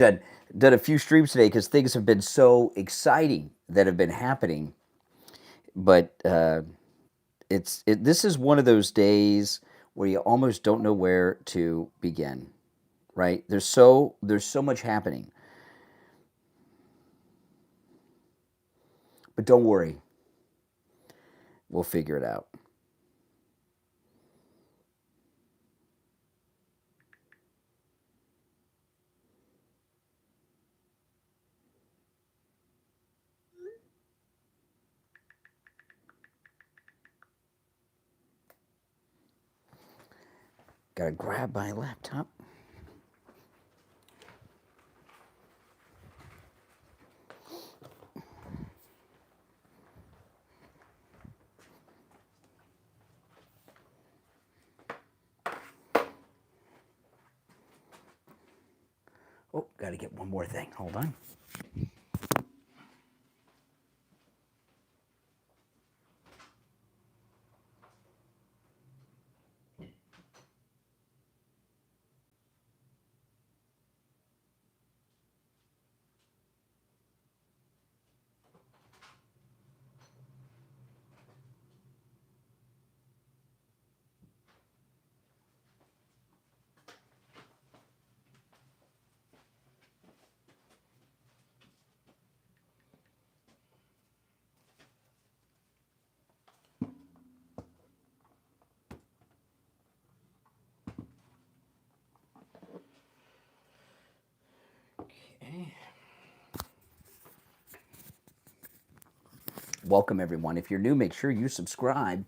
Done a few streams today because things have been so exciting that have been happening. But this is one of those days where you almost don't know where to begin. Right? There's so much happening. But don't worry, we'll figure it out. Gotta grab my laptop. Oh, gotta get one more thing. Hold on. Okay. Welcome, everyone. If you're new, make sure you subscribe.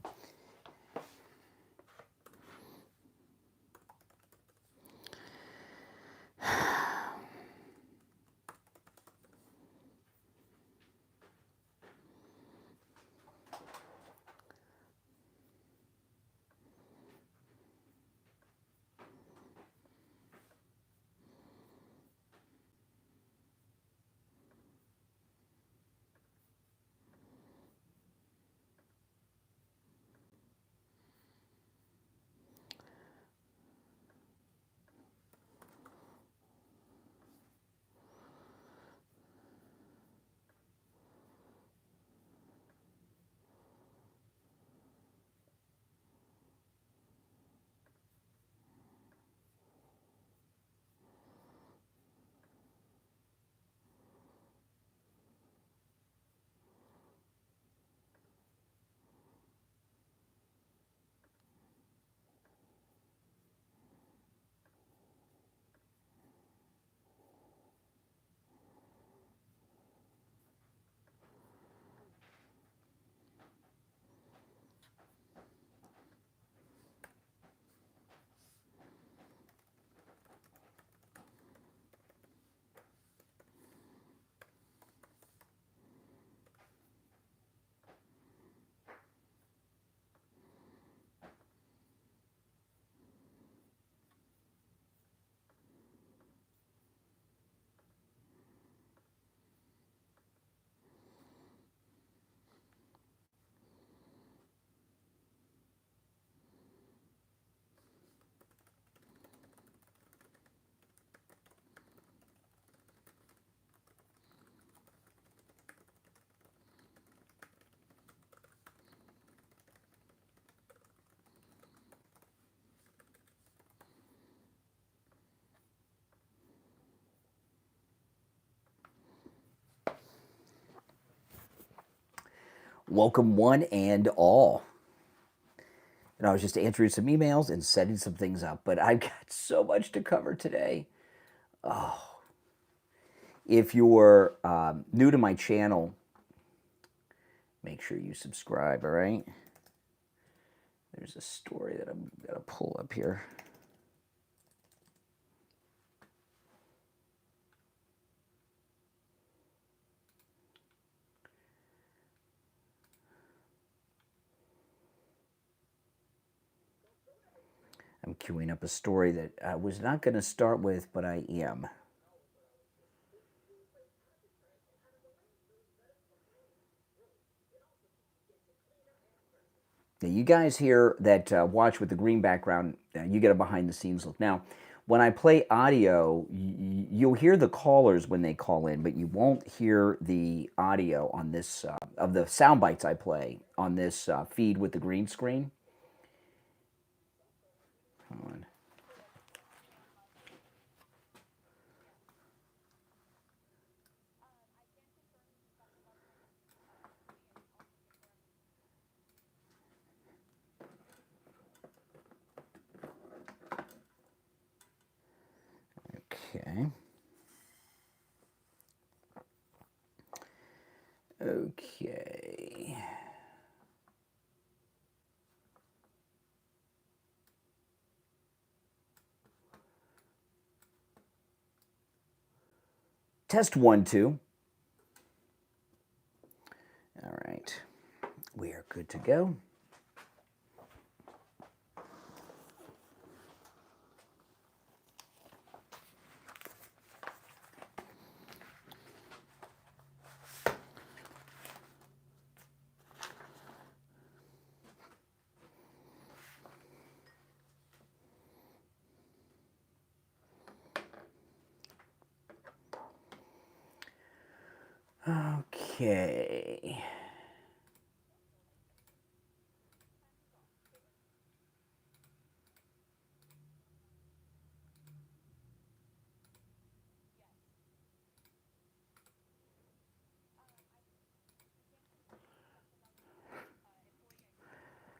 Welcome, one and all. And I was just answering some emails and setting some things up, but I've got so much to cover today. Oh, if you're new to my channel, make sure you subscribe, all right? There's a story that I'm going to pull up here. I'm queuing up a story that I was not going to start with, but I am. Now, you guys here that watch with the green background, you get a behind-the-scenes look. Now, when I play audio, you'll hear the callers when they call in, but you won't hear the audio on this of the sound bites I play on this feed with the green screen. Hold on. Okay. Okay. Test 1, 2. All right. We are good to go. Okay.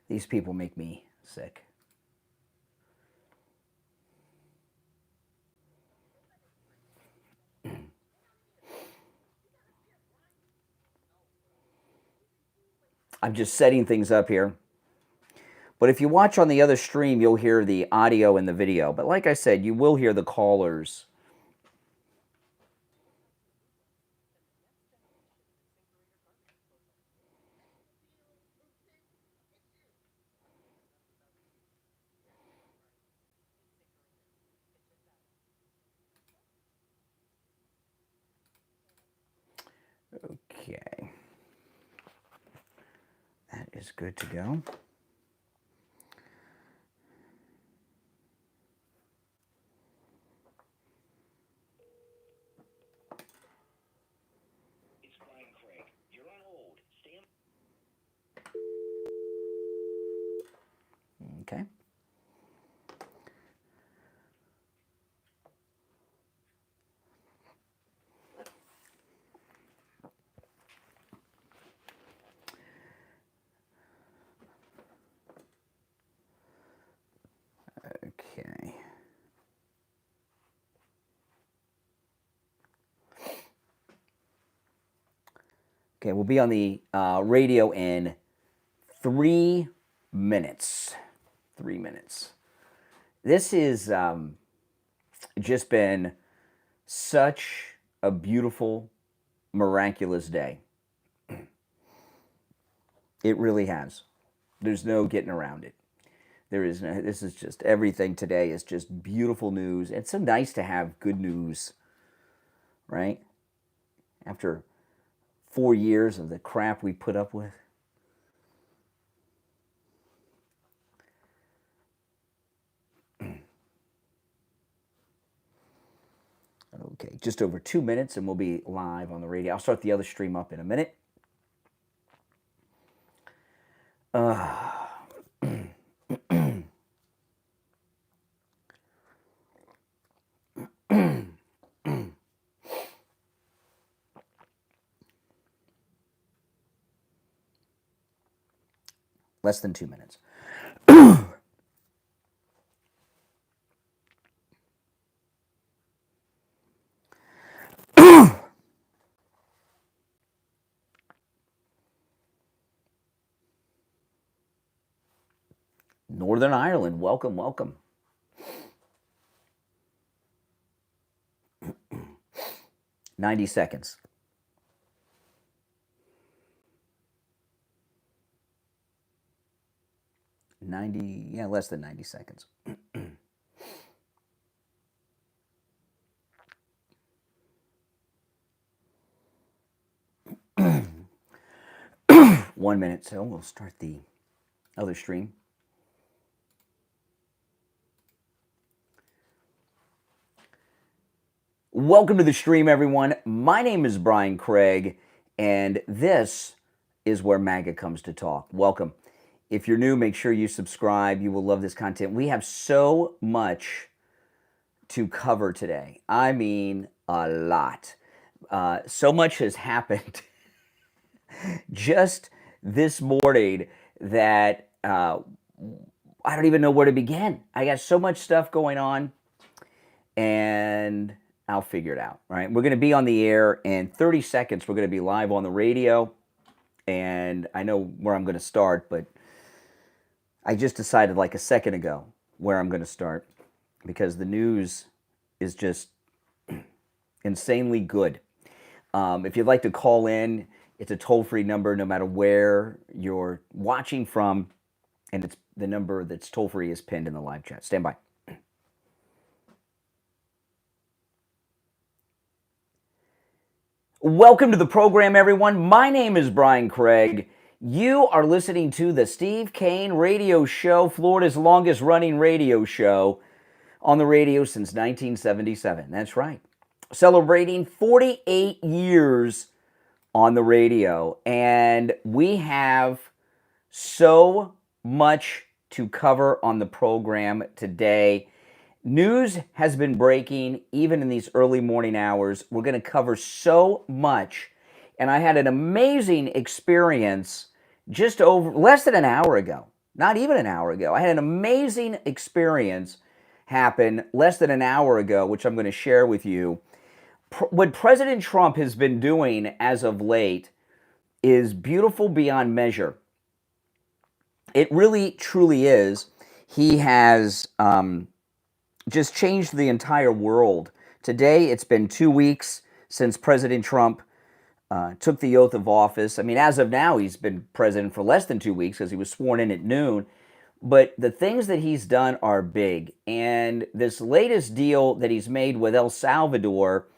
These people make me sick. I'm just setting things up here. But if you watch on the other stream, you'll hear the audio and the video. But like I said, you will hear the callers. Okay. That is good to go. Okay. Okay. Okay, we'll be on the radio in 3 minutes. 3 minutes. This has just been such a beautiful, miraculous day. It really has. There's no getting around it. There is no, this is just everything today is just beautiful news. It's so nice to have good news, right? After 4 years of the crap we put up with. Okay, just over 2 minutes and we'll be live on the radio. I'll start the other stream up in a minute. Less than 2 minutes. Northern Ireland, welcome, welcome. 90 seconds. 90, yeah, less than 90 seconds. 1 minute, so we'll start the other stream. Welcome to the stream, everyone. My name is Brian Craig, and this is where MAGA comes to talk. Welcome. If you're new, make sure you subscribe. You will love this content. We have so much to cover today. I mean, a lot. So much has happened just this morning that I don't even know where to begin. I got so much stuff going on, and I'll figure it out, right? We're going to be on the air in 30 seconds. We're going to be live on the radio, and I know where I'm going to start, but I just decided like a second ago where I'm going to start because the news is just insanely good. If you'd like to call in, it's a toll-free number no matter where you're watching from, and it's the number that's toll-free is pinned in the live chat. Stand by. Welcome to the program, everyone. My name is Brian Craig. You are listening to the Steve Kane Radio Show, Florida's longest running radio show on the radio since 1977. That's right. Celebrating 48 years on the radio. And we have so much to cover on the program today. News has been breaking even in these early morning hours. We're going to cover so much. And I had an amazing experience just over less than an hour ago. Not even an hour ago. I had an amazing experience happen less than an hour ago, which I'm going to share with you. What President Trump has been doing as of late is beautiful beyond measure. It really, truly is. He has just changed the entire world. Today, it's been 2 weeks since President Trump took the oath of office. I mean, as of now, he's been president for less than 2 weeks because he was sworn in at noon. But the things that he's done are big. And this latest deal that he's made with El Salvador,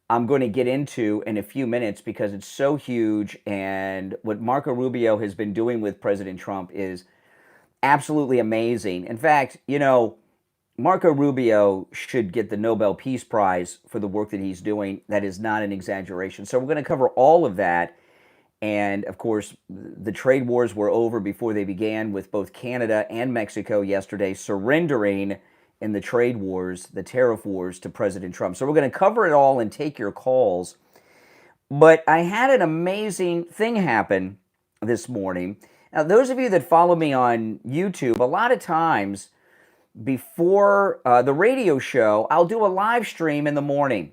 I'm going to get into in a few minutes because it's so huge. And what Marco Rubio has been doing with President Trump is absolutely amazing. In fact, you know, Marco Rubio should get the Nobel Peace Prize for the work that he's doing. That is not an exaggeration. So we're going to cover all of that. And, of course, the trade wars were over before they began with both Canada and Mexico yesterday surrendering in the trade wars, the tariff wars, to President Trump. So we're going to cover it all and take your calls. But I had an amazing thing happen this morning. Now, those of you that follow me on YouTube, a lot of times before the radio show, I'll do a live stream in the morning,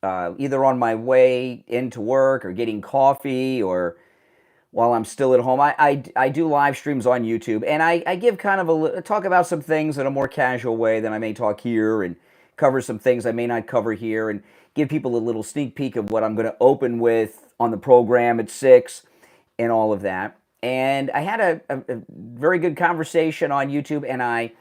either on my way into work or getting coffee or while I'm still at home. I do live streams on YouTube, and I give kind of talk about some things in a more casual way than I may talk here, and cover some things I may not cover here, and give people a little sneak peek of what I'm going to open with on the program at 6 and all of that. And I had a very good conversation on YouTube, and I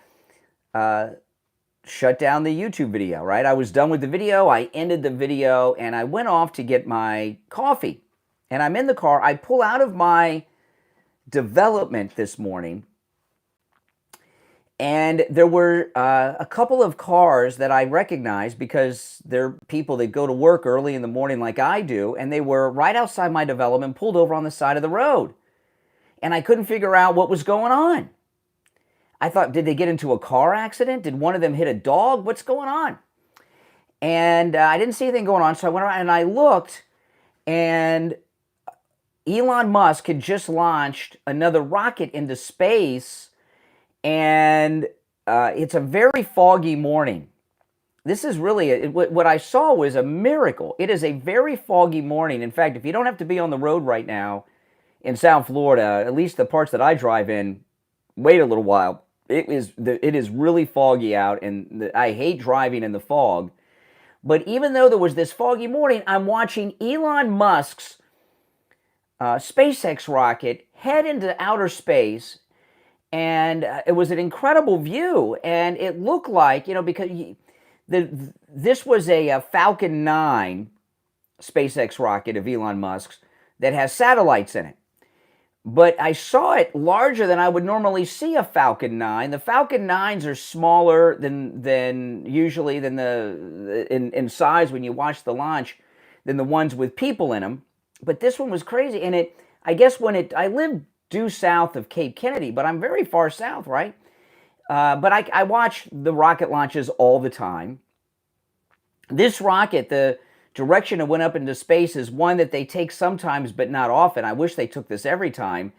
shut down the YouTube video, right? I was done with the video. I ended the video, and I went off to get my coffee. And I'm in the car. I pull out of my development this morning, and there were a couple of cars that I recognized because they're people that go to work early in the morning like I do, and they were right outside my development, pulled over on the side of the road. And I couldn't figure out what was going on. I thought, did they get into a car accident? Did one of them hit a dog? What's going on? And I didn't see anything going on, so I went around and I looked, and Elon Musk had just launched another rocket into space, and it's a very foggy morning. This is really, what I saw was a miracle. It is a very foggy morning. In fact, if you don't have to be on the road right now in South Florida, at least the parts that I drive in, wait a little while. It is really foggy out, and I hate driving in the fog. But even though there was this foggy morning, I'm watching Elon Musk's SpaceX rocket head into outer space, and it was an incredible view. And it looked like, you know, because this was a Falcon 9 SpaceX rocket of Elon Musk's that has satellites in it. but I saw it larger than I would normally see a Falcon 9. The Falcon 9s are smaller than usually than in size when you watch the launch than the ones with people in them. But this one was crazy, and I guess I live due south of Cape Kennedy, but I'm very far south, right? But I watch the rocket launches all the time. This rocket, the direction it went up into space is one that they take sometimes, but not often. I wish they took this every time.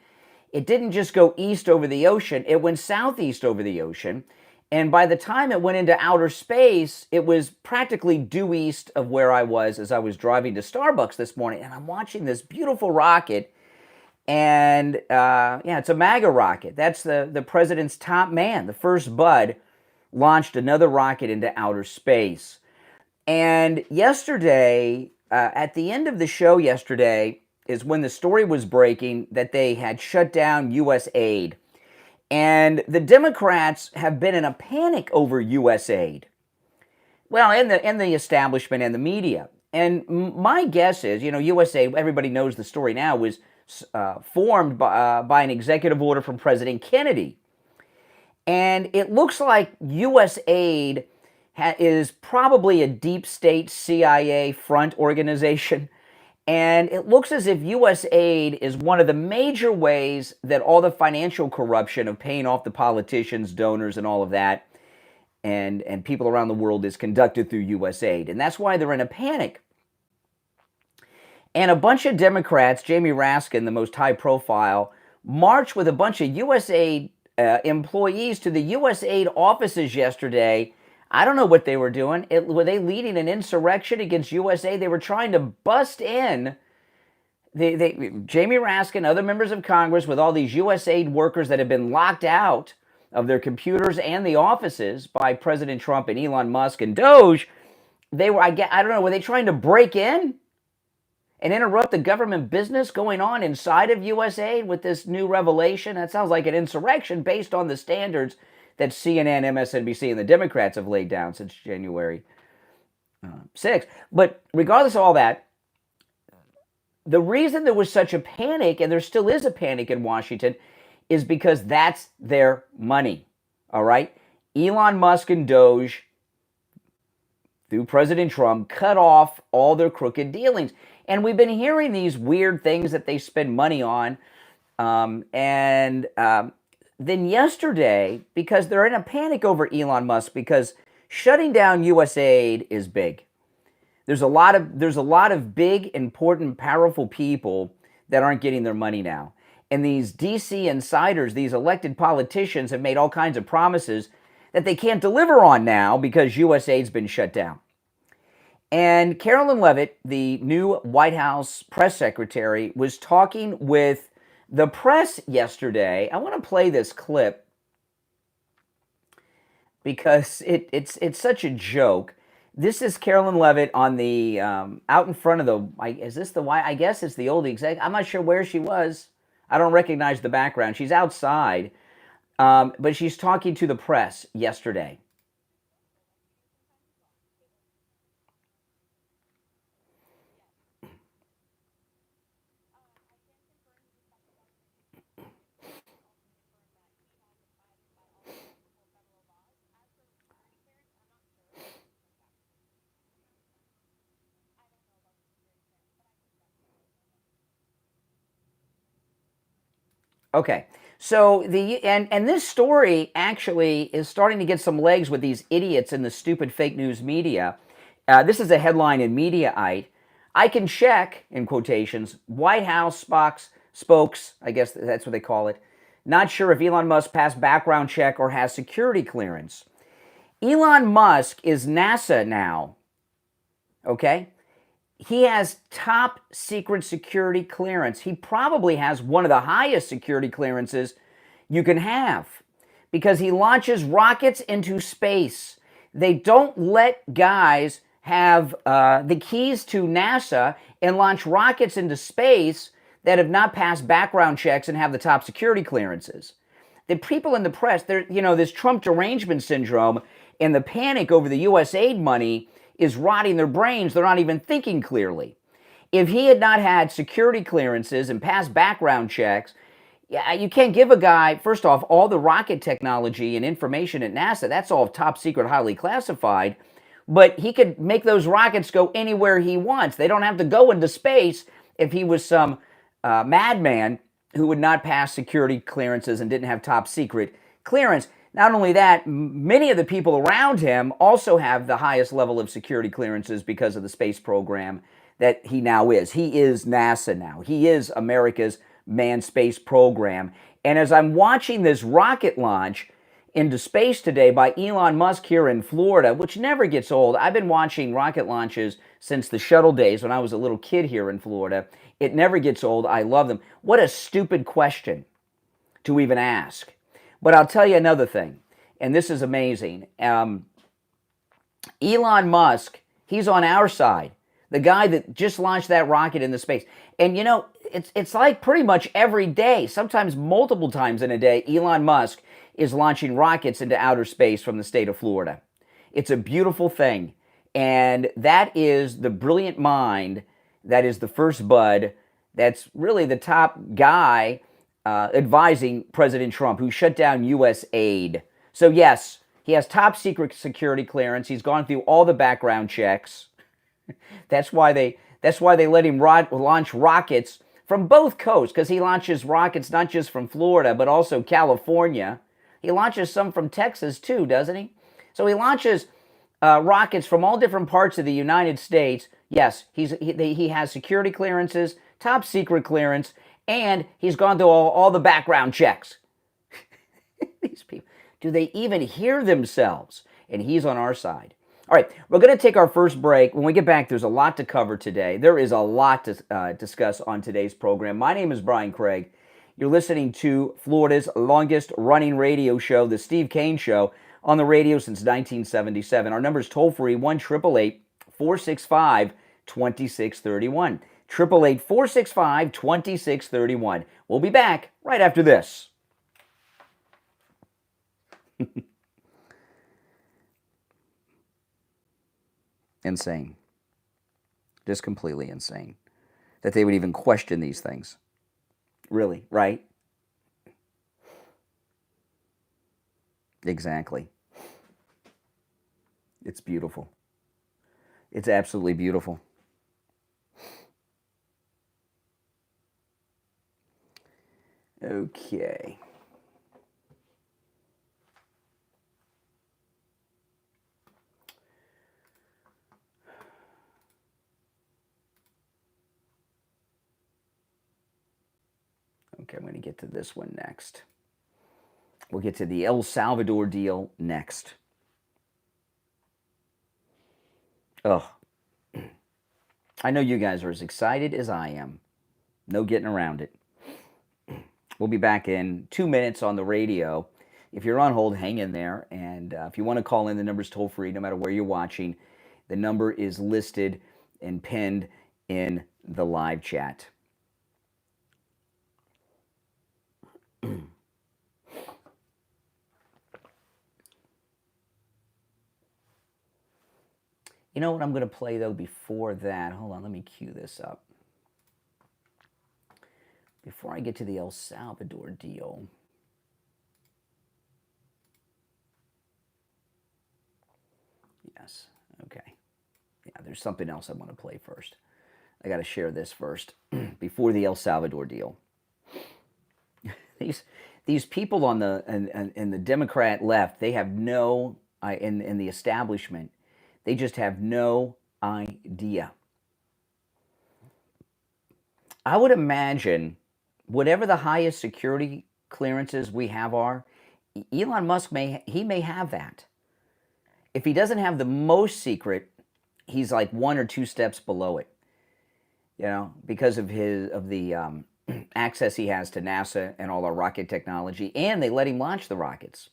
It didn't just go east over the ocean, it went southeast over the ocean. And by the time it went into outer space, it was practically due east of where I was as I was driving to Starbucks this morning. And I'm watching this beautiful rocket. And yeah, it's a MAGA rocket. That's the president's top man. The first Bud launched another rocket into outer space. And yesterday, at the end of the show yesterday, is when the story was breaking that they had shut down U.S. aid. And the Democrats have been in a panic over U.S. aid. Well, and the establishment and the media. And my guess is, USA, everybody knows the story now, was formed by an executive order from President Kennedy. And it looks like U.S. aid is probably a deep state CIA front organization. And it looks as if U.S. aid is one of the major ways that all the financial corruption of paying off the politicians, donors, and all of that, and people around the world is conducted through U.S. aid. And that's why they're in a panic. And a bunch of Democrats, Jamie Raskin, the most high profile, marched with a bunch of USAID employees to the USAID offices yesterday. I don't know what they were doing. Were they leading an insurrection against USAID? They were trying to bust in. Jamie Raskin, other members of Congress, with all these USAID workers that have been locked out of their computers and the offices by President Trump and Elon Musk and Doge, they were, I don't know, were they trying to break in and interrupt the government business going on inside of USAID with this new revelation? That sounds like an insurrection based on the standards that CNN, MSNBC, and the Democrats have laid down since January 6th. But regardless of all that, the reason there was such a panic, and there still is a panic in Washington, is because that's their money, all right? Elon Musk and Doge, through President Trump, cut off all their crooked dealings. And we've been hearing these weird things that they spend money on. Then yesterday, because they're in a panic over Elon Musk, because shutting down USAID is big. There's a lot of big, important, powerful people that aren't getting their money now. And these DC insiders, these elected politicians, have made all kinds of promises that they can't deliver on now because USAID's been shut down. And Carolyn Leavitt, the new White House press secretary, was talking with the press yesterday. I want to play this clip because it's such a joke. This is Carolyn Leavitt on the out in front of the. Is this the White? I guess it's the old exec. I'm not sure where she was. I don't recognize the background. She's outside, but she's talking to the press yesterday. Okay, so and this story actually is starting to get some legs with these idiots in the stupid fake news media. This is a headline in Mediaite. I can check, in quotations, White House spokes, I guess that's what they call it. Not sure if Elon Musk passed background check or has security clearance. Elon Musk is NASA now, okay? He has top secret security clearance. He probably has one of the highest security clearances you can have because he launches rockets into space. They don't let guys have the keys to NASA and launch rockets into space that have not passed background checks and have the top security clearances. The people in the press, this Trump derangement syndrome and the panic over the U.S. aid money is rotting their brains. They're not even thinking clearly. If he had not had security clearances and passed background checks Yeah, you can't give a guy, first off, all the rocket technology and information at NASA. That's all top secret, highly classified. But he could make those rockets go anywhere he wants. They don't have to go into space if he was some madman who would not pass security clearances and didn't have top secret clearance. Not only that, many of the people around him also have the highest level of security clearances because of the space program that he now is. He is NASA now. He is America's manned space program. And as I'm watching this rocket launch into space today by Elon Musk here in Florida, which never gets old. I've been watching rocket launches since the shuttle days when I was a little kid here in Florida. It never gets old. I love them. What a stupid question to even ask. But I'll tell you another thing, and this is amazing. Elon Musk, he's on our side. The guy that just launched that rocket into space. And you know, it's like pretty much every day, sometimes multiple times in a day, Elon Musk is launching rockets into outer space from the state of Florida. It's a beautiful thing. And that is the brilliant mind that is the first bud, that's really the top guy advising President Trump, who shut down U.S. aid. So yes, he has top secret security clearance. He's gone through all the background checks. That's why they let him launch rockets from both coasts, because he launches rockets not just from Florida, but also California. He launches some from Texas too, doesn't he? So he launches rockets from all different parts of the United States. Yes, he has security clearances, top secret clearance, and he's gone through all the background checks. These people, do they even hear themselves? And he's on our side. All right, we're going to take our first break. When we get back, there's a lot to cover today. There is a lot to discuss on today's program. My name is Brian Craig. You're listening to Florida's longest running radio show, The Steve Kane Show, on the radio since 1977. Our number is toll-free, 1-888-465-2631. 888-465-2631. We'll be back right after this. Insane. Just completely insane that they would even question these things. Really, right? Exactly. It's beautiful. It's absolutely beautiful. Okay. Okay, I'm going to get to this one next. We'll get to the El Salvador deal next. Oh, I know you guys are as excited as I am. No getting around it. We'll be back in 2 minutes on the radio. If you're on hold, hang in there. And if you want to call in, the number's toll-free, no matter where you're watching. The number is listed and pinned in the live chat. You know what I'm going to play, though, before that? Hold on, let me cue this up. Before I get to the El Salvador deal. Yes, okay. Yeah, there's something else I want to play first. I got to share this first, before the El Salvador deal. These people on the in the Democrat left, they have no, in the establishment, they just have no idea. I would imagine whatever the highest security clearances we have are, Elon Musk may have that. If he doesn't have the most secret, he's like 1 or 2 steps below it. You know, because of the access he has to NASA and all our rocket technology, and they let him launch the rockets.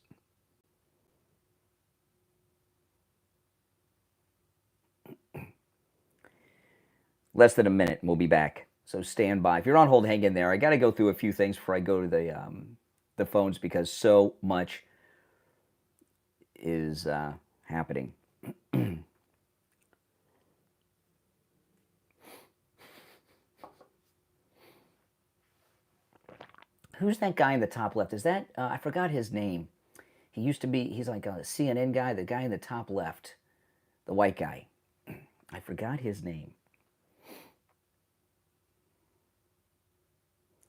Less than a minute, and we'll be back. So stand by. If you're on hold, hang in there. I got to go through a few things before I go to the phones, because so much is happening. Who's that guy in the top left? Is that, I forgot his name. He used to be, he's like a CNN guy, the guy in the top left, the white guy. I forgot his name.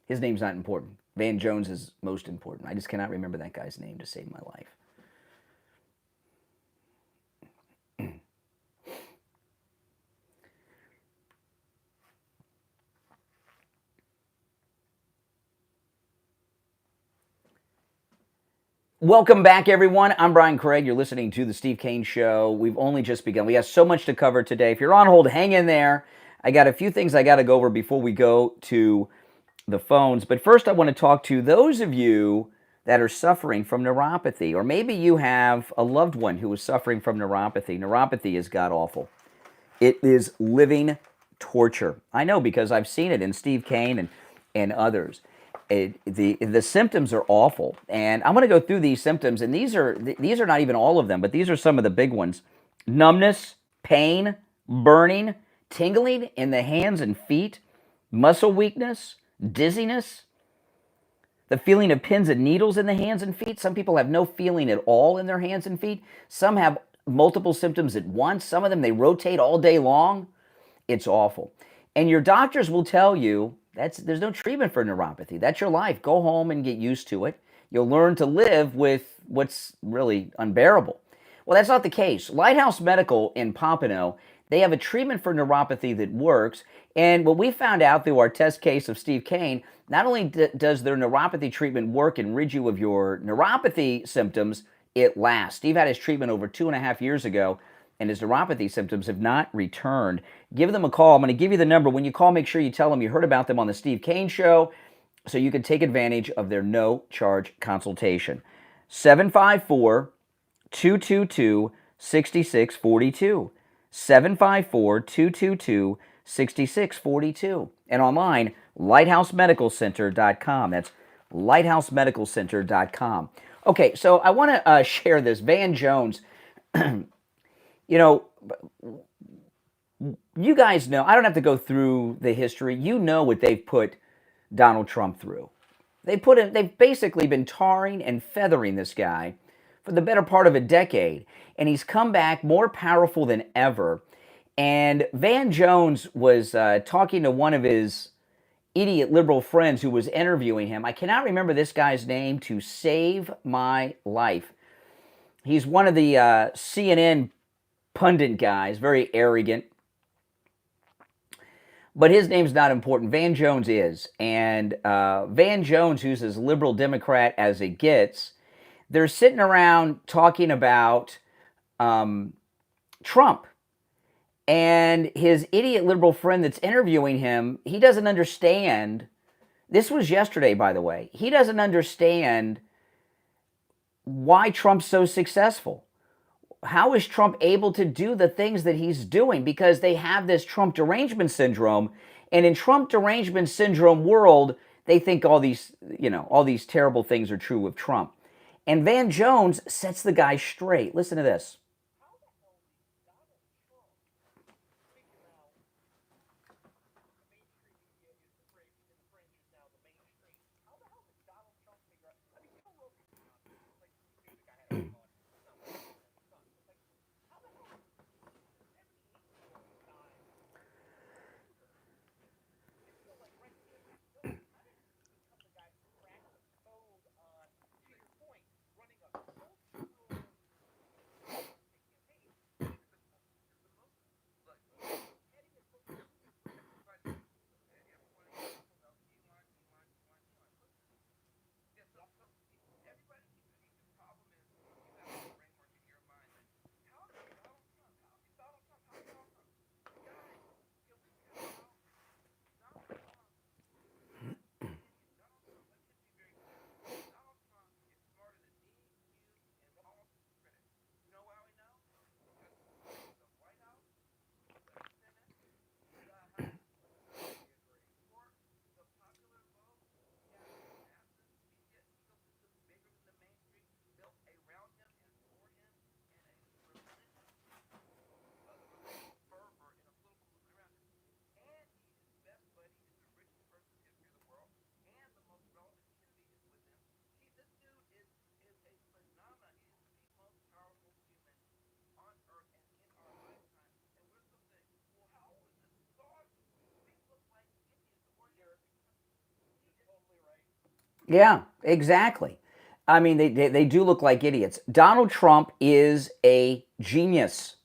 His name's not important. Van Jones is most important. I just cannot remember that guy's name to save my life. Welcome back, everyone. I'm Brian Craig. You're listening to the Steve Kane Show. We've only just begun. We have so much to cover today. If you're on hold, hang in there. I got a few things I got to go over before we go to the phones. But first, I want to talk to those of you that are suffering from neuropathy, or maybe you have a loved one who is suffering from neuropathy. Neuropathy is god-awful. It is living torture. I know because I've seen it in Steve Kane and others. The symptoms are awful, and I'm going to go through these symptoms, and these are not even all of them, but these are some of the big ones: numbness, pain, burning, tingling in the hands and feet, muscle weakness, dizziness, the feeling of pins and needles in the hands and feet. Some people have no feeling at all in their hands and feet. Some have multiple symptoms at once. Some of them, they rotate all day long. It's awful. And your doctors will tell you there's no treatment for neuropathy. That's your life. Go home and get used to it. You'll learn to live with what's really unbearable. Well, that's not the case. Lighthouse Medical in Pompano, they have a treatment for neuropathy that works. And what we found out through our test case of Steve Kane, not only does their neuropathy treatment work and rid you of your neuropathy symptoms, it lasts. Steve had his treatment over 2.5 years ago, and his neuropathy symptoms have not returned. Give them a call. I'm going to give you the number. When you call, make sure you tell them you heard about them on the Steve Kane Show so you can take advantage of their no-charge consultation. 754-222-6642. 754-222-6642. And online, lighthousemedicalcenter.com. That's lighthousemedicalcenter.com. Okay, so I want to share this. Van Jones, you know, you guys know, I don't have to go through the history. You know what they've put Donald Trump through. They've basically been tarring and feathering this guy for the better part of a decade. And he's come back more powerful than ever. And Van Jones was talking to one of his idiot liberal friends who was interviewing him. I cannot remember this guy's name to save my life. He's one of the CNN pundit guys, very arrogant. But his name's not important. Van Jones is. And Van Jones, who's as liberal Democrat as it gets, they're sitting around talking about Trump. And his idiot liberal friend that's interviewing him, he doesn't understand. This was yesterday, by the way. He doesn't understand why Trump's so successful. How is Trump able to do the things that he's doing? Because they have this Trump derangement syndrome. And in Trump derangement syndrome world, they think all these terrible things are true of Trump. And Van Jones sets the guy straight. Listen to this. Yeah, exactly. I mean, they do look like idiots. Donald Trump is a genius.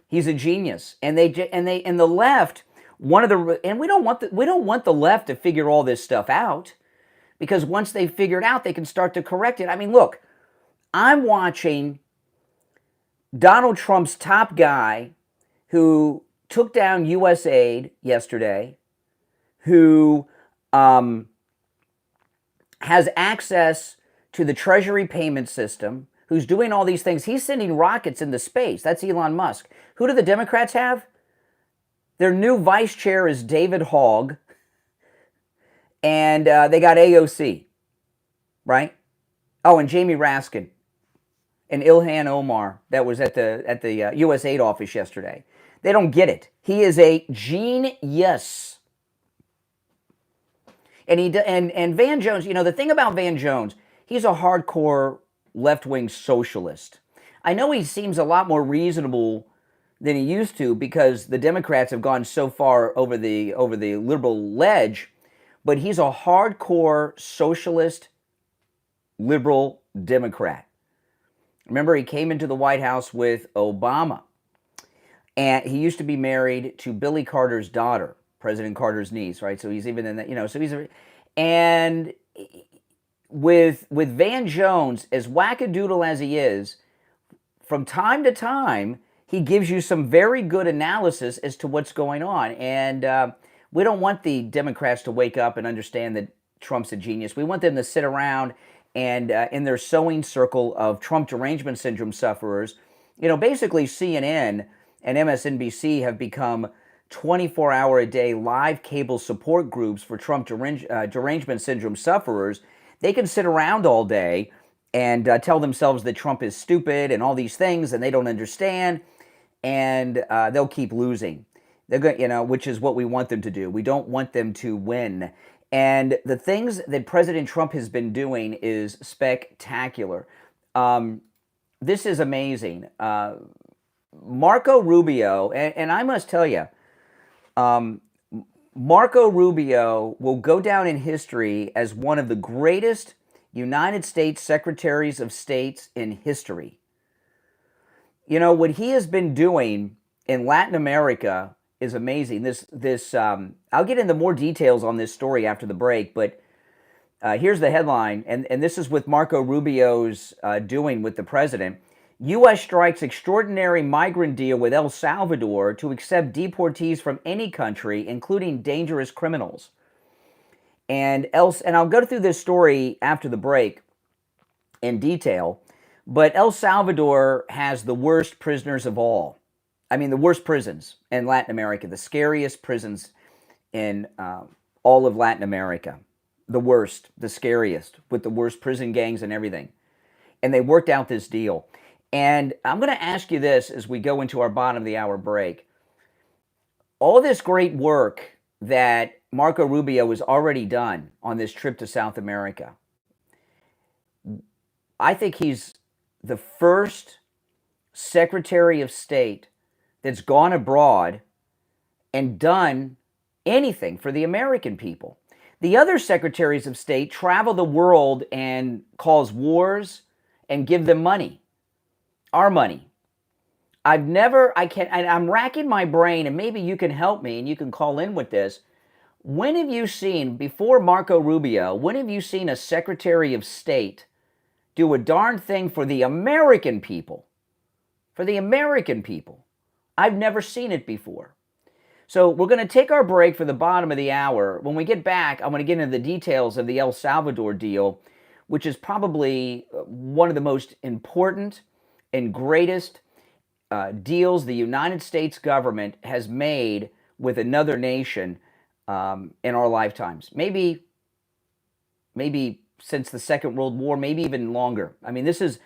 He's a genius, and the left, one of the and we don't want the left to figure all this stuff out, because once they figure it out, they can start to correct it. I mean, look, I'm watching Donald Trump's top guy, who took down U.S. aid yesterday, who um, has access to the Treasury payment system, who's doing all these things. He's sending rockets into space. That's Elon Musk. Who do the Democrats have? Their new vice chair is David Hogg, and they got AOC, right? Oh, and Jamie Raskin and Ilhan Omar, that was at the U.S. aid office yesterday. They don't get it. He is a genius. And Van Jones, the thing about Van Jones, he's a hardcore left-wing socialist. I know he seems a lot more reasonable than he used to, because the Democrats have gone so far over the liberal ledge, but he's a hardcore socialist, liberal Democrat. Remember, he came into the White House with Obama, and he used to be married to Billy Carter's daughter, President Carter's niece, right? So he's even in that, so he's and with Van Jones, as wackadoodle as he is, from time to time, he gives you some very good analysis as to what's going on. And we don't want the Democrats to wake up and understand that Trump's a genius. We want them to sit around and in their sewing circle of Trump derangement syndrome sufferers, basically CNN and MSNBC have become 24-hour-a-day live cable support groups for Trump derangement syndrome sufferers. They can sit around all day and tell themselves that Trump is stupid and all these things, and they don't understand, and they'll keep losing. They're going, which is what we want them to do. We don't want them to win. And the things that President Trump has been doing is spectacular. This is amazing. Marco Rubio, and I must tell you, Marco Rubio will go down in history as one of the greatest United States Secretaries of State in history. What he has been doing in Latin America is amazing. I'll get into more details on this story after the break, but here's the headline, and this is with Marco Rubio's doing with the president. U.S. strikes extraordinary migrant deal with El Salvador to accept deportees from any country, including dangerous criminals. And I'll go through this story after the break in detail, but El Salvador has the worst prisoners of all. I mean, the worst prisons in Latin America, the scariest prisons in all of Latin America. The worst, the scariest, with the worst prison gangs and everything. And they worked out this deal. And I'm going to ask you this as we go into our bottom of the hour break. All this great work that Marco Rubio has already done on this trip to South America, I think he's the first Secretary of State that's gone abroad and done anything for the American people. The other Secretaries of State travel the world and cause wars and give them money. Our money. I'm racking my brain, and maybe you can help me and you can call in with this. When have you seen, before Marco Rubio, when have you seen a Secretary of State do a darn thing for the American people? For the American people. I've never seen it before. So we're going to take our break for the bottom of the hour. When we get back, I'm going to get into the details of the El Salvador deal, which is probably one of the most important and greatest deals the United States government has made with another nation in our lifetimes. Maybe since the Second World War, maybe even longer. I mean, this is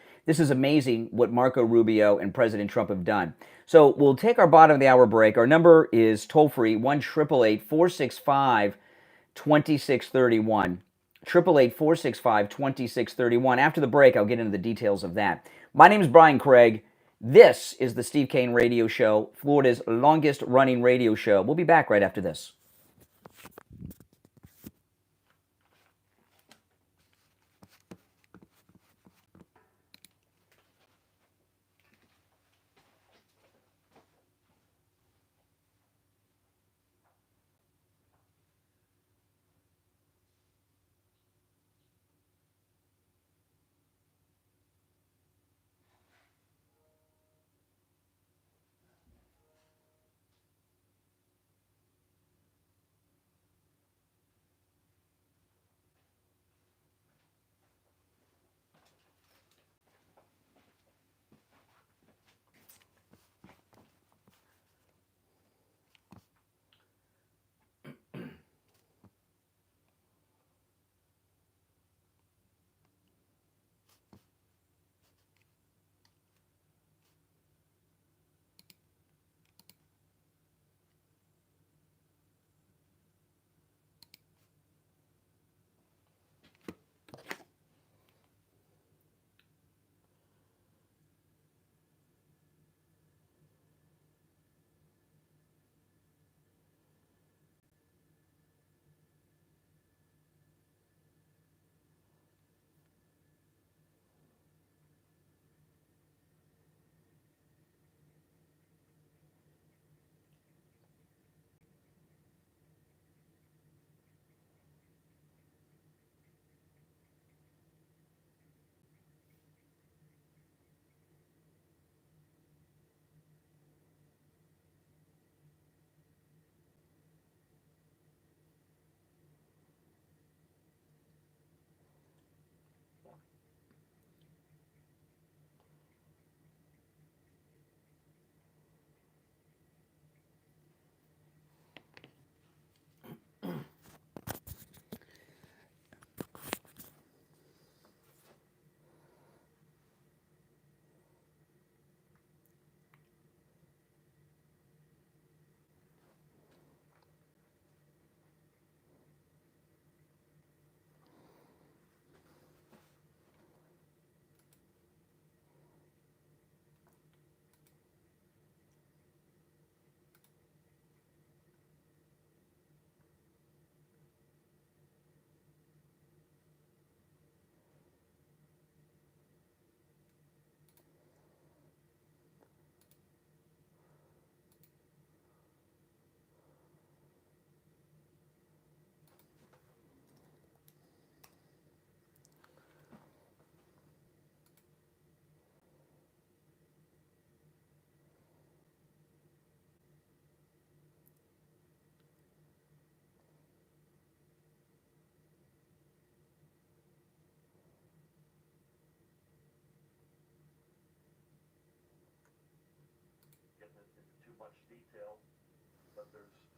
amazing what Marco Rubio and President Trump have done. So we'll take our bottom of the hour break. Our number is toll-free, 1-888-465-2631. 888-465-2631. After the break, I'll get into the details of that. My name is Brian Craig. This is the Steve Kane Radio Show, Florida's longest running radio show. We'll be back right after this.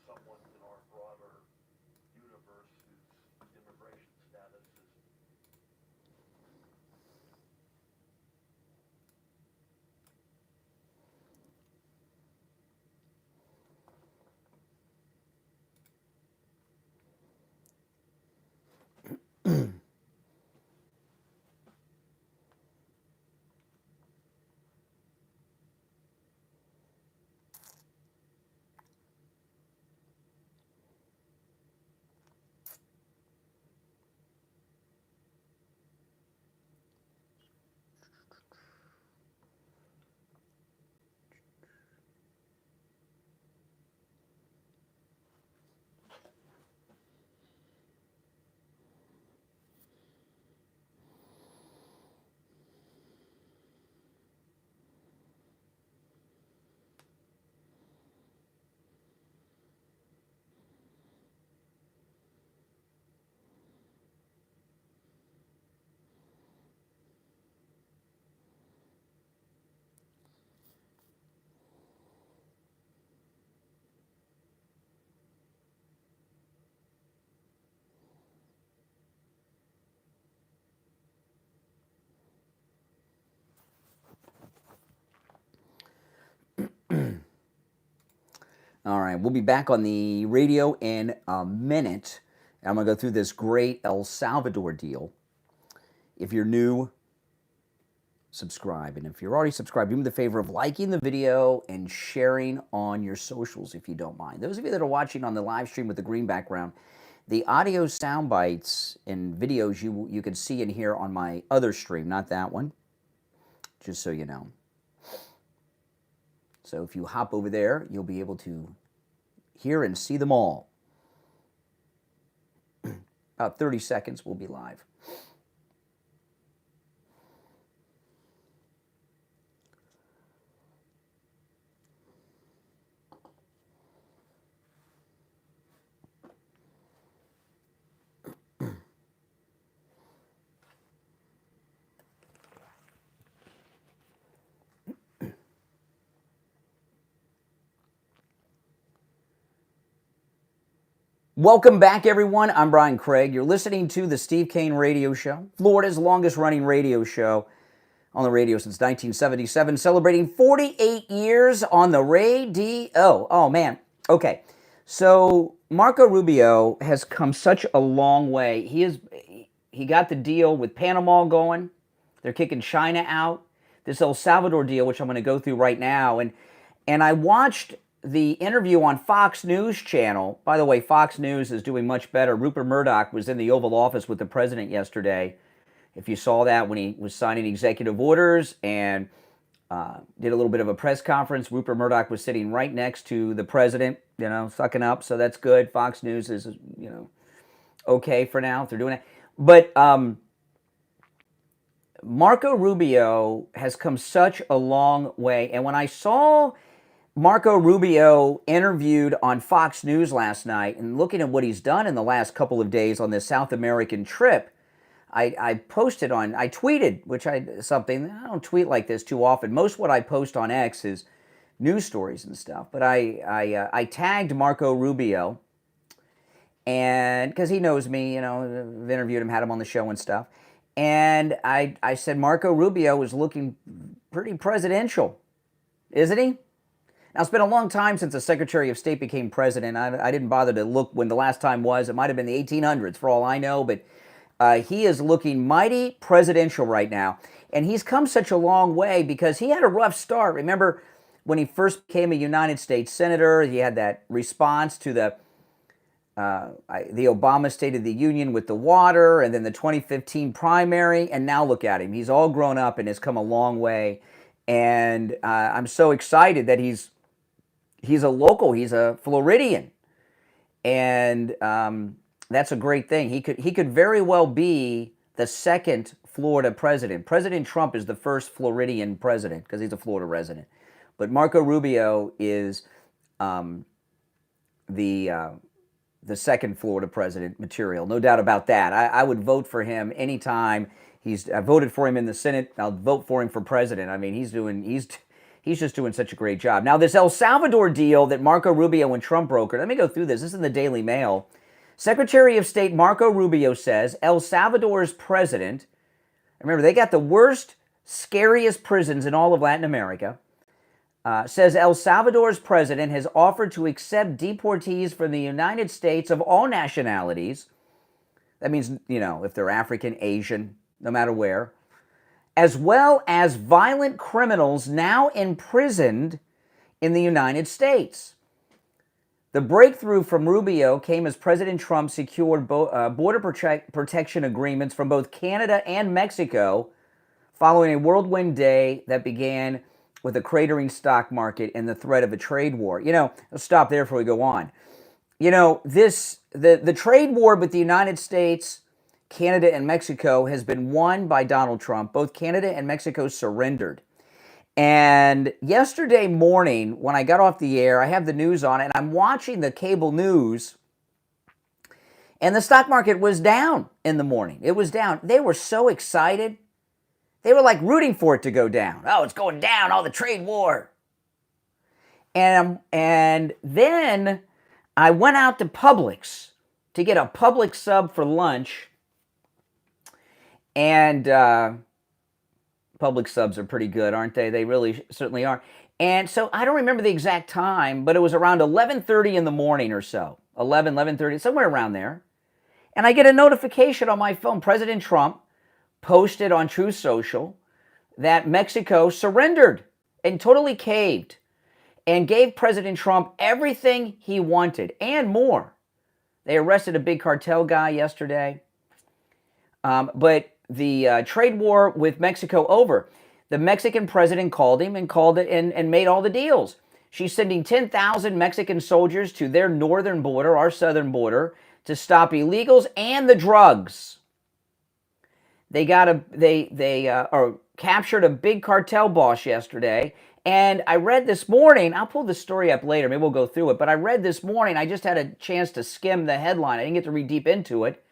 someone in our broader universe whose immigration status is All right, we'll be back on the radio in a minute. I'm going to go through this great El Salvador deal. If you're new, subscribe. And if you're already subscribed, do me the favor of liking the video and sharing on your socials if you don't mind. Those of you that are watching on the live stream with the green background, the audio sound bites and videos you can see and hear on my other stream, not that one, just so you know. So if you hop over there, you'll be able to hear and see them all. About 30 seconds, we'll be live. Welcome back, everyone. I'm Brian Craig. You're listening to the Steve Kane Radio Show, Florida's longest-running radio show on the radio since 1977, celebrating 48 years on the radio. Oh, man. Okay, so Marco Rubio has come such a long way. He got the deal with Panama going. They're kicking China out. This El Salvador deal, which I'm going to go through right now, and I watched the interview on Fox News channel. By the way, Fox News is doing much better. Rupert Murdoch was in the Oval Office with the president yesterday. If you saw that when he was signing executive orders and did a little bit of a press conference, Rupert Murdoch was sitting right next to the president, sucking up. So that's good. Fox News is, okay for now if they're doing it. But Marco Rubio has come such a long way. And when I saw Marco Rubio interviewed on Fox News last night and looking at what he's done in the last couple of days on this South American trip, I tweeted, something, I don't tweet like this too often. Most what I post on X is news stories and stuff, but I tagged Marco Rubio, and because he knows me, I've interviewed him, had him on the show and stuff, and I said Marco Rubio is looking pretty presidential, isn't he? Now, it's been a long time since the Secretary of State became president. I didn't bother to look when the last time was. It might have been the 1800s for all I know, but he is looking mighty presidential right now. And he's come such a long way because he had a rough start. Remember when he first became a United States Senator, he had that response to the Obama State of the Union with the water, and then the 2015 primary, and now look at him. He's all grown up and has come a long way. And I'm so excited that he's a local, he's a Floridian, and that's a great thing. He could very well be the second Florida president. President Trump is the first Floridian president because he's a Florida resident, but Marco Rubio is the second Florida president material, no doubt about that. I would vote for him anytime. I voted for him in the Senate. I'll vote for him for president. I mean, he's He's just doing such a great job. Now, this El Salvador deal that Marco Rubio and Trump brokered, let me go through this. This is in the Daily Mail. Secretary of State Marco Rubio says El Salvador's president, remember, they got the worst, scariest prisons in all of Latin America, says El Salvador's president has offered to accept deportees from the United States of all nationalities. That means, if they're African, Asian, no matter where, as well as violent criminals now imprisoned in the United States. The breakthrough from Rubio came as President Trump secured border protection agreements from both Canada and Mexico following a whirlwind day that began with a cratering stock market and the threat of a trade war. Let's stop there before we go on. The trade war with the United States, Canada, and Mexico has been won by Donald Trump. Both Canada and Mexico surrendered. And yesterday morning, when I got off the air, I have the news on, and I'm watching the cable news, and the stock market was down in the morning. It was down. They were so excited. They were like rooting for it to go down. Oh, it's going down. Oh, the trade war. And then I went out to Publix to get a Publix sub for lunch. And Publix subs are pretty good, aren't they? They really certainly are. And so I don't remember the exact time, but it was around 11:30 in the morning or so. 11:30, somewhere around there. And I get a notification on my phone. President Trump posted on Truth Social that Mexico surrendered and totally caved and gave President Trump everything he wanted and more. They arrested a big cartel guy yesterday. But the trade war with Mexico over. The Mexican president called him and made all the deals. She's sending 10,000 Mexican soldiers to their northern border, our southern border, to stop illegals and the drugs. They captured a big cartel boss yesterday. And I read this morning, I'll pull the story up later, maybe we'll go through it, but I read this morning, I just had a chance to skim the headline. I didn't get to read deep into it.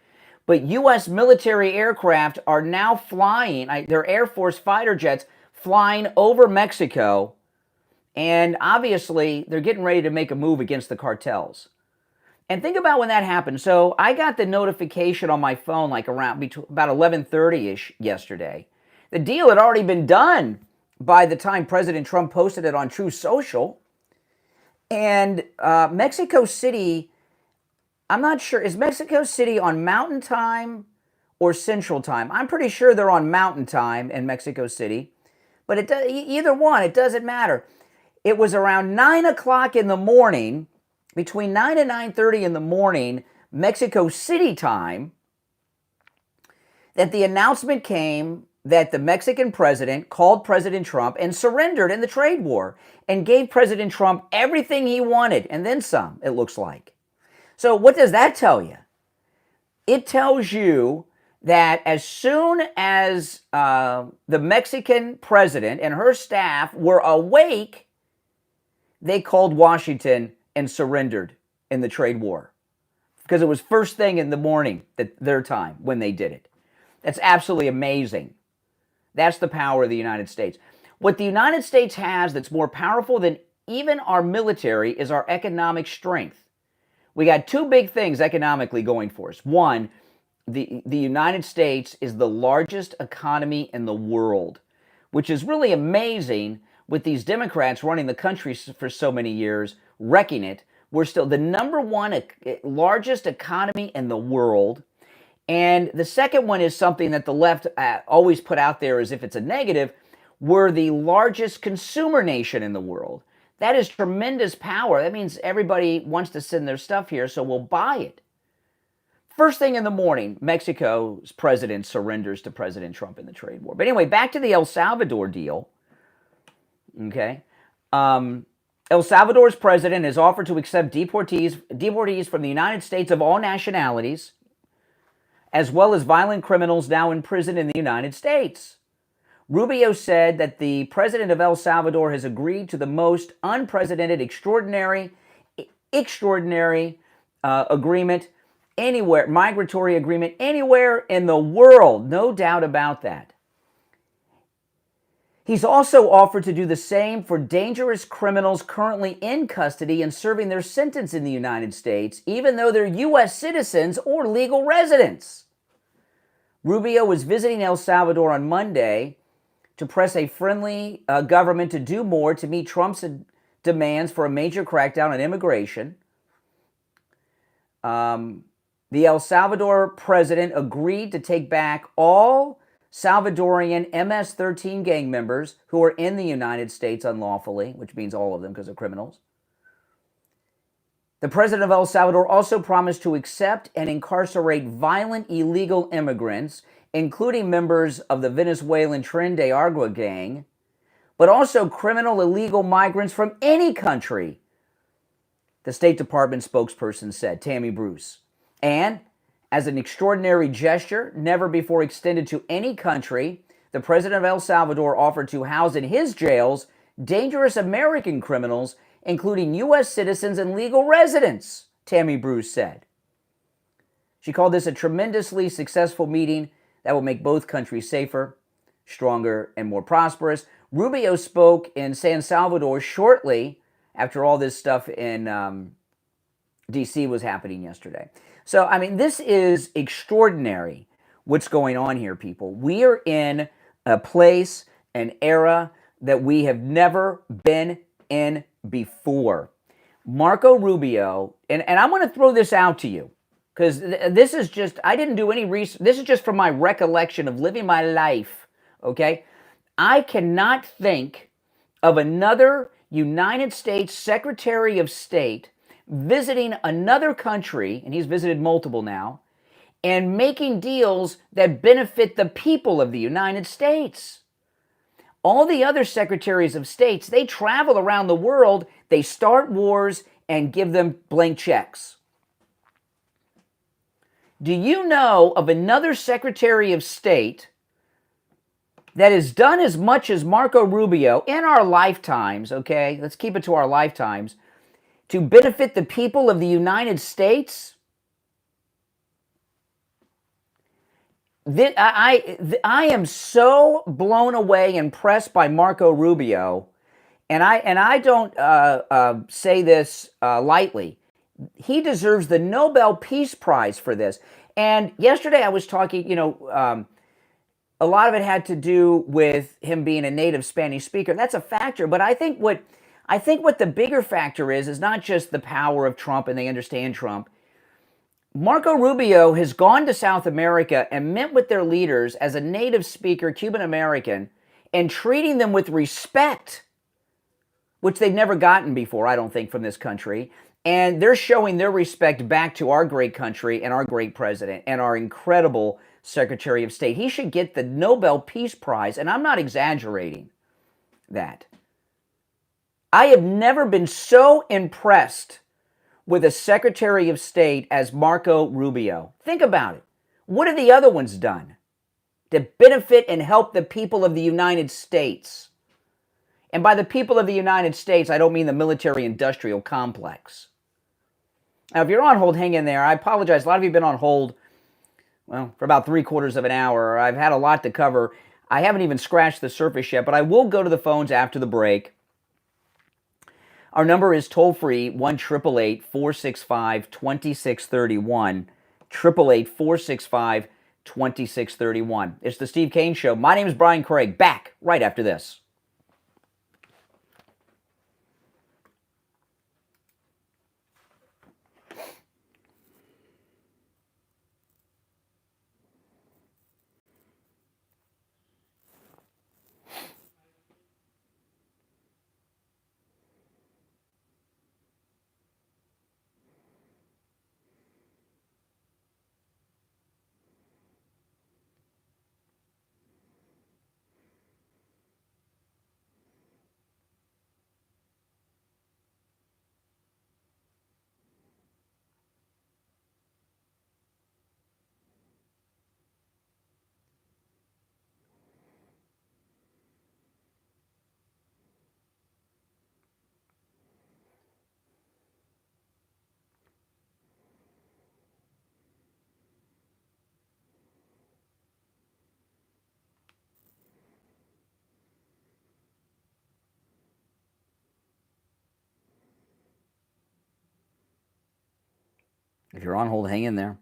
But U.S. military aircraft are now flying, they're Air Force fighter jets flying over Mexico. And obviously, they're getting ready to make a move against the cartels. And think about when that happened. So I got the notification on my phone like around about 11:30-ish yesterday. The deal had already been done by the time President Trump posted it on Truth Social. And Mexico City, I'm not sure, is Mexico City on Mountain Time or Central Time? I'm pretty sure they're on Mountain Time in Mexico City. But either one, it doesn't matter. It was around 9 o'clock in the morning, between 9 and 9:30 in the morning, Mexico City time, that the announcement came that the Mexican president called President Trump and surrendered in the trade war and gave President Trump everything he wanted, and then some, it looks like. So what does that tell you? It tells you that as soon as the Mexican president and her staff were awake, they called Washington and surrendered in the trade war. Because it was first thing in the morning, at their time, when they did it. That's absolutely amazing. That's the power of the United States. What the United States has that's more powerful than even our military is our economic strength. We got two big things economically going for us. One, the United States is the largest economy in the world, which is really amazing with these Democrats running the country for so many years, wrecking it. We're still the number one largest economy in the world. And the second one is something that the left always put out there as if it's a negative. We're the largest consumer nation in the world. That is tremendous power. That means everybody wants to send their stuff here, so we'll buy it. First thing in the morning, Mexico's president surrenders to President Trump in the trade war. But anyway, back to the El Salvador deal. Okay. El Salvador's president has offered to accept deportees from the United States of all nationalities, as well as violent criminals now in prison in the United States. Rubio said that the president of El Salvador has agreed to the most unprecedented, extraordinary agreement anywhere, migratory agreement anywhere in the world. No doubt about that. He's also offered to do the same for dangerous criminals currently in custody and serving their sentence in the United States, even though they're U.S. citizens or legal residents. Rubio was visiting El Salvador on Monday to press a friendly government to do more to meet Trump's demands for a major crackdown on immigration. The El Salvador president agreed to take back all Salvadorian MS-13 gang members who are in the United States unlawfully, which means all of them because they're criminals. The president of El Salvador also promised to accept and incarcerate violent illegal immigrants, including members of the Venezuelan Tren de Aragua gang, but also criminal illegal migrants from any country, the State Department spokesperson said, Tammy Bruce. And as an extraordinary gesture, never before extended to any country, the president of El Salvador offered to house in his jails dangerous American criminals, including U.S. citizens and legal residents, Tammy Bruce said. She called this a tremendously successful meeting that will make both countries safer, stronger, and more prosperous. Rubio spoke in San Salvador shortly after all this stuff in D.C. was happening yesterday. So, I mean, this is extraordinary what's going on here, people. We are in a place, an era that we have never been in before. Marco Rubio, and I'm going to throw this out to you, because this is just, I didn't do any research. This is just from my recollection of living my life, okay? I cannot think of another United States Secretary of State visiting another country, and he's visited multiple now, and making deals that benefit the people of the United States. All the other secretaries of states, they travel around the world, they start wars and give them blank checks. Do you know of another Secretary of State that has done as much as Marco Rubio in our lifetimes, okay? Let's keep it to our lifetimes, to benefit the people of the United States? I am so blown away, impressed by Marco Rubio, and I don't say this lightly. He deserves the Nobel Peace Prize for this. And yesterday I was talking, a lot of it had to do with him being a native Spanish speaker. That's a factor, but I think what the bigger factor is not just the power of Trump and they understand Trump. Marco Rubio has gone to South America and met with their leaders as a native speaker, Cuban American, and treating them with respect, which they've never gotten before, I don't think, from this country. And they're showing their respect back to our great country and our great president and our incredible Secretary of State. He should get the Nobel Peace Prize, and I'm not exaggerating that. I have never been so impressed with a Secretary of State as Marco Rubio. Think about it. What have the other ones done to benefit and help the people of the United States? And by the people of the United States, I don't mean the military-industrial complex. Now, if you're on hold, hang in there. I apologize. A lot of you have been on hold, well, for about 3/4 of an hour. I've had a lot to cover. I haven't even scratched the surface yet, but I will go to the phones after the break. Our number is toll-free, 1-888-465-2631, 888-465-2631. It's the Steve Kane Show. My name is Brian Craig. Back right after this. If you're on hold, hang in there.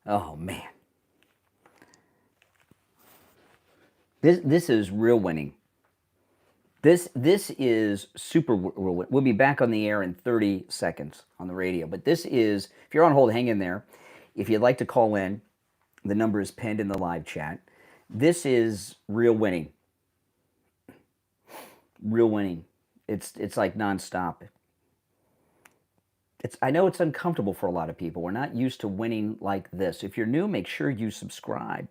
Oh man, this is real winning. This is super real. We'll be back on the air in 30 seconds on the radio. But this is, if you're on hold, hang in there. If you'd like to call in, the number is pinned in the live chat. This is real winning. Real winning. It's like nonstop. I know it's uncomfortable for a lot of people. We're not used to winning like this. If you're new, make sure you subscribe.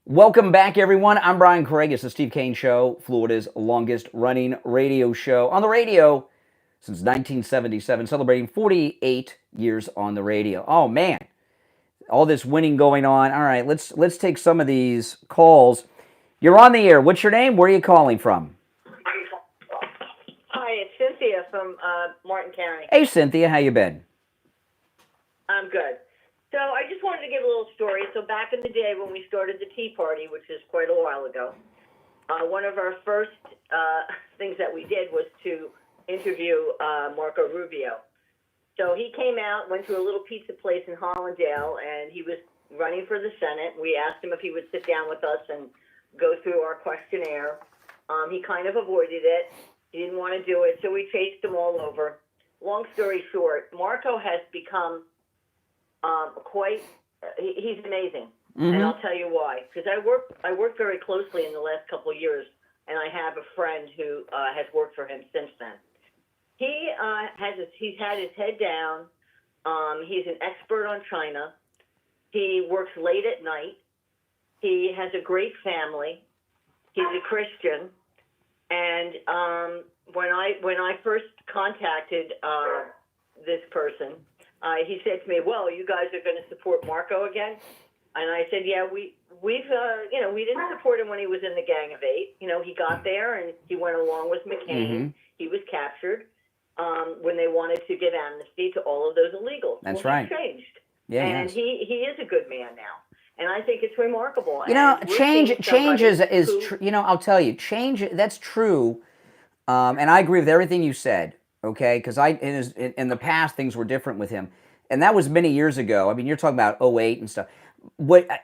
Welcome back, everyone. I'm Brian Craig. It's the Steve Kane Show, Florida's longest running radio show on the radio since 1977, celebrating 48 years on the radio. Oh man, all this winning going on. All right, let's take some of these calls. You're on the air. What's your name? Where are you calling from? Hi, it's Cynthia from Martin County. Hey, Cynthia, how you been? I'm good. So I just wanted to give a little story. So back in the day when we started the Tea Party, which is quite a while ago, one of our first things that we did was to interview Marco Rubio. So he came out, went to a little pizza place in Hollandale, and he was running for the Senate. We asked him if he would sit down with us and go through our questionnaire. He kind of avoided it. He didn't want to do it, so we chased him all over. Long story short, Marco has become he's amazing. Mm-hmm. And I'll tell you why. Because I worked very closely in the last couple of years, and I have a friend who has worked for him since then. He's had his head down. He's an expert on China. He works late at night. He has a great family. He's a Christian. And when I first contacted this person, he said to me, "Well, you guys are going to support Marco again?" And I said, "Yeah, we've we didn't support him when he was in the Gang of Eight. You know, he got there and he went along with McCain. Mm-hmm. He was captured when they wanted to give amnesty to all of those illegals. That's right. He changed, yeah, and he is a good man now." And I think it's remarkable. You know, change is I'll tell you, change, that's true. And I agree with everything you said, okay? Because in the past, things were different with him. And that was many years ago. I mean, you're talking about 2008 and stuff.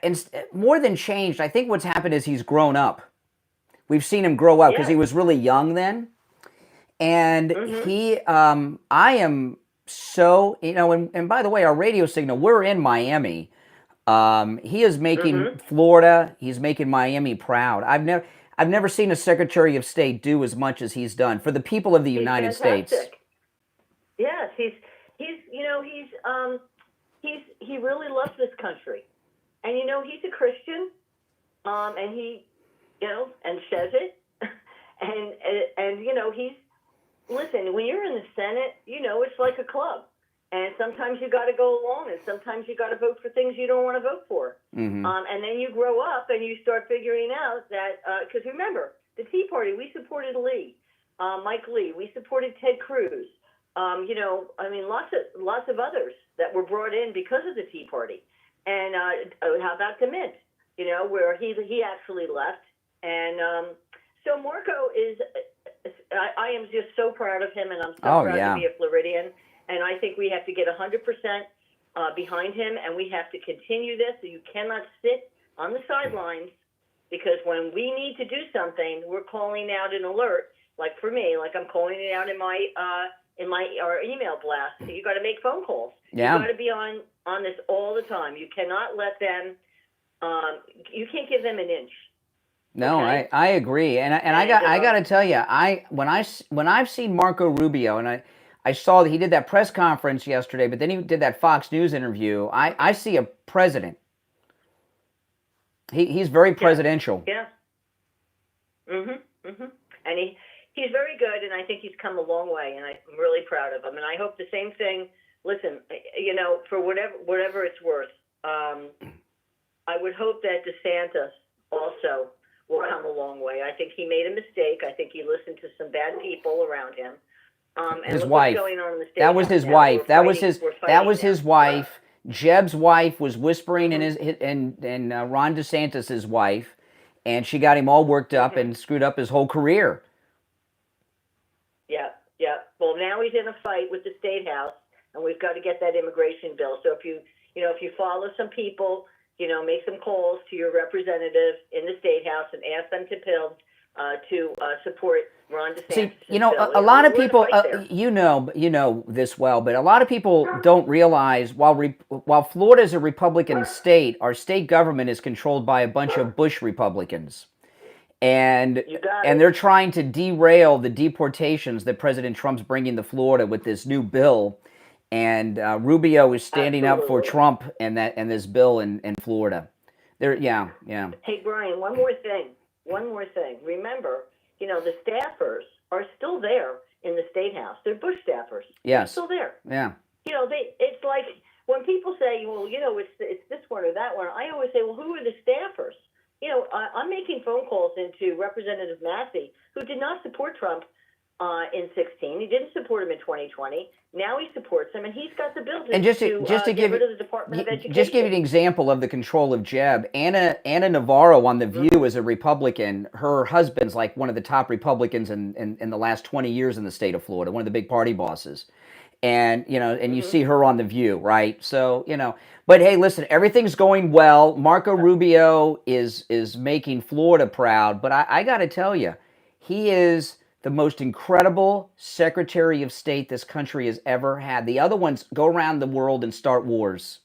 And more than changed, I think what's happened is he's grown up. We've seen him grow up because he was really young then. And mm-hmm. I am so, and by the way, our radio signal, we're in Miami. He is making mm-hmm. Florida, he's making Miami proud. I've never seen a Secretary of State do as much as he's done for the people of the United States. Yes, he really loves this country, and he's a Christian, and he and says it. and listen, when you're in the Senate, it's like a club. And sometimes you got to go along, and sometimes you got to vote for things you don't want to vote for. Mm-hmm. And then you grow up and you start figuring out that, because remember, the Tea Party, we supported Mike Lee, we supported Ted Cruz. Lots of others that were brought in because of the Tea Party. And how about the Mint? Where he actually left. And so Marco is, I am just so proud of him, and I'm so proud to be a Floridian. And I think we have to get 100% behind him, and we have to continue this. So you cannot sit on the sidelines, because when we need to do something, we're calling out an alert. Like for me, like I'm calling it out in my our email blast. So you got to make phone calls. Yeah. You got to be on this all the time. You cannot let them. You can't give them an inch. No, okay? I agree, and I got to tell you, when I've seen Marco Rubio, and I saw that he did that press conference yesterday, but then he did that Fox News interview. I see a president. He's very presidential. Yeah. And he's very good, and I think he's come a long way, and I'm really proud of him. And I hope the same thing. Listen, for whatever it's worth, I would hope that DeSantis also will come a long way. I think he made a mistake. I think he listened to some bad people around him. And his wife. Going on in the State that was his now. wife. That was his now. wife. Jeb's wife was whispering in Ron DeSantis' wife, and she got him all worked up and screwed up his whole career. Yeah. Well, now he's in a fight with the State House, and we've got to get that immigration bill. So if you follow some people, make some calls to your representatives in the State House and ask them to support Ron DeSantis. See, a lot of people, you know this well, but a lot of people don't realize while Florida is a Republican state, our state government is controlled by a bunch of Bush Republicans. And they're trying to derail the deportations that President Trump's bringing to Florida with this new bill. And Rubio is standing up for Trump and this bill in Florida. Yeah. Hey, Brian, one more thing. Remember, the staffers are still there in the State House. They're Bush staffers. Yes. They're still there. Yeah. It's like when people say, well, it's this one or that one. I always say, well, who are the staffers? I'm making phone calls into Representative Massey, who did not support Trump in 2016. He didn't support him in 2020. Now he supports him, and he's got the bill to get rid of the Department of Education. Just give you an example of the control of Jeb. Anna Navarro on The View is a Republican. Her husband's like one of the top Republicans in the last 20 years in the state of Florida, one of the big party bosses. And, you see her on The View, right? So, but hey, listen, everything's going well. Marco Rubio is making Florida proud, but I got to tell you, he is the most incredible Secretary of State this country has ever had. The other ones go around the world and start wars.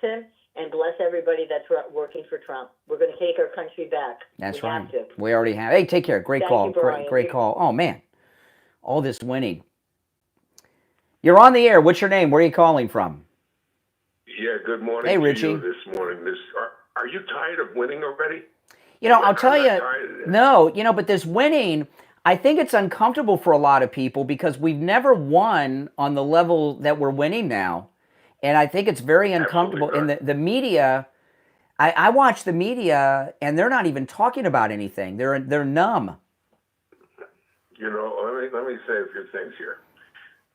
And bless everybody that's working for Trump. We're going to take our country back. That's right. Have to. We already have. Hey, take care. Great call. Great call. Oh, man. All this winning. You're on the air. What's your name? Where are you calling from? Yeah, good morning. Hey, Richie. To you this morning. Are you tired of winning already? I'll tell you, no, but this winning, I think it's uncomfortable for a lot of people because we've never won on the level that we're winning now. And I think it's very uncomfortable. And the media, I watch the media and they're not even talking about anything. They're numb. Let me say a few things here.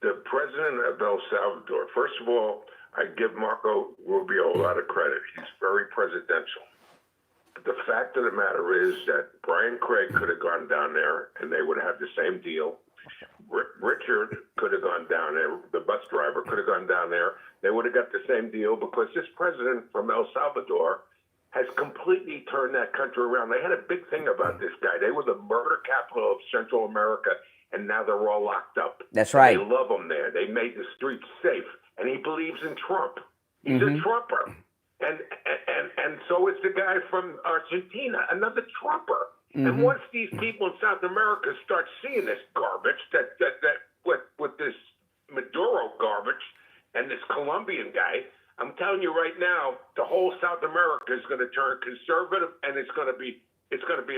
The president of El Salvador, first of all, I give Marco Rubio a lot of credit. He's very presidential. The fact of the matter is that Brian Craig could have gone down there and they would have the same deal. Richard could have gone down there. The bus driver could have gone down there. They would have got the same deal because this president from El Salvador has completely turned that country around. They had a big thing about this guy. They were the murder capital of Central America, and now they're all locked up. That's right. They love him there. They made the streets safe, and he believes in Trump. He's a Trumper. And so is the guy from Argentina, another Trumper. And once these people in South America start seeing this garbage, that with this Maduro garbage and this Colombian guy, I'm telling you right now, the whole South America is going to turn conservative, and it's going to be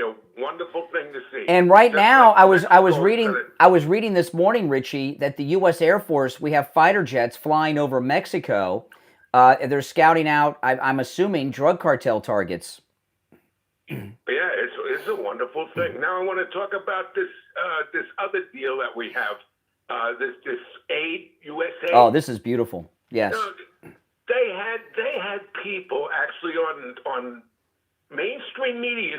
a wonderful thing to see. And right Just now, like I was Mexico I was reading this morning, Richie, that the U.S. Air Force, we have fighter jets flying over Mexico. They're scouting out, I'm assuming, drug cartel targets. Yeah, it's a wonderful thing. Now I want to talk about this other deal that we have. This aid, USA. Oh, this is beautiful. Yes. They had people actually on mainstream media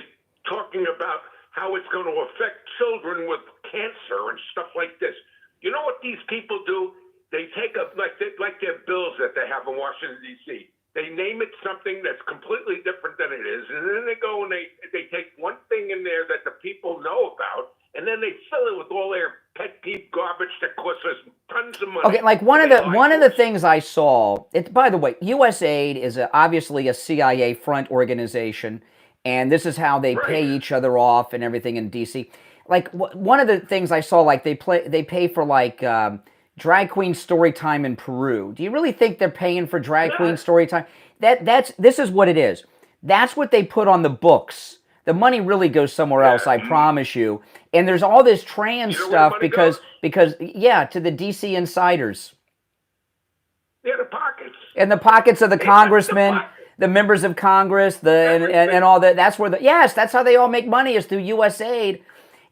talking about how it's going to affect children with cancer and stuff like this. You know what these people do? They take like their bills that they have in Washington D.C. They name it something that's completely different than it is, and then they go and they take one thing in there that the people know about, and then they fill it with all their pet peeve garbage that costs us tons of money. Okay, like one of the things I saw. By the way, USAID is obviously a CIA front organization, and this is how they pay each other off and everything in DC. Like one of the things I saw, like they pay for like drag queen story time in Peru. Do you really think they're paying for drag queen story time? This is what it is. That's what they put on the books. The money really goes somewhere else, I promise you. And there's all this trans stuff because yeah, to the DC insiders. Yeah, the pockets. In the pockets of the congressmen, the members of Congress, and all that. That's where that's how they all make money, is through USAID.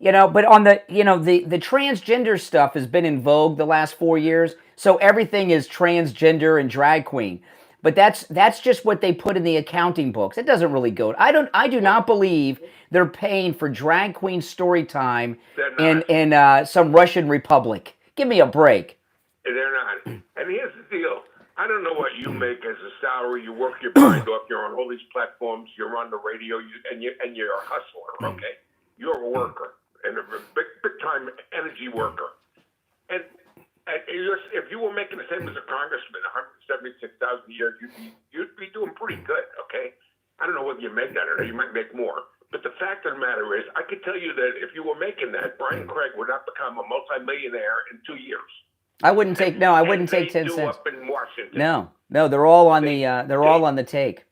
But on the the transgender stuff has been in vogue the last 4 years. So everything is transgender and drag queen. But that's just what they put in the accounting books. It doesn't really go. I do not believe they're paying for drag queen story time in some Russian republic. Give me a break. They're not. And here's the deal. I don't know what you make as a salary. You work your mind off. You're on all these platforms. You're on the radio, and you're a hustler. Okay, you're a worker and a big time energy worker. And if you were making the same as a congressman, $176,000 a year, you'd be doing pretty good. Okay, I don't know whether you make that or not. You might make more. But the fact of the matter is, I could tell you that if you were making that, Brian Craig would not become a multimillionaire in 2 years. I wouldn't take 10 cents. Up in Washington. No, they're all on all on the take.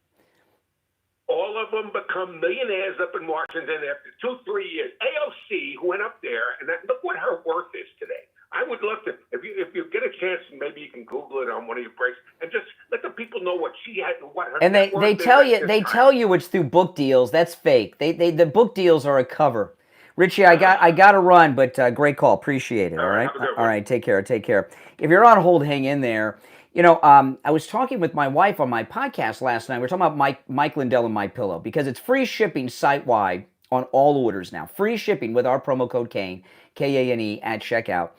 All of them become millionaires up in Washington after 2-3 years. AOC, who went up there, and look what her worth is today. I would love to, if you get a chance, maybe you can Google it on one of your breaks, and just let the people know what she had and what her. And they tell you it's through book deals. That's fake. The book deals are a cover. Richie, I got to run, but great call. Appreciate it. All right. All right. Take care. If you're on hold, hang in there. I was talking with my wife on my podcast last night. We're talking about Mike Lindell and MyPillow, because it's free shipping site-wide on all orders now. Free shipping with our promo code Kane, Kane, at checkout.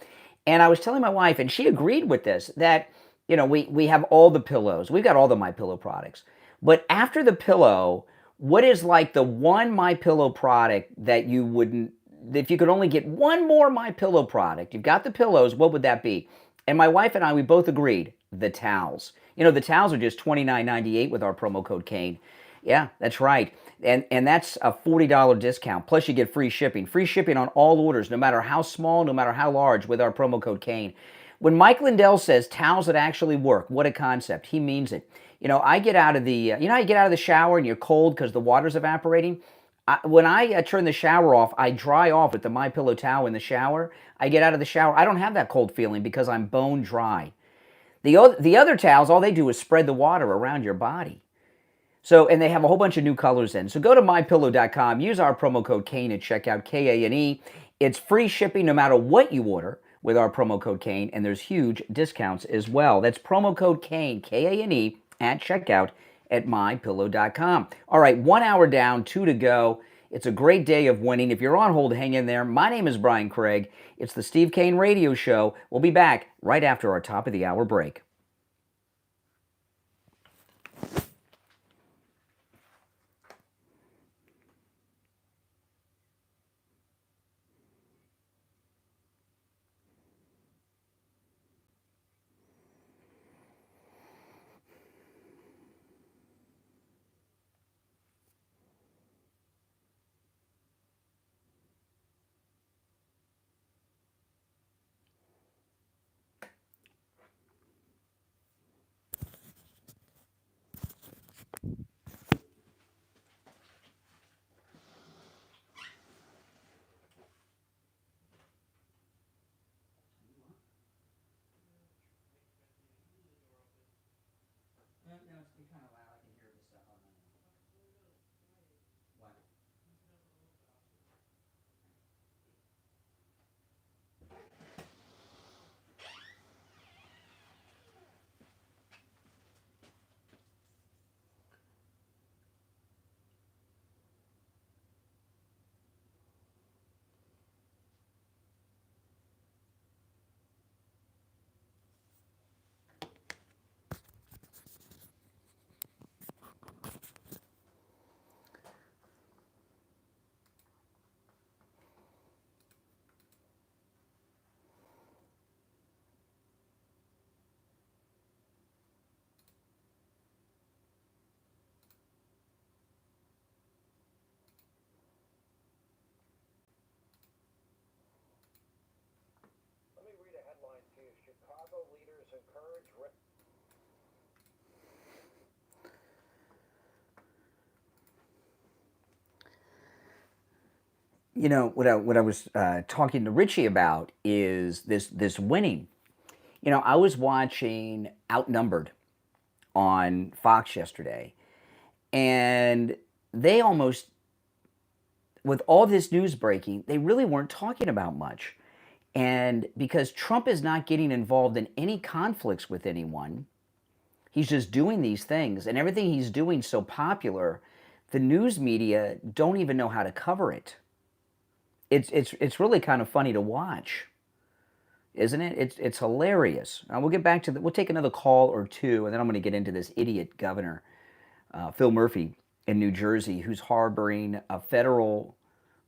And I was telling my wife, and she agreed with this, that we have all the pillows. We've got all the MyPillow products. But after the pillow, what is like the one MyPillow product that you wouldn't, if you could only get one more MyPillow product, you've got the pillows, what would that be? And my wife and I, we both agreed, the towels. The towels are just $29.98 with our promo code Kane. Yeah, that's right. And that's a $40 discount. Plus you get free shipping. Free shipping on all orders, no matter how small, no matter how large, with our promo code Kane. When Mike Lindell says towels that actually work, what a concept. He means it. I get out of the, how you get out of the shower and you're cold because the water's evaporating? When I turn the shower off, I dry off with the MyPillow towel in the shower. I get out of the shower. I don't have that cold feeling because I'm bone dry. The other towels, all they do is spread the water around your body. So, and they have a whole bunch of new colors in. So go to MyPillow.com. Use our promo code Kane at checkout, Kane. It's free shipping no matter what you order with our promo code Kane, and there's huge discounts as well. That's promo code Kane, Kane, at checkout at MyPillow.com. All right, 1 hour down, 2 to go. It's a great day of winning. If you're on hold, hang in there. My name is Brian Craig. It's the Steve Kane Radio Show. We'll be back right after our top of the hour break. Let me read a headline to you. Chicago leaders encourage. You know, what I was talking to Richie about is this winning. You know, I was watching Outnumbered on Fox yesterday, and they almost, with all this news breaking, they really weren't talking about much. And because Trump is not getting involved in any conflicts with anyone, he's just doing these things, and everything he's doing so popular, the news media don't even know how to cover it. It's really kind of funny to watch, isn't it? It's hilarious. We'll get back to we'll take another call or two, and then I'm going to get into this idiot governor, Phil Murphy in New Jersey, who's harboring a federal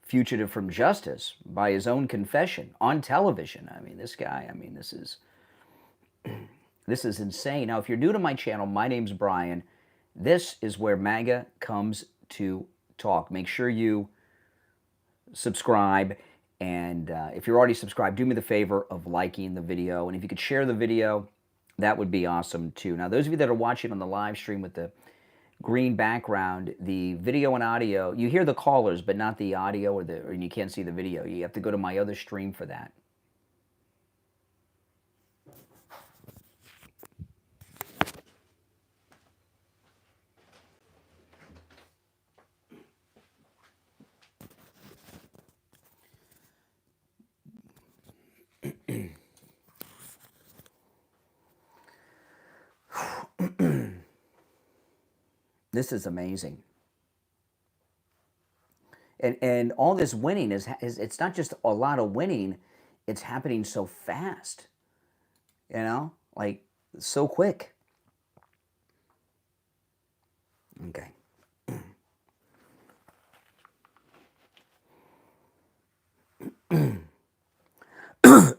fugitive from justice by his own confession on television. I mean, this guy. I mean, this is insane. Now, if you're new to my channel, my name's Brian. This is where MAGA comes to talk. Make sure you subscribe, and if you're already subscribed, do me the favor of liking the video, and if you could share the video, that would be awesome too. Now, those of you that are watching on the live stream with the green background, the video and audio, you hear the callers, but not the audio, or you can't see the video. You have to go to my other stream for that. This is amazing. And all this winning is it's not just a lot of winning, it's happening so fast. You know? Like, so quick. Okay.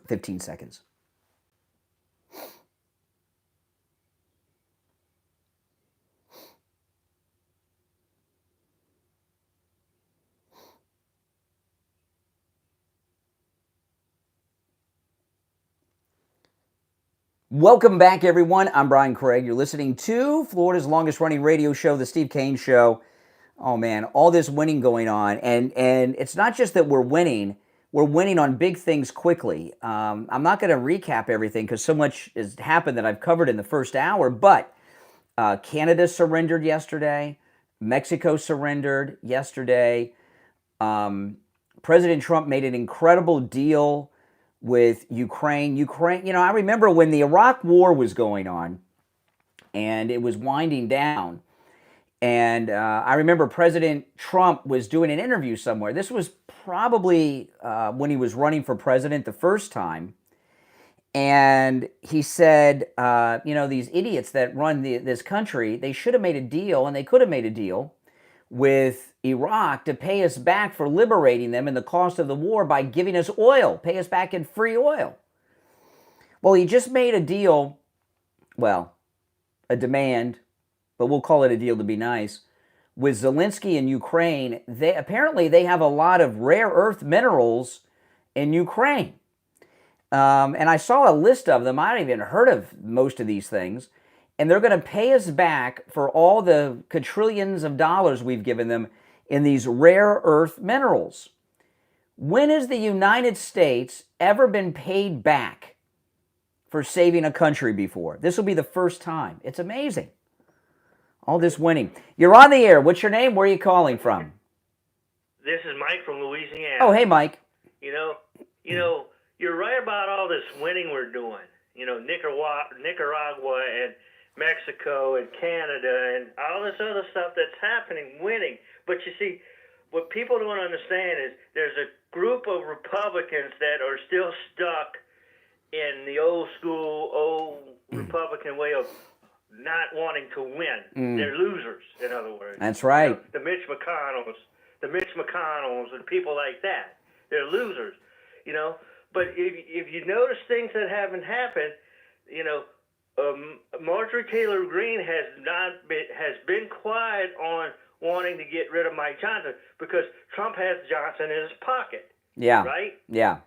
15 seconds. Welcome back, everyone. I'm Brian Craig. You're listening to Florida's longest-running radio show, The Steve Kane Show. Oh, man, all this winning going on. And it's not just that we're winning on big things quickly. I'm not going to recap everything because so much has happened that I've covered in the first hour, but Canada surrendered yesterday. Mexico surrendered yesterday. President Trump made an incredible deal with Ukraine. You know, I remember when the Iraq War was going on and it was winding down. And I remember President Trump was doing an interview somewhere. This was probably when he was running for president the first time. And he said, you know, these idiots that run this country, they should have made a deal, and they could have made a deal with Iraq to pay us back for liberating them and the cost of the war by giving us oil, pay us back in free oil. Well, he just made a deal, well, a demand, but we'll call it a deal to be nice, with Zelensky in Ukraine. Apparently they have a lot of rare earth minerals in Ukraine. And I saw a list of them. I hadn't even heard of most of these things. And they're going to pay us back for all the quadrillions of dollars we've given them in these rare earth minerals. When has the United States ever been paid back for saving a country before? This will be the first time. It's amazing. All this winning. You're on the air. What's your name? Where are you calling from? This is Mike from Louisiana. Oh, hey, Mike. You know, you're right about all this winning we're doing. You know, Nicaragua and Mexico and Canada and all this other stuff that's happening, winning. But you see, what people don't understand is there's a group of Republicans that are still stuck in the old school, old Republican way of not wanting to win. They're losers, in other words. That's right. You know, the Mitch McConnells and people like that. They're losers, you know. But if you notice things that haven't happened, you know, Marjorie Taylor Greene has been quiet on wanting to get rid of Mike Johnson because Trump has Johnson in his pocket. Yeah. Right? Yeah.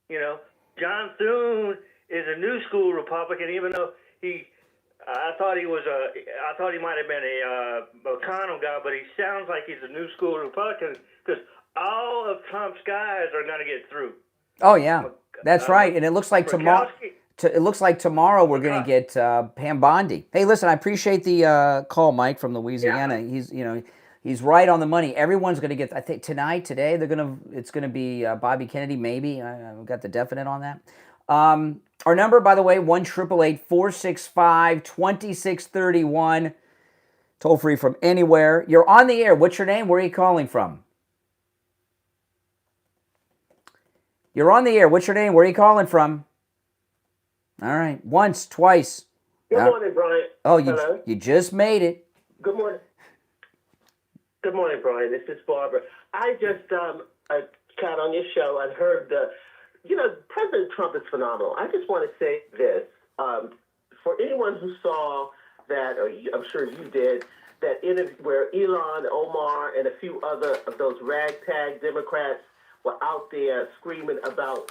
You know, John Thune is a new school Republican, even though I thought he might have been a McConnell guy, but he sounds like he's a new school Republican because all of Trump's guys are going to get through. Oh yeah, that's right. And it looks like tomorrow. It looks like tomorrow we're going to get Pam Bondi. Hey, listen, I appreciate the call, Mike from Louisiana. Yeah. He's right on the money. Everyone's going to get. I think today, it's going to be Bobby Kennedy. Maybe I've got the definite on that. Our number, by the way, 1-888-465-2631. Toll free from anywhere. You're on the air. What's your name? Where are you calling from? You're on the air. What's your name? Where are you calling from? All right. Once, twice. Good morning, Brian. Oh, Hello? you just made it. Good morning. Good morning, Brian. This is Barbara. I just got on your show and heard President Trump is phenomenal. I just want to say this. For anyone who saw that, or I'm sure you did, that interview where Elon, Omar, and a few other of those ragtag Democrats were out there screaming about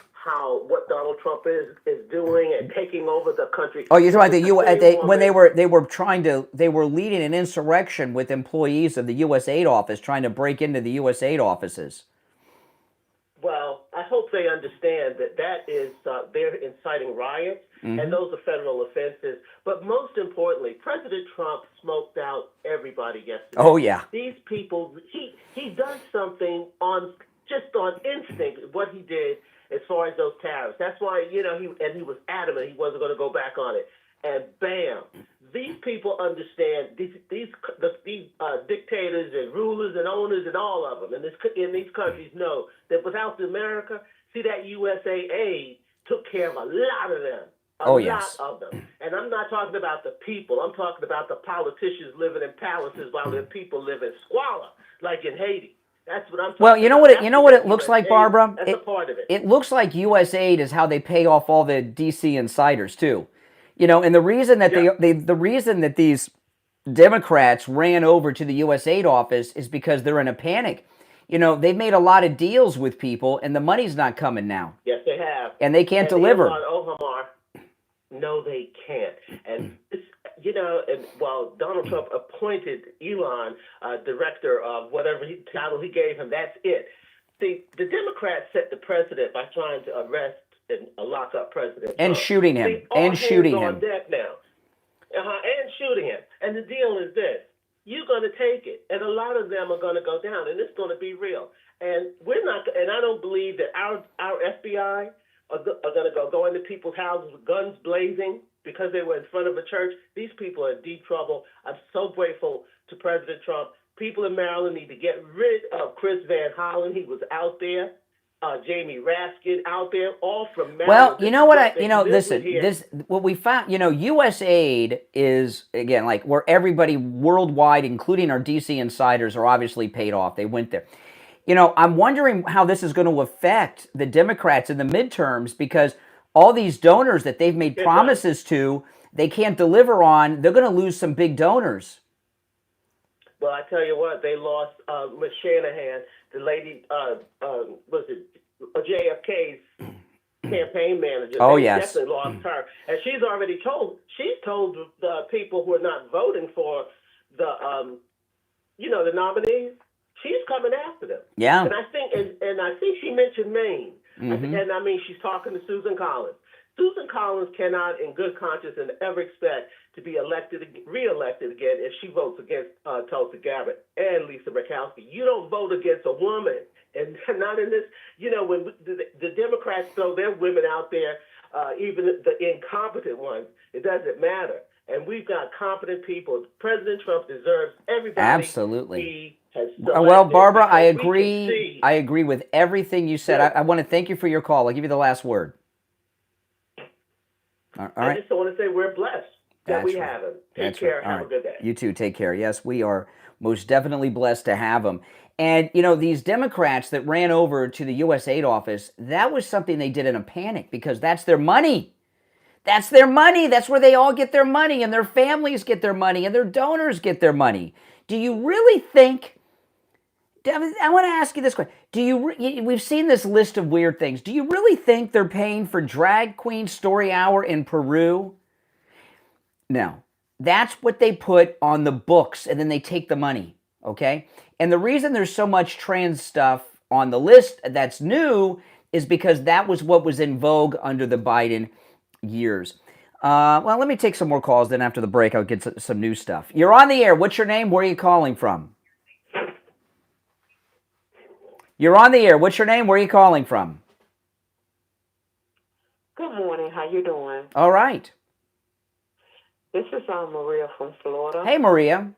what Donald Trump is doing and taking over the country. Oh, you're talking about when they were leading an insurrection with employees of the U.S. Aid Office trying to break into the U.S. Aid offices. Well, I hope they understand that is they're inciting riots, and those are federal offenses. But most importantly, President Trump smoked out everybody yesterday. Oh yeah, these people. He does something just on instinct. What he did as far as those tariffs. That's why he was adamant he wasn't going to go back on it. And bam, these people understand. These dictators and rulers and owners and all of them in these countries know that without America, see that USA aid took care of a lot of them. A lot of them. And I'm not talking about the people. I'm talking about the politicians living in palaces while their people live in squalor, like in Haiti. That's what I'm talking about. You know what it looks like, Barbara? That's a part of it. It looks like U.S. Aid is how they pay off all the D.C. insiders too. And the reason that the reason that these Democrats ran over to the U.S. Aid office is because they're in a panic. They've made a lot of deals with people, and the money's not coming now. Yes, they have. And they can't deliver. No, they can't. And while Donald Trump appointed Elon director of whatever title he gave him, that's it. The Democrats set the precedent by trying to arrest and lock up President and Trump. shooting him. And shooting him. On deck now. And shooting him. And the deal is this. You're going to take it. And a lot of them are going to go down. And it's going to be real. And we're not. And I don't believe that our FBI are going to go into people's houses with guns blazing because they were in front of a church. These people are in deep trouble. I'm so grateful to President Trump. People in Maryland need to get rid of Chris Van Hollen. He was out there. Jamie Raskin out there, all from Maryland. Well, you know what? What we found, U.S. Aid is, again, like where everybody worldwide, including our D.C. insiders, are obviously paid off. They went there. I'm wondering how this is going to affect the Democrats in the midterms because all these donors that they've made promises to, they can't deliver on. They're going to lose some big donors. Well, I tell you what, they lost Ms. Shanahan, the lady, was it JFK's campaign manager. Oh, they yes. definitely lost her. And she's told the people who are not voting for the nominees, she's coming after them. Yeah. And I think she mentioned Maine. And I mean, she's talking to Susan Collins. Susan Collins cannot, in good conscience, and ever expect to be reelected again if she votes against Tulsi Gabbard and Lisa Murkowski. You don't vote against a woman, and not in this. When the Democrats throw their women out there, even the incompetent ones, it doesn't matter. And we've got competent people. President Trump deserves everybody. Absolutely. He has Well, Barbara, I selected, because we can agree. see- I agree with everything you said. Yeah. I want to thank you for your call. I'll give you the last word. All I right. just want to say we're blessed that we That's right. have him. Take That's care. right. All Have right. a good day. You too. Take care. Yes, we are most definitely blessed to have them. And, these Democrats that ran over to the U.S. aid office, that was something they did in a panic because that's their money. That's their money. That's where they all get their money, and their families get their money, and their donors get their money. Do you really think, I want to ask you this question. We've seen this list of weird things. Do you really think they're paying for Drag Queen Story Hour in Peru? No. That's what they put on the books, and then they take the money, okay? And the reason there's so much trans stuff on the list that's new is because that was what was in vogue under the Biden years. Well, let me take some more calls, then after the break I'll get some new stuff. You're on the air. What's your name? Where are you calling from? You're on the air. What's your name? Where are you calling from? Good morning. How you doing? All right. This is Maria from Florida. Hey, Maria.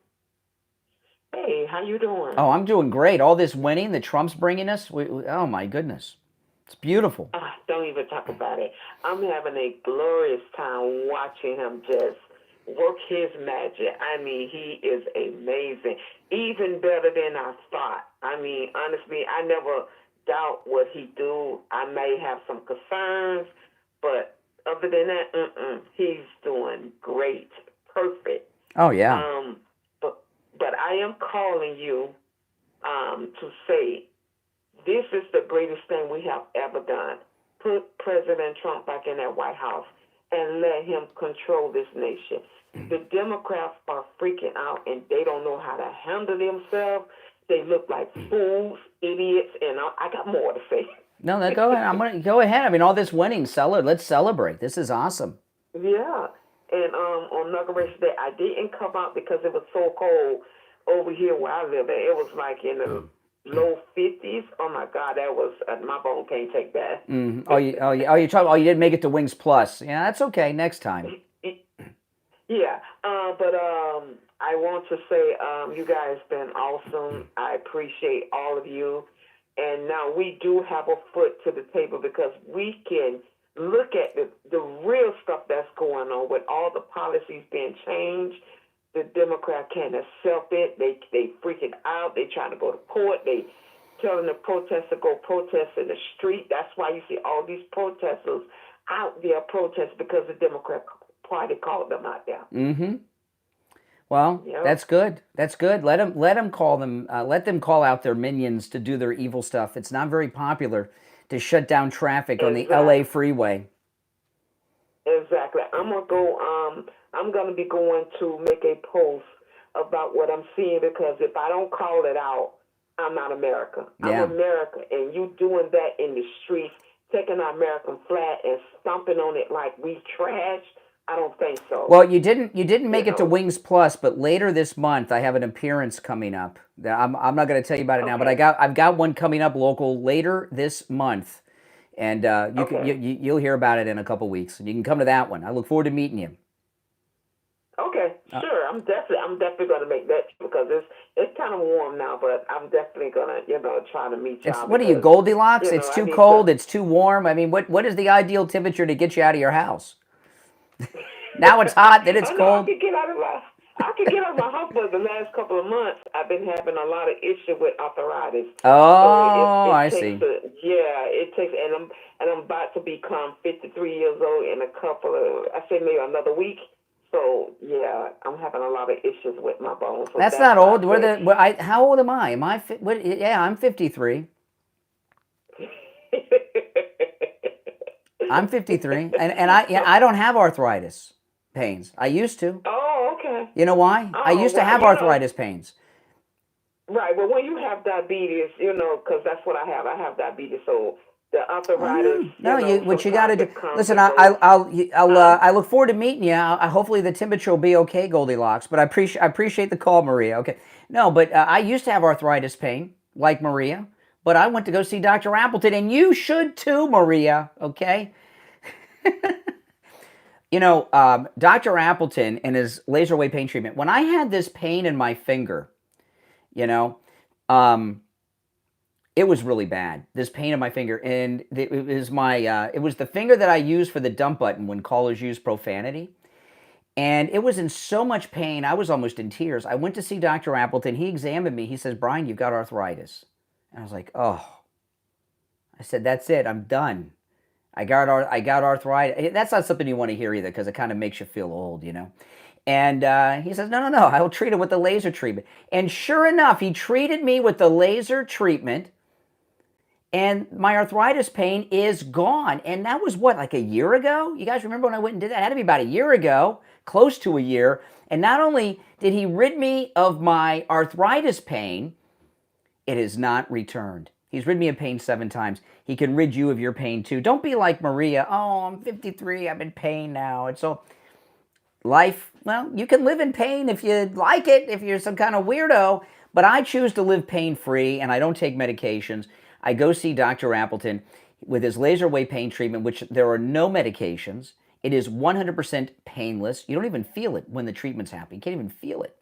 Hey, how you doing? Oh, I'm doing great. All this winning that Trump's bringing us, oh my goodness. It's beautiful. Don't even talk about it. I'm having a glorious time watching him just work his magic. I mean, he is amazing. Even better than I thought. I mean, honestly, I never doubt what he do. I may have some concerns, but other than that, he's doing great. Perfect. Oh, yeah. But I am calling you to say this is the greatest thing we have ever done. Put President Trump back in that White House and let him control this nation. The Democrats are freaking out, and they don't know how to handle themselves. They look like fools, idiots, and I got more to say. No, go ahead. I'm gonna go ahead. I mean, all this winning, let's celebrate. This is awesome. Yeah. And on Inauguration Day, I didn't come out because it was so cold over here where I live. It was like in the low 50s. Oh my God, that was my bone can't take that. You didn't make it to Wings Plus. Yeah, that's okay. Next time. Yeah, but I want to say you guys been awesome. I appreciate all of you. And now we do have a foot to the table because we can look at the real stuff that's going on with all the policies being changed. The Democrat can't accept it. They freaking out. They trying to go to court. They telling the protesters to go protest in the street. That's why you see all these protesters out there protest because the Democrat Party called them out there. Mm-hmm. Well, yep. That's good. That's good. Let them call them. Let them call out their minions to do their evil stuff. It's not very popular to shut down traffic on the LA freeway. Exactly. I'm gonna be going to make a post about what I'm seeing because if I don't call it out, I'm not America. Yeah. I'm America, and you doing that in the streets, taking our American flag and stomping on it like we trash. I don't think so. Well, you didn't make it to Wings Plus, but later this month I have an appearance coming up. I'm not going to tell you about it now, but I've got one coming up local later this month, and you'll hear about it in a couple weeks. And you can come to that one. I look forward to meeting you. Okay, sure. I'm definitely going to make that because it's kind of warm now, but I'm definitely going to try to meet y'all. What are you, Goldilocks? It's too cold. It's too warm. I mean, what is the ideal temperature to get you out of your house? Now it's hot, then it's cold. I could get out of my house, but the last couple of months I've been having a lot of issue with arthritis. Oh, I see. It takes, and I'm about to become 53 years old in maybe another week. So yeah, I'm having a lot of issues with my bones. So that's not old. How old am I? I'm 53. I'm 53, and I don't have arthritis pains. I used to. Oh, okay. You know why? I used to have arthritis pains. Right. Well, when you have diabetes, because that's what I have. I have diabetes, so The arthritis. No, what you got to do. sometimes it comes Listen, and goes. I look forward to meeting you. Hopefully the temperature will be okay, Goldilocks. But I appreciate the call, Maria. Okay. No, but I used to have arthritis pain, like Maria. But I went to go see Dr. Appleton, and you should too, Maria. Okay. You know, Dr. Appleton and his laser wave pain treatment. When I had this pain in my finger, you know, it was really bad. This pain in my finger, and it was the finger that I used for the dump button when callers use profanity, and it was in so much pain. I was almost in tears. I went to see Dr. Appleton. He examined me. He says, "Brian, you've got arthritis," and I was like, "Oh." I said, "That's it. I'm done. I got arthritis." That's not something you want to hear either, because it kind of makes you feel old, you know. And he says, no, I will treat it with the laser treatment. And sure enough, he treated me with the laser treatment, and my arthritis pain is gone. And that was what, like a year ago? You guys remember when I went and did that? It had to be about a year ago, close to a year. And not only did he rid me of my arthritis pain, it has not returned. He's rid me of pain 7 times. He can rid you of your pain too. Don't be like Maria. "Oh, I'm 53. I'm in pain now." And so life, well, you can live in pain if you like it, if you're some kind of weirdo. But I choose to live pain-free, and I don't take medications. I go see Dr. Appleton with his laser wave pain treatment, which there are no medications. It is 100% painless. You don't even feel it when the treatment's happening. You can't even feel it.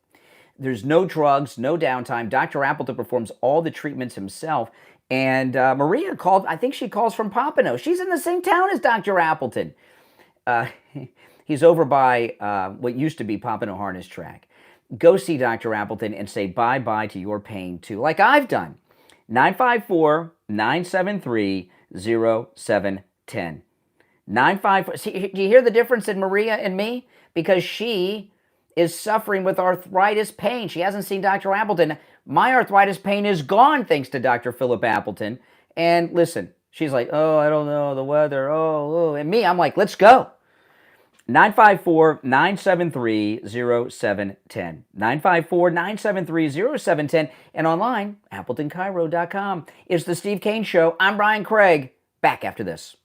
There's no drugs, no downtime. Dr. Appleton performs all the treatments himself. And Maria called, I think she calls from Pompano. She's in the same town as Dr. Appleton. He's over by what used to be Pompano Harness Track. Go see Dr. Appleton and say bye-bye to your pain too, like I've done. 954-973-0710. 954. See, do you hear the difference in Maria and me? Because she is suffering with arthritis pain. She hasn't seen Dr. Appleton. My arthritis pain is gone thanks to Dr. Philip Appleton. And listen, she's like, "Oh, I don't know, the weather, oh. And me, I'm like, let's go. 954-973-0710. 954-973-0710. And online, AppletonCairo.com. It's the Steve Kane Show. I'm Brian Craig. Back after this.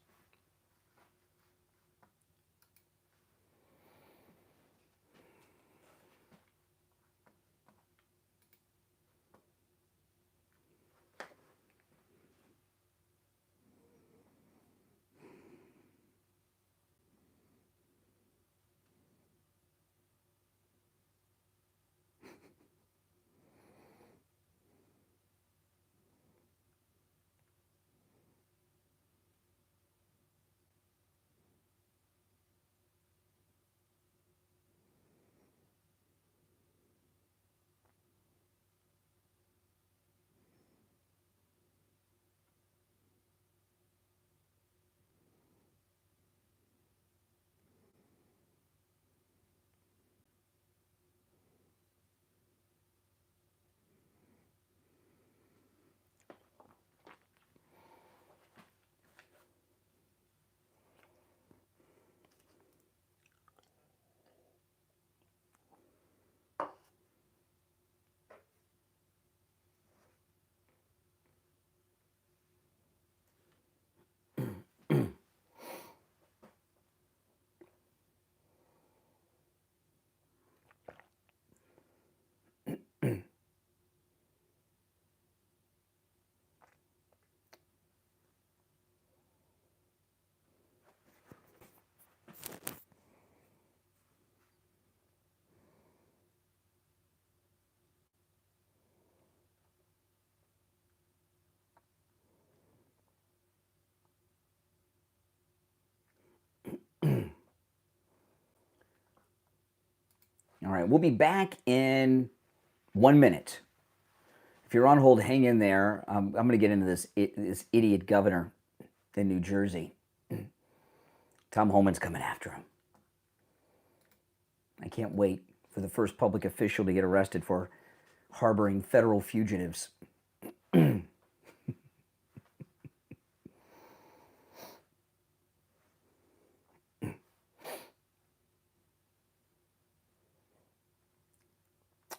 All right, we'll be back in 1 minute. If you're on hold, hang in there. I'm going to get into this idiot governor in New Jersey. Tom Homan's coming after him. I can't wait for the first public official to get arrested for harboring federal fugitives.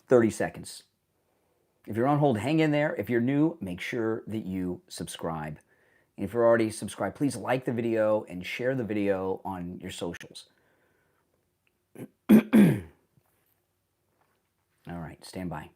30 seconds. If you're on hold, hang in there. If you're new, make sure that you subscribe. And if you're already subscribed, please like the video and share the video on your socials. All right, stand by.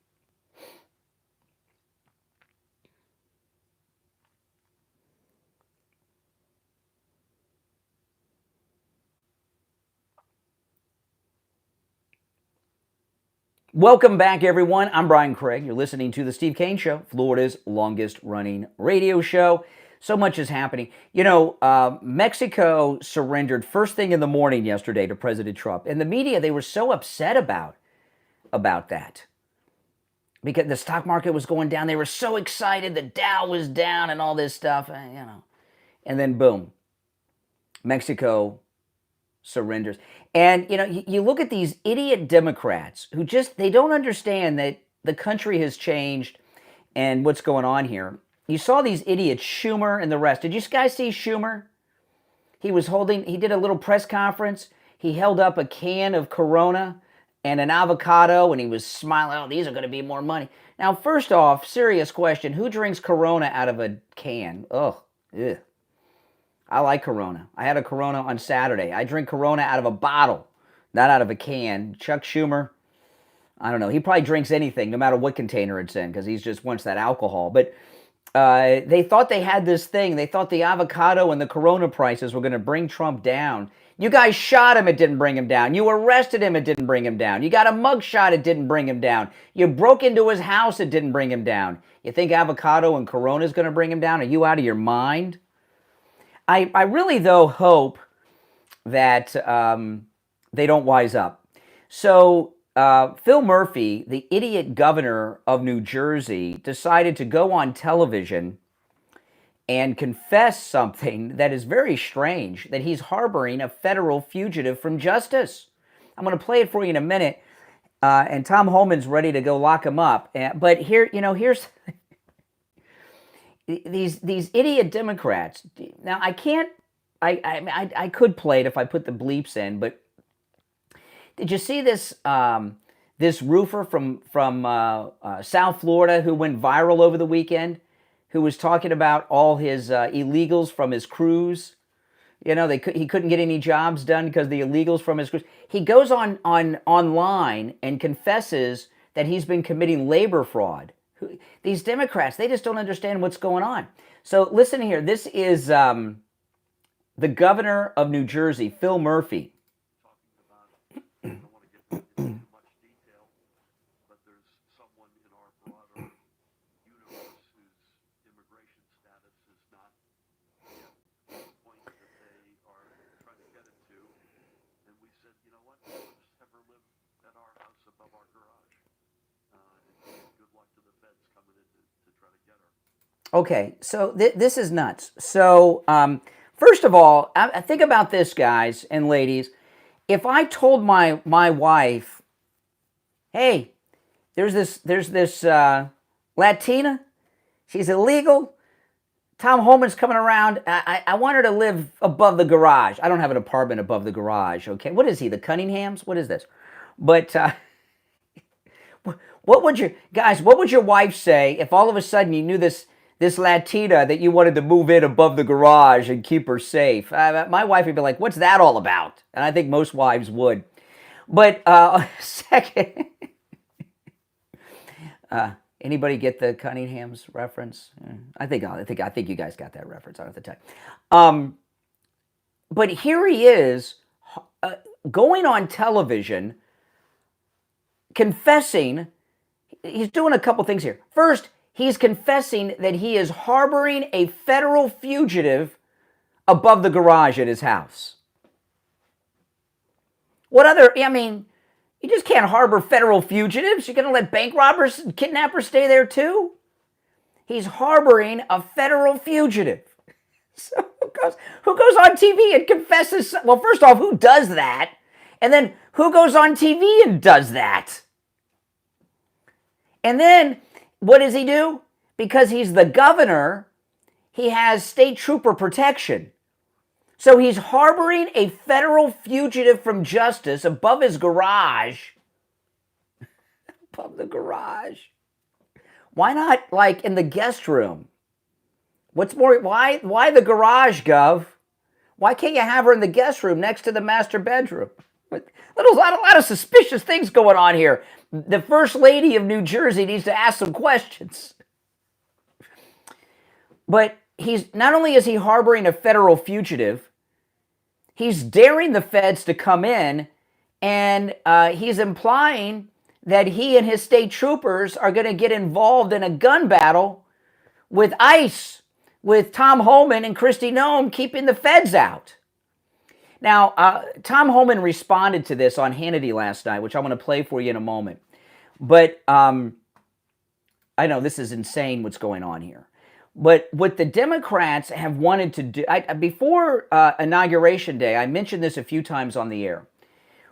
Welcome back, everyone. I'm Brian Craig. You're listening to The Steve Kane Show, Florida's longest-running radio show. So much is happening. You know, Mexico surrendered first thing in the morning yesterday to President Trump. And the media, they were so upset about that. Because the stock market was going down. They were so excited. The Dow was down and all this stuff, you know. And then, boom, Mexico surrenders. And, you know, you look at these idiot Democrats who they don't understand that the country has changed and what's going on here. You saw these idiots, Schumer and the rest. Did you guys see Schumer? He did a little press conference. He held up a can of Corona and an avocado, and he was smiling. Oh, these are going to be more money. Now, first off, serious question. Who drinks Corona out of a can? Ugh. I like Corona. I had a Corona on Saturday. I drink Corona out of a bottle, not out of a can. Chuck Schumer, I don't know. He probably drinks anything, no matter what container it's in, because he just wants that alcohol. But they thought they had this thing. They thought the avocado and the Corona prices were going to bring Trump down. You guys shot him, it didn't bring him down. You arrested him, it didn't bring him down. You got a mugshot, it didn't bring him down. You broke into his house, it didn't bring him down. You think avocado and Corona is going to bring him down? Are you out of your mind? I really, though, hope that they don't wise up. So Phil Murphy, the idiot governor of New Jersey, decided to go on television and confess something that is very strange, that he's harboring a federal fugitive from justice. I'm going to play it for you in a minute, and Tom Homan's ready to go lock him up. But here, you know, here's... These idiot Democrats. Now I can't. I could play it if I put the bleeps in. But did you see this this roofer from South Florida who went viral over the weekend, who was talking about all his illegals from his cruise? You know, he couldn't get any jobs done because the illegals from his cruise. He goes online and confesses that he's been committing labor fraud. These Democrats, they just don't understand what's going on. So listen here. This is the governor of New Jersey, Phil Murphy. I don't want to get into too much detail, but there's someone in our broader universe whose immigration status is not yet to the point that they are trying to get it to. And we said, you know what, let's have her live at our house above our garage. Good luck to the feds coming in to try to get her. Okay, so this is nuts. So first of all, I think about this, guys and ladies. If I told my wife, hey, there's this Latina, she's illegal. Tom Homan's coming around. I want her to live above the garage. I don't have an apartment above the garage. Okay, what is he? The Cunninghams? What is this? But what would your wife say if all of a sudden you knew this Latina that you wanted to move in above the garage and keep her safe? My wife would be like, what's that all about? And I think most wives would. But second, anybody get the Cunninghams reference? I think you guys got that reference. I don't have to tell you. But here he is going on television, confessing. He's doing a couple things here. First, he's confessing that he is harboring a federal fugitive above the garage at his house. You just can't harbor federal fugitives. You're going to let bank robbers and kidnappers stay there too? He's harboring a federal fugitive. So who goes on TV and confesses? Well, first off, who does that? And then who goes on TV and does that? And then, what does he do? Because he's the governor, he has state trooper protection. So he's harboring a federal fugitive from justice above his garage. Above the garage. Why not, like, in the guest room? What's more, why the garage, Gov? Why can't you have her in the guest room next to the master bedroom? A lot of suspicious things going on here. The First Lady of New Jersey needs to ask some questions. But he's not only is he harboring a federal fugitive, he's daring the feds to come in, and he's implying that he and his state troopers are going to get involved in a gun battle with ICE, with Tom Homan and Christy Noem keeping the feds out. Now, Tom Homan responded to this on Hannity last night, which I want to play for you in a moment. But I know this is insane what's going on here. But what the Democrats have wanted to do, before Inauguration Day, I mentioned this a few times on the air.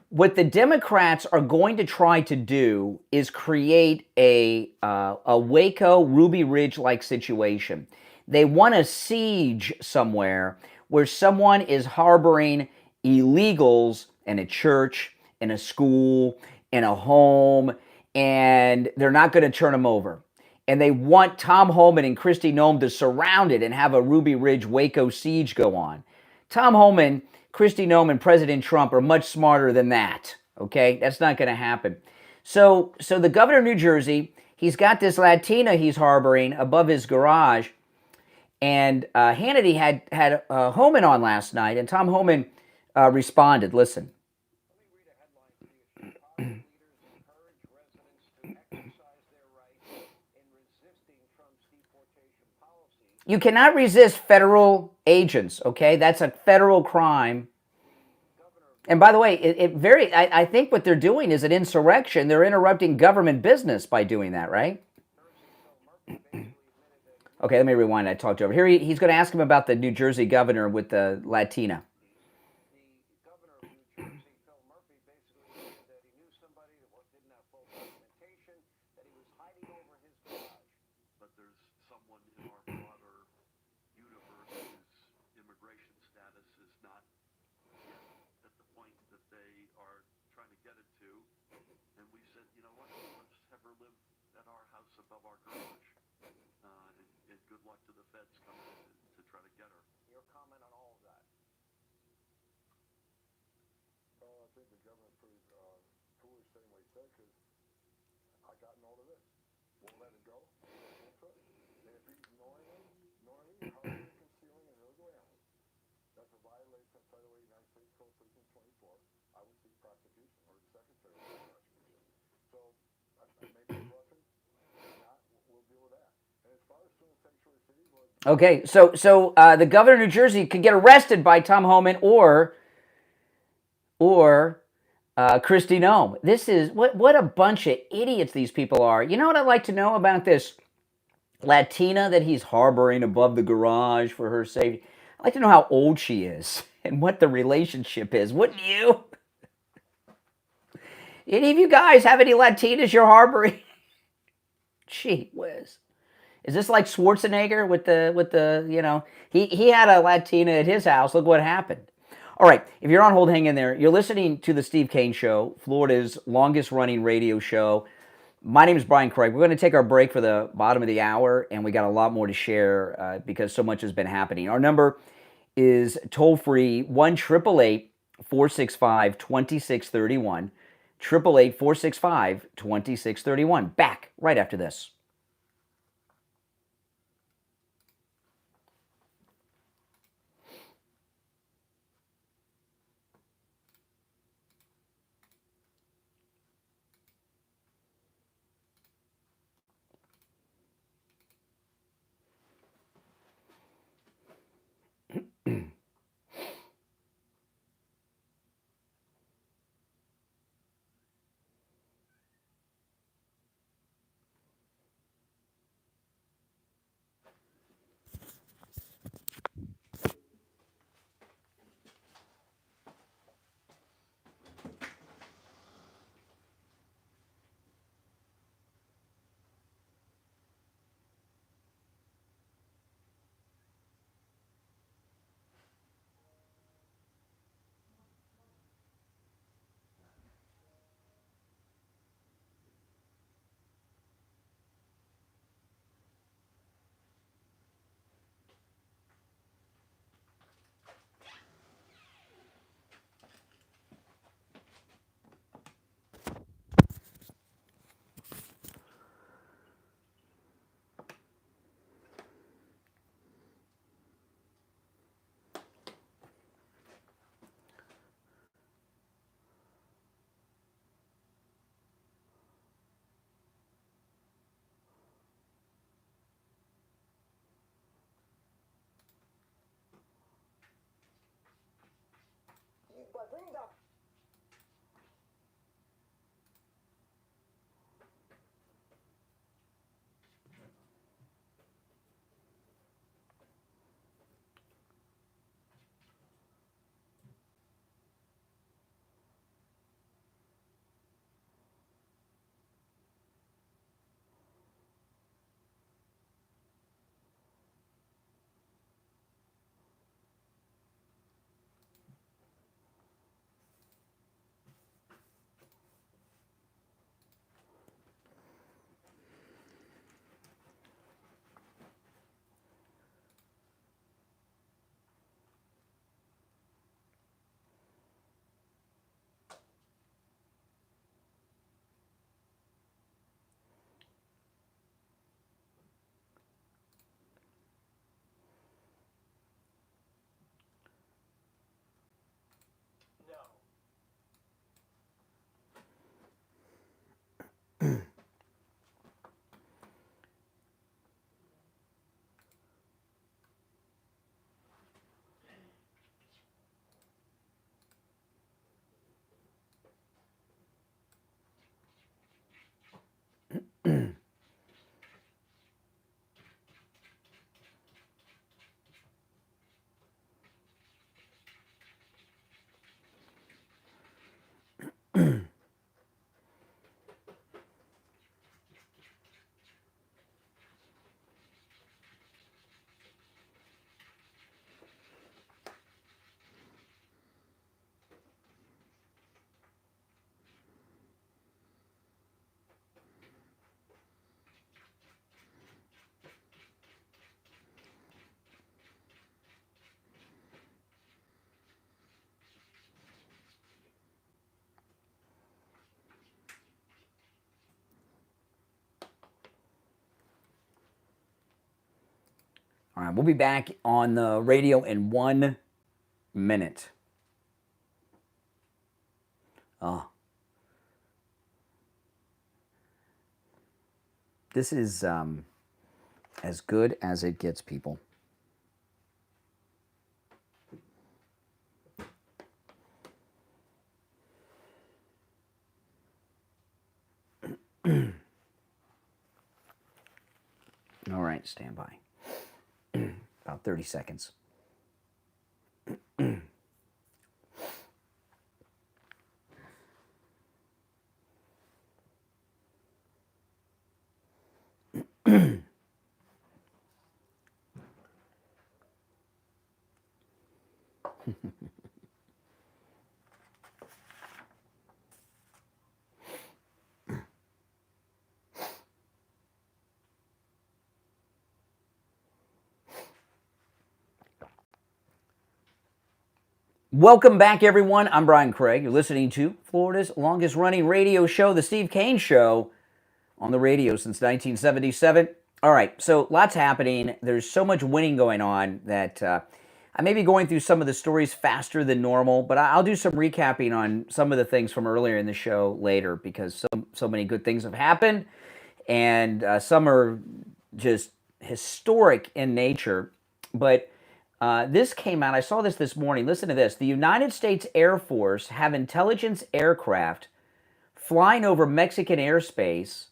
What the Democrats are going to try to do is create a Waco, Ruby Ridge-like situation. They want a siege somewhere where someone is harboring illegals in a church, in a school, in a home, and they're not going to turn them over. And they want Tom Homan and Christy Noem to surround it and have a Ruby Ridge Waco siege go on. Tom Homan, Christy Noem, and President Trump are much smarter than that, okay? That's not going to happen. So the governor of New Jersey, he's got this Latina he's harboring above his garage, and Hannity had Homan on last night, and Tom Homan responded. Listen. You cannot resist federal agents, okay? That's a federal crime. And by the way, I think what they're doing is an insurrection. They're interrupting government business by doing that, right? Okay, let me rewind. I talked over. Here he's going to ask him about the New Jersey governor with the Latina. Okay, so the governor of New Jersey could get arrested by Tom Homan or Christy Noem. This is what a bunch of idiots these people are. You know what I'd like to know about this Latina that he's harboring above the garage for her safety? I'd like to know how old she is and what the relationship is. Wouldn't you? Any of you guys have any Latinas you're harboring? Gee whiz. Is this like Schwarzenegger with the you know, he had a Latina at his house. Look what happened. All right, if you're on hold, hang in there. You're listening to the Steve Kane Show, Florida's longest running radio show. My name is Brian Craig. We're going to take our break for the bottom of the hour, and we got a lot more to share because so much has been happening. Our number is toll-free 1-888-465-2631. 888-465-2631. Back right after this. All right, we'll be back on the radio in 1 minute. Oh. This is as good as it gets, people. All right, stand by. About 30 seconds. Welcome back, everyone. I'm Brian Craig. You're listening to Florida's longest-running radio show, The Steve Kane Show, on the radio since 1977. All right, so lots happening. There's so much winning going on that I may be going through some of the stories faster than normal, but I'll do some recapping on some of the things from earlier in the show later because so many good things have happened, and some are just historic in nature, but this came out, I saw this morning. Listen to this. The United States Air Force have intelligence aircraft flying over Mexican airspace,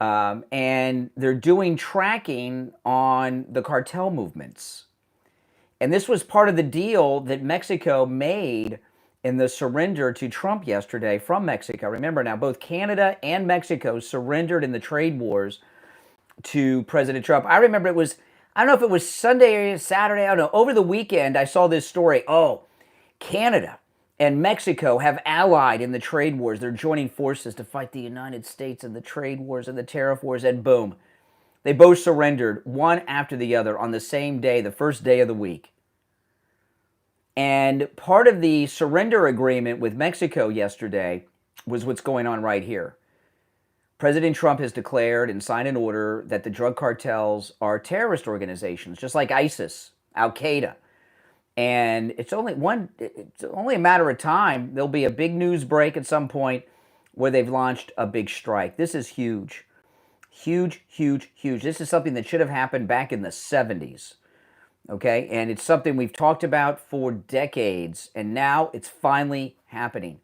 and they're doing tracking on the cartel movements. And this was part of the deal that Mexico made in the surrender to Trump yesterday from Mexico. Remember now, both Canada and Mexico surrendered in the trade wars to President Trump. I remember it was, I don't know if it was Sunday or Saturday, I don't know. Over the weekend, I saw this story. Oh, Canada and Mexico have allied in the trade wars. They're joining forces to fight the United States in the trade wars and the tariff wars, and boom. They both surrendered one after the other on the same day, the first day of the week. And part of the surrender agreement with Mexico yesterday was what's going on right here. President Trump has declared and signed an order that the drug cartels are terrorist organizations, just like ISIS, Al-Qaeda. And it's only a matter of time. There'll be a big news break at some point where they've launched a big strike. This is huge. Huge, huge, huge. This is something that should have happened back in the 70s. Okay? And it's something we've talked about for decades. And now it's finally happening.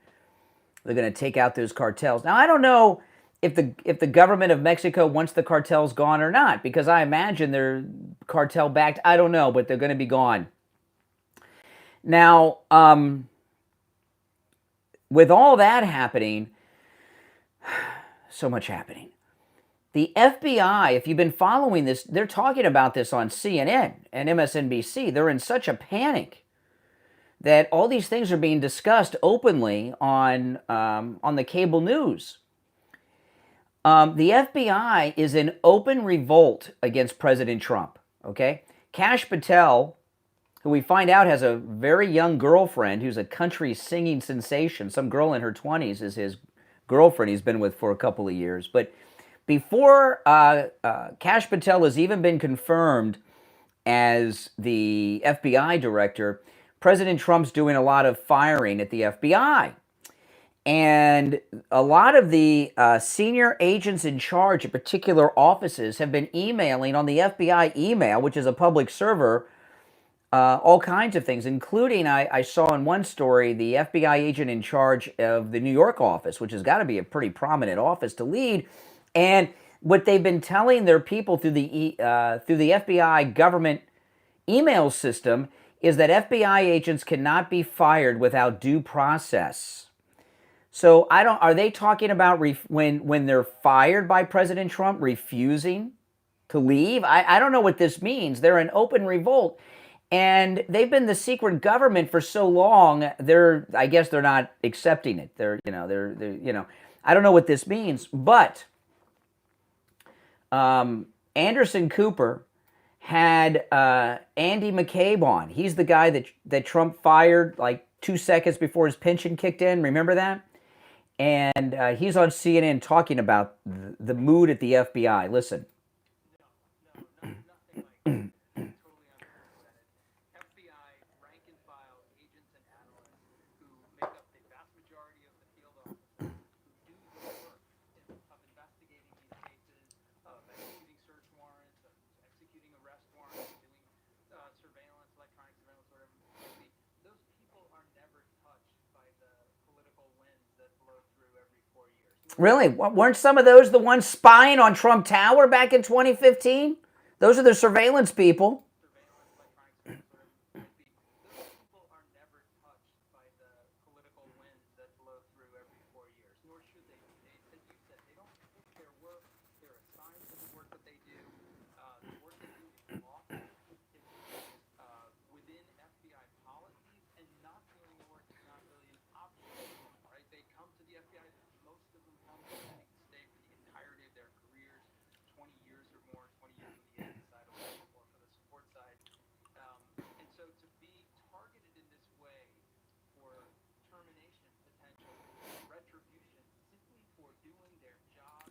They're going to take out those cartels. Now, I don't know if the government of Mexico wants the cartels gone or not, because I imagine they're cartel backed. I don't know, but they're going to be gone. Now, with all that happening, so much happening. The FBI, if you've been following this, they're talking about this on CNN and MSNBC. They're in such a panic that all these things are being discussed openly on the cable news. The FBI is in open revolt against President Trump, okay? Kash Patel, who we find out has a very young girlfriend who's a country singing sensation. Some girl in her 20s is his girlfriend he's been with for a couple of years. But before Kash Patel has even been confirmed as the FBI director, President Trump's doing a lot of firing at the FBI. And a lot of the senior agents in charge at particular offices have been emailing on the FBI email, which is a public server, all kinds of things, including I saw in one story the FBI agent in charge of the New York office, which has got to be a pretty prominent office to lead. And what they've been telling their people through the FBI government email system is that FBI agents cannot be fired without due process. So are they talking about when they're fired by President Trump, refusing to leave? I don't know what this means. They're in open revolt, and they've been the secret government for so long. I guess they're not accepting it. They're I don't know what this means, but Anderson Cooper had Andy McCabe on. He's the guy that Trump fired like 2 seconds before his pension kicked in. Remember that? And he's on CNN talking about the mood at the FBI. Listen. No, nothing like Really? Weren't some of those the ones spying on Trump Tower back in 2015? Those are the surveillance people.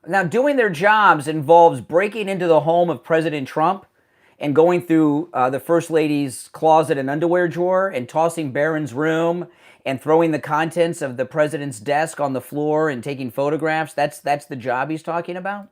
Now, doing their jobs involves breaking into the home of President Trump and going through the First Lady's closet and underwear drawer and tossing Barron's room and throwing the contents of the president's desk on the floor and taking photographs. That's the job he's talking about?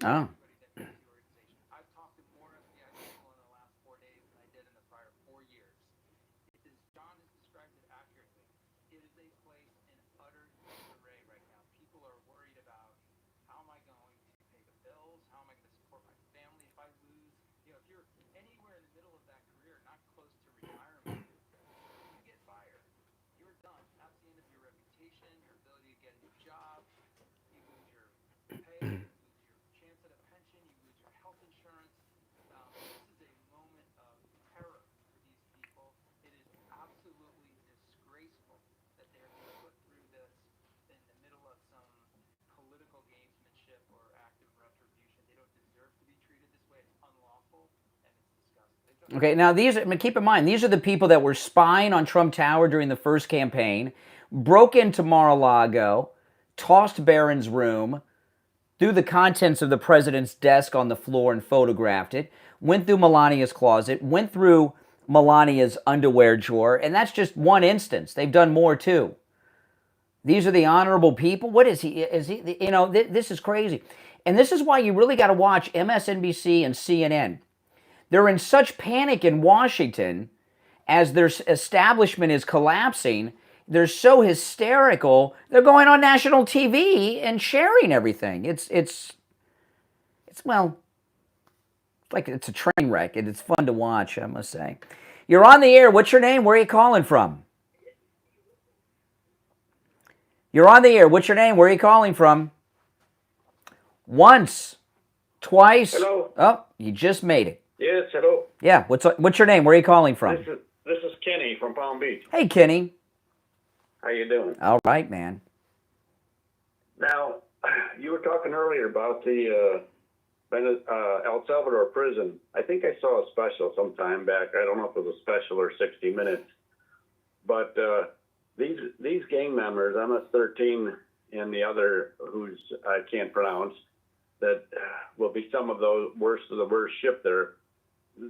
Oh. Okay, now keep in mind, these are the people that were spying on Trump Tower during the first campaign, broke into Mar-a-Lago, tossed Barron's room, threw the contents of the president's desk on the floor and photographed it, went through Melania's closet, went through Melania's underwear drawer, and that's just one instance. They've done more too. These are the honorable people. What is he? This is crazy. And this is why you really got to watch MSNBC and CNN. They're in such panic in Washington as their establishment is collapsing. They're so hysterical. They're going on national TV and sharing everything. It's like it's a train wreck, and it's fun to watch, I must say. You're on the air. What's your name? Where are you calling from? You're on the air. What's your name? Where are you calling from? Once, twice. Hello. Oh, you just made it. Yes, hello. Yeah. What's your name? Where are you calling from? This is Kenny from Palm Beach. Hey, Kenny. How you doing? All right, man. Now, you were talking earlier about the El Salvador prison. I think I saw a special some time back. I don't know if it was a special or 60 Minutes. But these gang members, MS-13 and the other who's I can't pronounce, that will be some of the worst of the worst shipped there.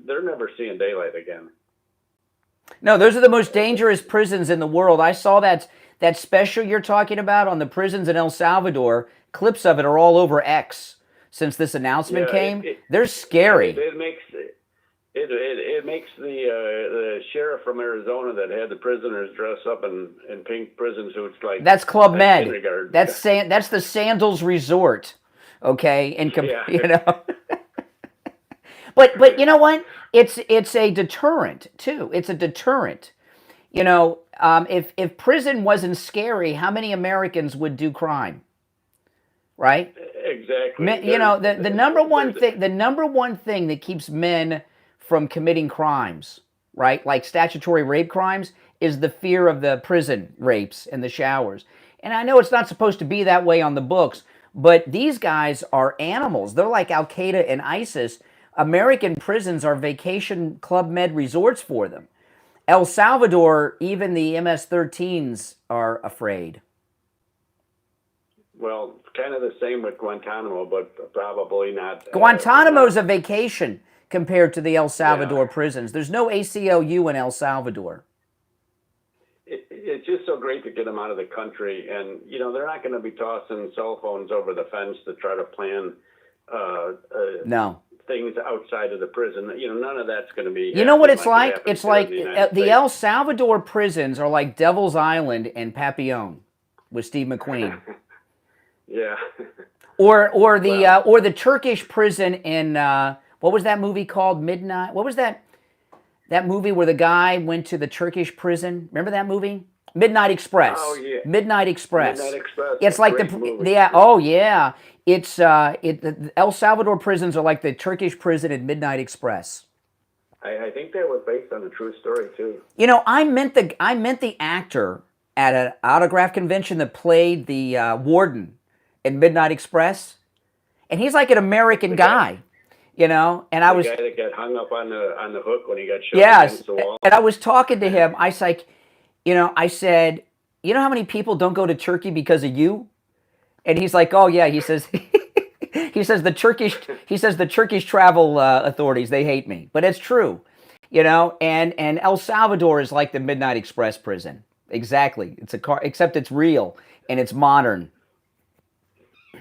They're never seeing daylight again. No, those are the most dangerous prisons in the world. I saw that special you're talking about on the prisons in El Salvador. Clips of it are all over X since this announcement came. They're scary. It makes the sheriff from Arizona that had the prisoners dress up in pink prison suits like that's Club Med. That's the Sandals Resort. Okay, you know. But you know what? It's a deterrent too. It's a deterrent. You know, if prison wasn't scary, how many Americans would do crime? Right? Exactly. You know, the number one thing that keeps men from committing crimes, right? Like statutory rape crimes, is the fear of the prison rapes and the showers. And I know it's not supposed to be that way on the books, but these guys are animals. They're like Al Qaeda and ISIS. American prisons are vacation Club Med resorts for them. El Salvador, even the MS-13s are afraid. Well, kind of the same with Guantanamo, but probably not. Guantanamo's a vacation compared to the El Salvador Yeah. prisons. There's no ACLU in El Salvador. It's just so great to get them out of the country, and they're not going to be tossing cell phones over the fence to try to plan No. things outside of the prison. None of that's going to be. You know what it's like? Happens It's here in like the United the States. El Salvador prisons are like Devil's Island and Papillon with Steve McQueen. Yeah. Or the Turkish prison in what was that movie called? Midnight. What was that movie where the guy went to the Turkish prison? Remember that movie? Midnight Express. Oh yeah. Midnight Express. Midnight Express. It's like movie. yeah. Oh yeah. It's the El Salvador prisons are like the Turkish prison in Midnight Express. I think that was based on a true story too. I meant the actor at an autograph convention that played the warden in Midnight Express, and he's like an American guy, and I was the guy that got hung up on the hook when he got shot yes, against the wall. and I was talking to him. I was like, I said, how many people don't go to Turkey because of you? And he's like, oh yeah, he says. He says the Turkish travel authorities, they hate me, but it's true, And El Salvador is like the Midnight Express prison. Exactly, it's a car, except it's real and it's modern.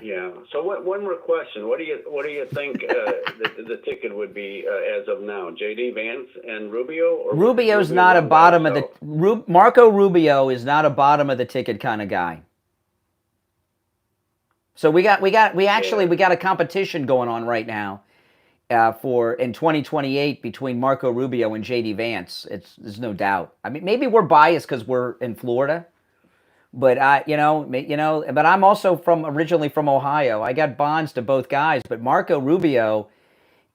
Yeah. So one more question. What do you think the ticket would be as of now? J.D. Vance and Rubio? Or Rubio's not a bottom of the Marco Rubio is not a bottom of the ticket kind of guy. So we got a competition going on right now for in 2028 between Marco Rubio and J.D. Vance. There's no doubt. I mean, maybe we're biased because we're in Florida, but but I'm also originally from Ohio. I got bonds to both guys, but Marco Rubio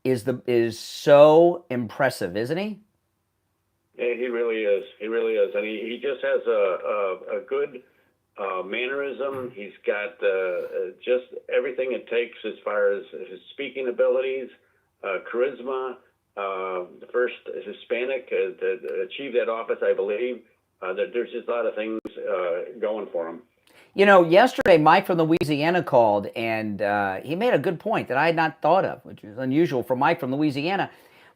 is so impressive, isn't he? Yeah, he really is. He really is, and he just has a good mannerism. He's got just everything it takes as far as his speaking abilities, charisma. The first Hispanic to achieve that office, I believe. There's just a lot of things going for him. Yesterday Mike from Louisiana called, and he made a good point that I had not thought of, which is unusual for Mike from Louisiana.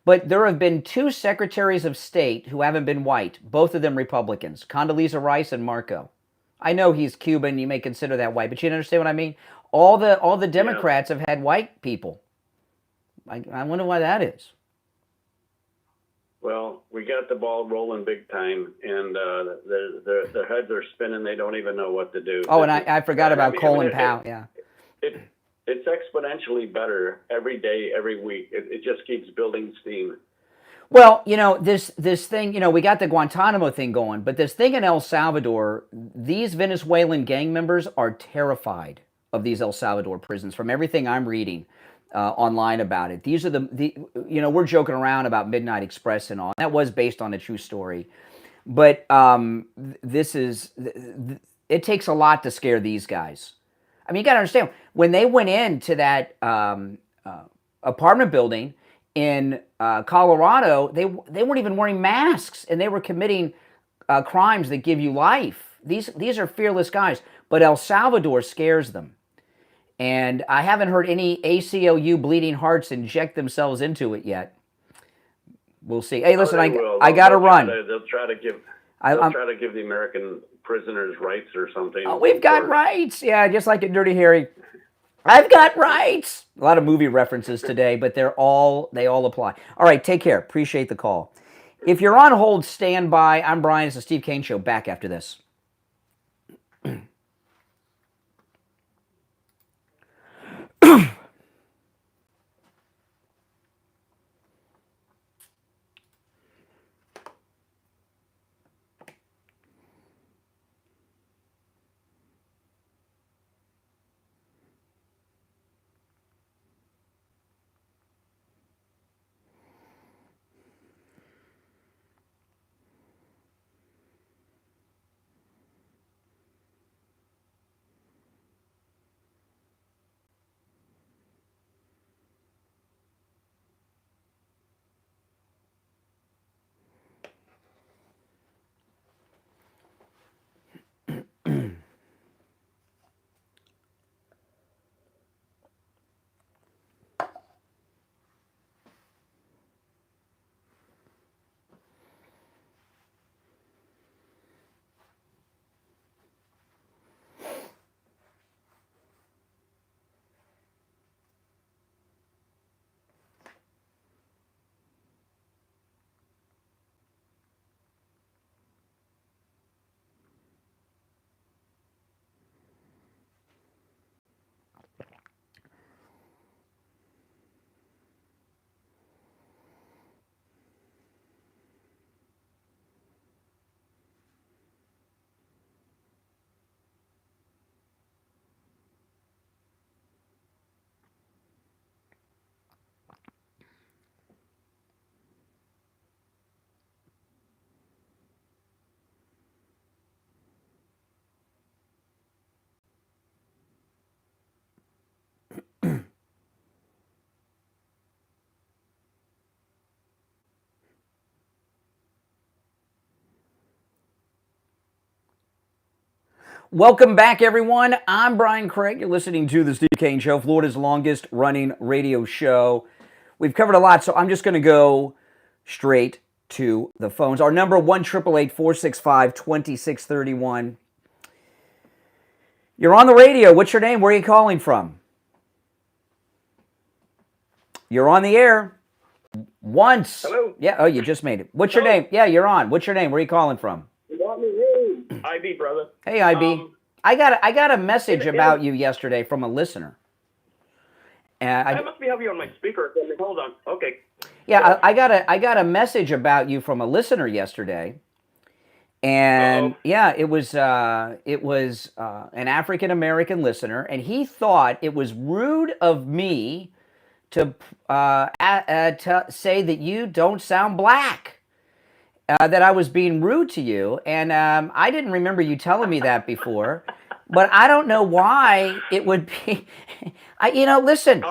But there have been two secretaries of state who haven't been white, both of them Republicans, Condoleezza Rice and Marco. I know he's Cuban, you may consider that white, but you understand what I mean? All the Democrats have had white people. I wonder why that is. Well, we got the ball rolling big time, and their heads are spinning. They don't even know what to do. Oh, and I forgot about Colin Powell. Yeah. It's exponentially better every day, every week. It just keeps building steam. Well, this thing, we got the Guantanamo thing going, but this thing in El Salvador, these Venezuelan gang members are terrified of these El Salvador prisons from everything I'm reading online about it. These are we're joking around about Midnight Express and all. That was based on a true story. But it takes a lot to scare these guys. I mean, you got to understand, when they went into that apartment building in Colorado, they weren't even wearing masks, and they were committing crimes that give you life. These are fearless guys, but El Salvador scares them. And I haven't heard any ACLU bleeding hearts inject themselves into it yet. We'll see. Hey, listen, I got to run. They'll try to give the American prisoners rights or something. Oh, we've got rights. Yeah, just like in Dirty Harry. I've got rights. A lot of movie references today, but they all apply. All right, take care. Appreciate the call. If you're on hold, stand by. I'm Brian. It's the Steve Kane Show. Back after this. Welcome back, everyone. I'm Brian Craig. You're listening to the Steve Kane Show, Florida's longest running radio show. We've covered a lot, so I'm just going to go straight to the phones. Our number, 1-888-465-2631. You're on the radio. What's your name? Where are you calling from? You're on the air. Once. Hello? Yeah, oh, you just made it. What's your name? Yeah, you're on. What's your name? Where are you calling from? You got me? Hey. IB, brother. Hey, IB. I got a message about you yesterday from a listener. I must be having you on my speaker. Hold on. Okay. Yeah, I got a message about you from a listener yesterday, and yeah, it was an African American listener, and he thought it was rude of me to say that you don't sound black, that I was being rude to you, and I didn't remember you telling me that before, but I don't know why it would be. Listen,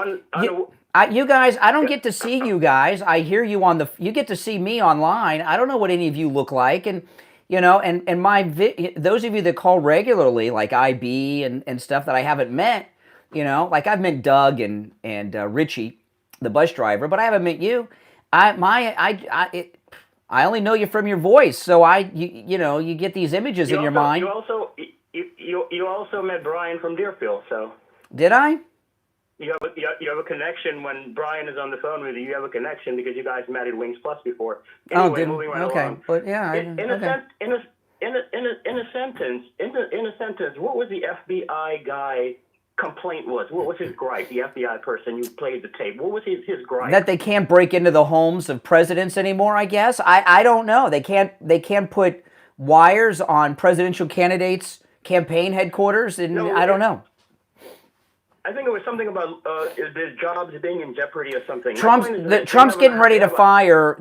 you guys, I don't get to see you guys. I hear you you get to see me online. I don't know what any of you look like, and those of you that call regularly, like IB and stuff that I haven't met. Like I've met Doug and Richie, the bus driver, but I haven't met you. I only know you from your voice, so you get these images in your mind. You also met Brian from Deerfield, so. Did I? You have a connection when Brian is on the phone with you. You have a connection because you guys met at Wings Plus before. Anyway, moving right along. But yeah, in a sentence, what was the FBI guy complaint was? What was his gripe? The FBI person, you played the tape. What was his gripe? That they can't break into the homes of presidents anymore, I guess. I don't know. They can't put wires on presidential candidates' campaign headquarters, and I don't know. I think it was something about their jobs being in jeopardy or something. Trump's getting ready to fire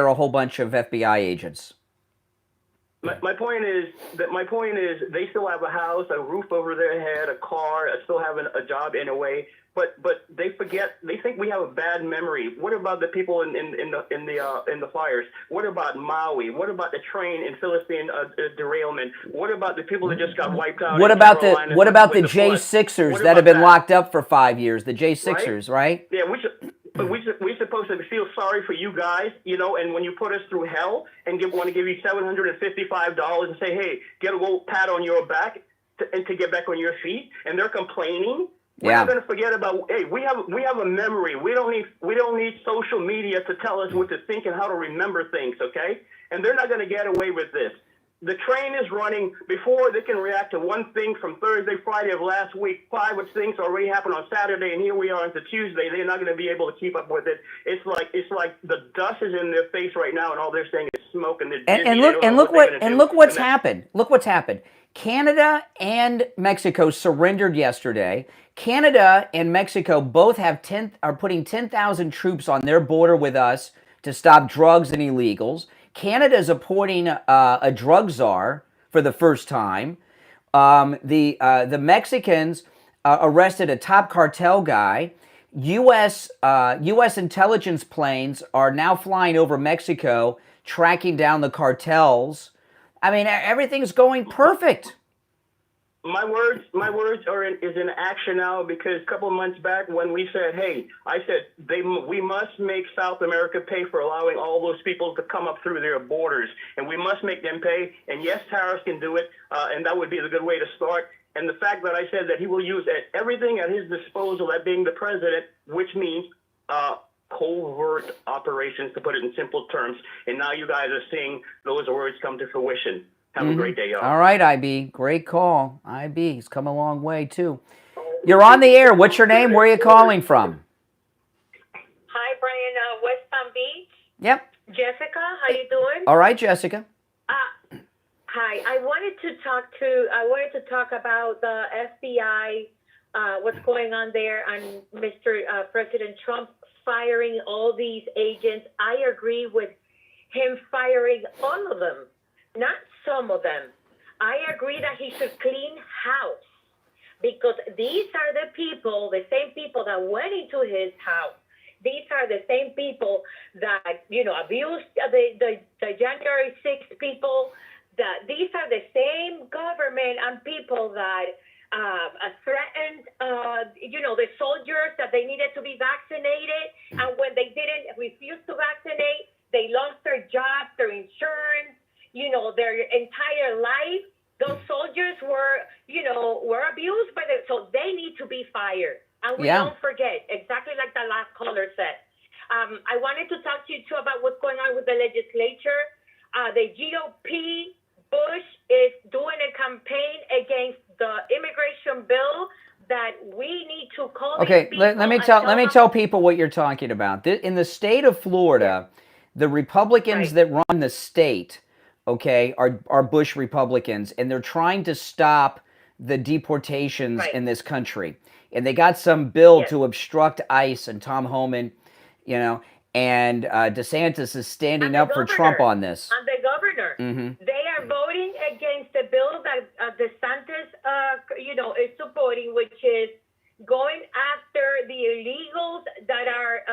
a whole bunch of FBI agents. My point is they still have a house, a roof over their head, a car, still having a job in a way. But they forget. They think we have a bad memory. What about the people in the fires? What about Maui? What about the train in Philippine derailment? What about the people that just got wiped out? What about the J6ers that have been locked up for 5 years? The J6ers, right? Yeah, we're supposed to feel sorry for you guys, and when you put us through hell and want to give you $755 and say, hey, get a little pat on your back to get back on your feet, and they're complaining. We're not going to forget about. Hey, we have a memory. We don't need social media to tell us what to think and how to remember things. Okay, and they're not going to get away with this. The train is running before they can react to one thing from Thursday, Friday of last week. 5 things already happened on Saturday, and here we are into Tuesday. They're not going to be able to keep up with it. It's like the dust is in their face right now, and all they're saying is smoke. And look what's happened. Look what's happened. Canada and Mexico surrendered yesterday. Canada and Mexico both are putting 10,000 troops on their border with us to stop drugs and illegals. Canada is appointing a drug czar for the first time. The Mexicans arrested a top cartel guy. U.S. intelligence planes are now flying over Mexico, tracking down the cartels. I mean, everything's going perfect. My words is in action now, because a couple of months back when we said, hey, I said we must make South America pay for allowing all those people to come up through their borders, and we must make them pay. And yes, Harris can do it, and that would be the good way to start. And the fact that I said that he will use everything at his disposal, that being the president, which means covert operations, to put it in simple terms. And now you guys are seeing those words come to fruition. Have a great day, y'all. All right, IB. Great call. IB's come a long way, too. You're on the air. What's your name? Where are you calling from? Hi, Brian. West Palm Beach. Yep. Jessica, how you doing? All right, Jessica. Hi. I wanted to talk about the FBI, what's going on there, and Mr. President Trump firing all these agents. I agree with him firing all of them, not some of them. I agree that he should clean house, because these are the people, the same people that went into his house. These are the same people that, abused the January 6th people, these are the same government and people that threatened, the soldiers that they needed to be vaccinated, and when they didn't refuse to vaccinate, they lost their jobs, their insurance, their entire life. Those soldiers were abused so they need to be fired. And we don't forget, exactly like the last caller said. I wanted to talk to you too about what's going on with the legislature. The GOP, Bush is doing a campaign against the immigration bill that we need to call. Okay, let me tell people what you're talking about. In the state of Florida, the Republicans that run the state, are Bush Republicans, and they're trying to stop the deportations in this country. And they got some bill to obstruct ICE, and Tom Homan, and DeSantis is standing up for Trump on this. And the governor, they are voting against the bill that DeSantis, is supporting, which is going after the illegals that are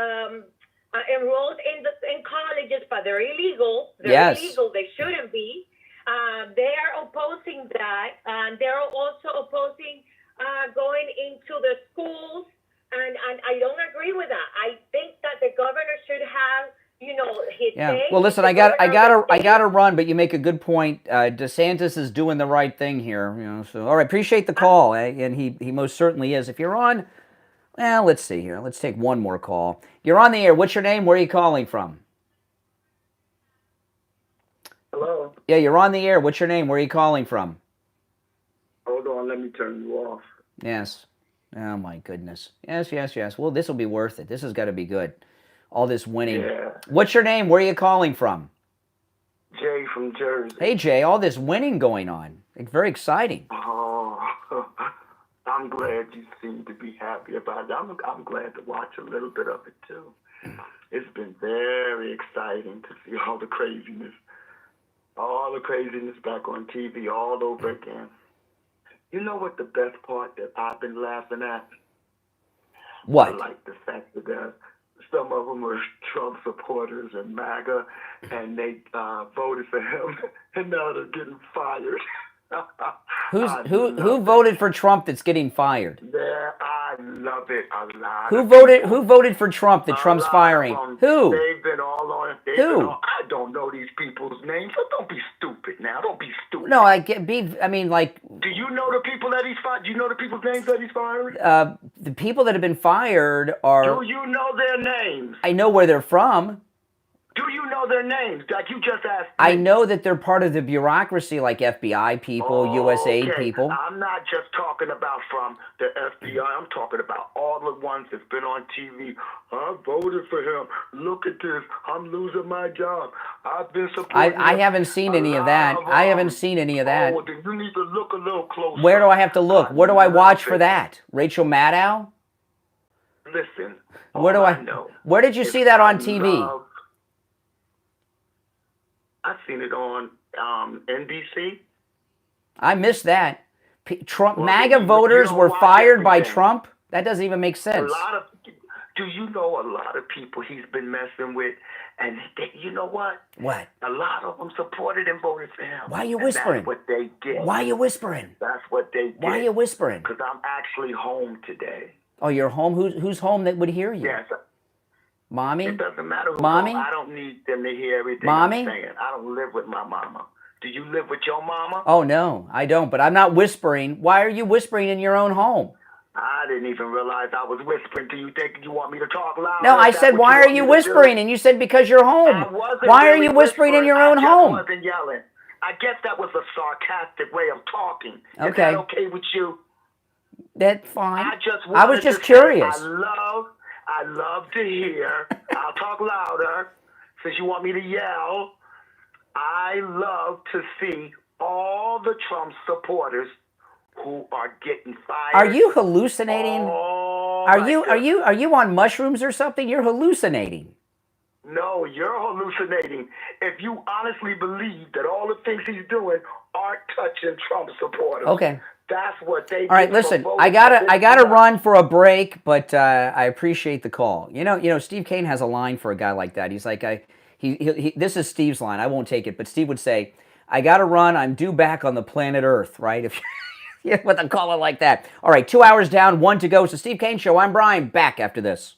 enrolled in colleges, but they're illegal. They're illegal. They shouldn't be. They are opposing that, and they're also opposing going into the schools. And I don't agree with that. I think that the governor should have, his say. Well, listen, I gotta run, but you make a good point. DeSantis is doing the right thing here, So, all right, appreciate the call, and he most certainly is. If you're on, let's see here. Let's take one more call. You're on the air. What's your name? Where are you calling from? Hello. Yeah, you're on the air. What's your name? Where are you calling from? Hold on, let me turn you off. Yes. Oh, my goodness. Yes. Well, this will be worth it. This has got to be good. All this winning. Yeah. What's your name? Where are you calling from? Jay from Jersey. Hey, Jay, all this winning going on. It's very exciting. Oh, I'm glad you seem to be happy about it. I'm glad to watch a little bit of it, too. It's been very exciting to see all the craziness back on TV all over again. You know what the best part that I've been laughing at? What? I like the fact that some of them were Trump supporters and MAGA, and they voted for him, and now they're getting fired. Who voted for Trump that's getting fired? Yeah, I love it a lot. Who voted for Trump that Trump's firing? Who? They've been all on. I don't know these people's names, so don't be stupid now. Don't be stupid. No, like. Do you know the people that he's fired? Do you know the people's names that he's firing? The people that have been fired are. Do you know their names? I know where they're from. Do you know their names? Like you just asked me. I know that they're part of the bureaucracy, like FBI people, USAID people. I'm not just talking about from the FBI. I'm talking about all the ones that's been on TV. I voted for him. Look at this. I'm losing my job. I've been supporting him. I haven't seen any of that. I haven't seen any of that. Oh, then you need to look a little closer. Where do I have to look? Where do I watch for that? Rachel Maddow? Listen. Where did you see that on TV? I've seen it on NBC. I missed that. MAGA voters were fired by Trump? That doesn't even make sense. Do you know a lot of people he's been messing with? And you know what? What? A lot of them supported and voted for him. Why are you whispering? That's what they get. Why are you whispering? That's what they get. Why are you whispering? Because I'm actually home today. Oh, you're home? Who's home that would hear you? Yes. Mommy? It doesn't matter who's Mommy? home. I don't need them to hear everything Mommy? I'm saying. I don't live with my mama. Do you live with your mama? Oh, no, I don't. But I'm not whispering. Why are you whispering in your own home? I didn't even realize I was whispering to you, thinking you want me to talk loud. No, I said, why are you whispering? And you said, because you're home. Why are you whispering in your own home? I wasn't yelling. I guess that was a sarcastic way of talking. Okay. Is that okay with you? That's fine. I was just curious. I love to hear. I'll talk louder since you want me to yell. I love to see all the Trump supporters who are getting fired. Are you hallucinating? Are you on mushrooms or something? You're hallucinating. No, you're hallucinating. If you honestly believe that all the things he's doing aren't touching Trump supporters. Okay. That's what they. All right, listen. I gotta run for a break, but I appreciate the call. You know, Steve Kane has a line for a guy like that. He's like, this is Steve's line. I won't take it, but Steve would say, I got to run. I'm due back on the planet Earth, right? If you with a caller like that. All right, 2 hours down, 1 to go. It's the Steve Kane Show. I'm Brian. Back after this.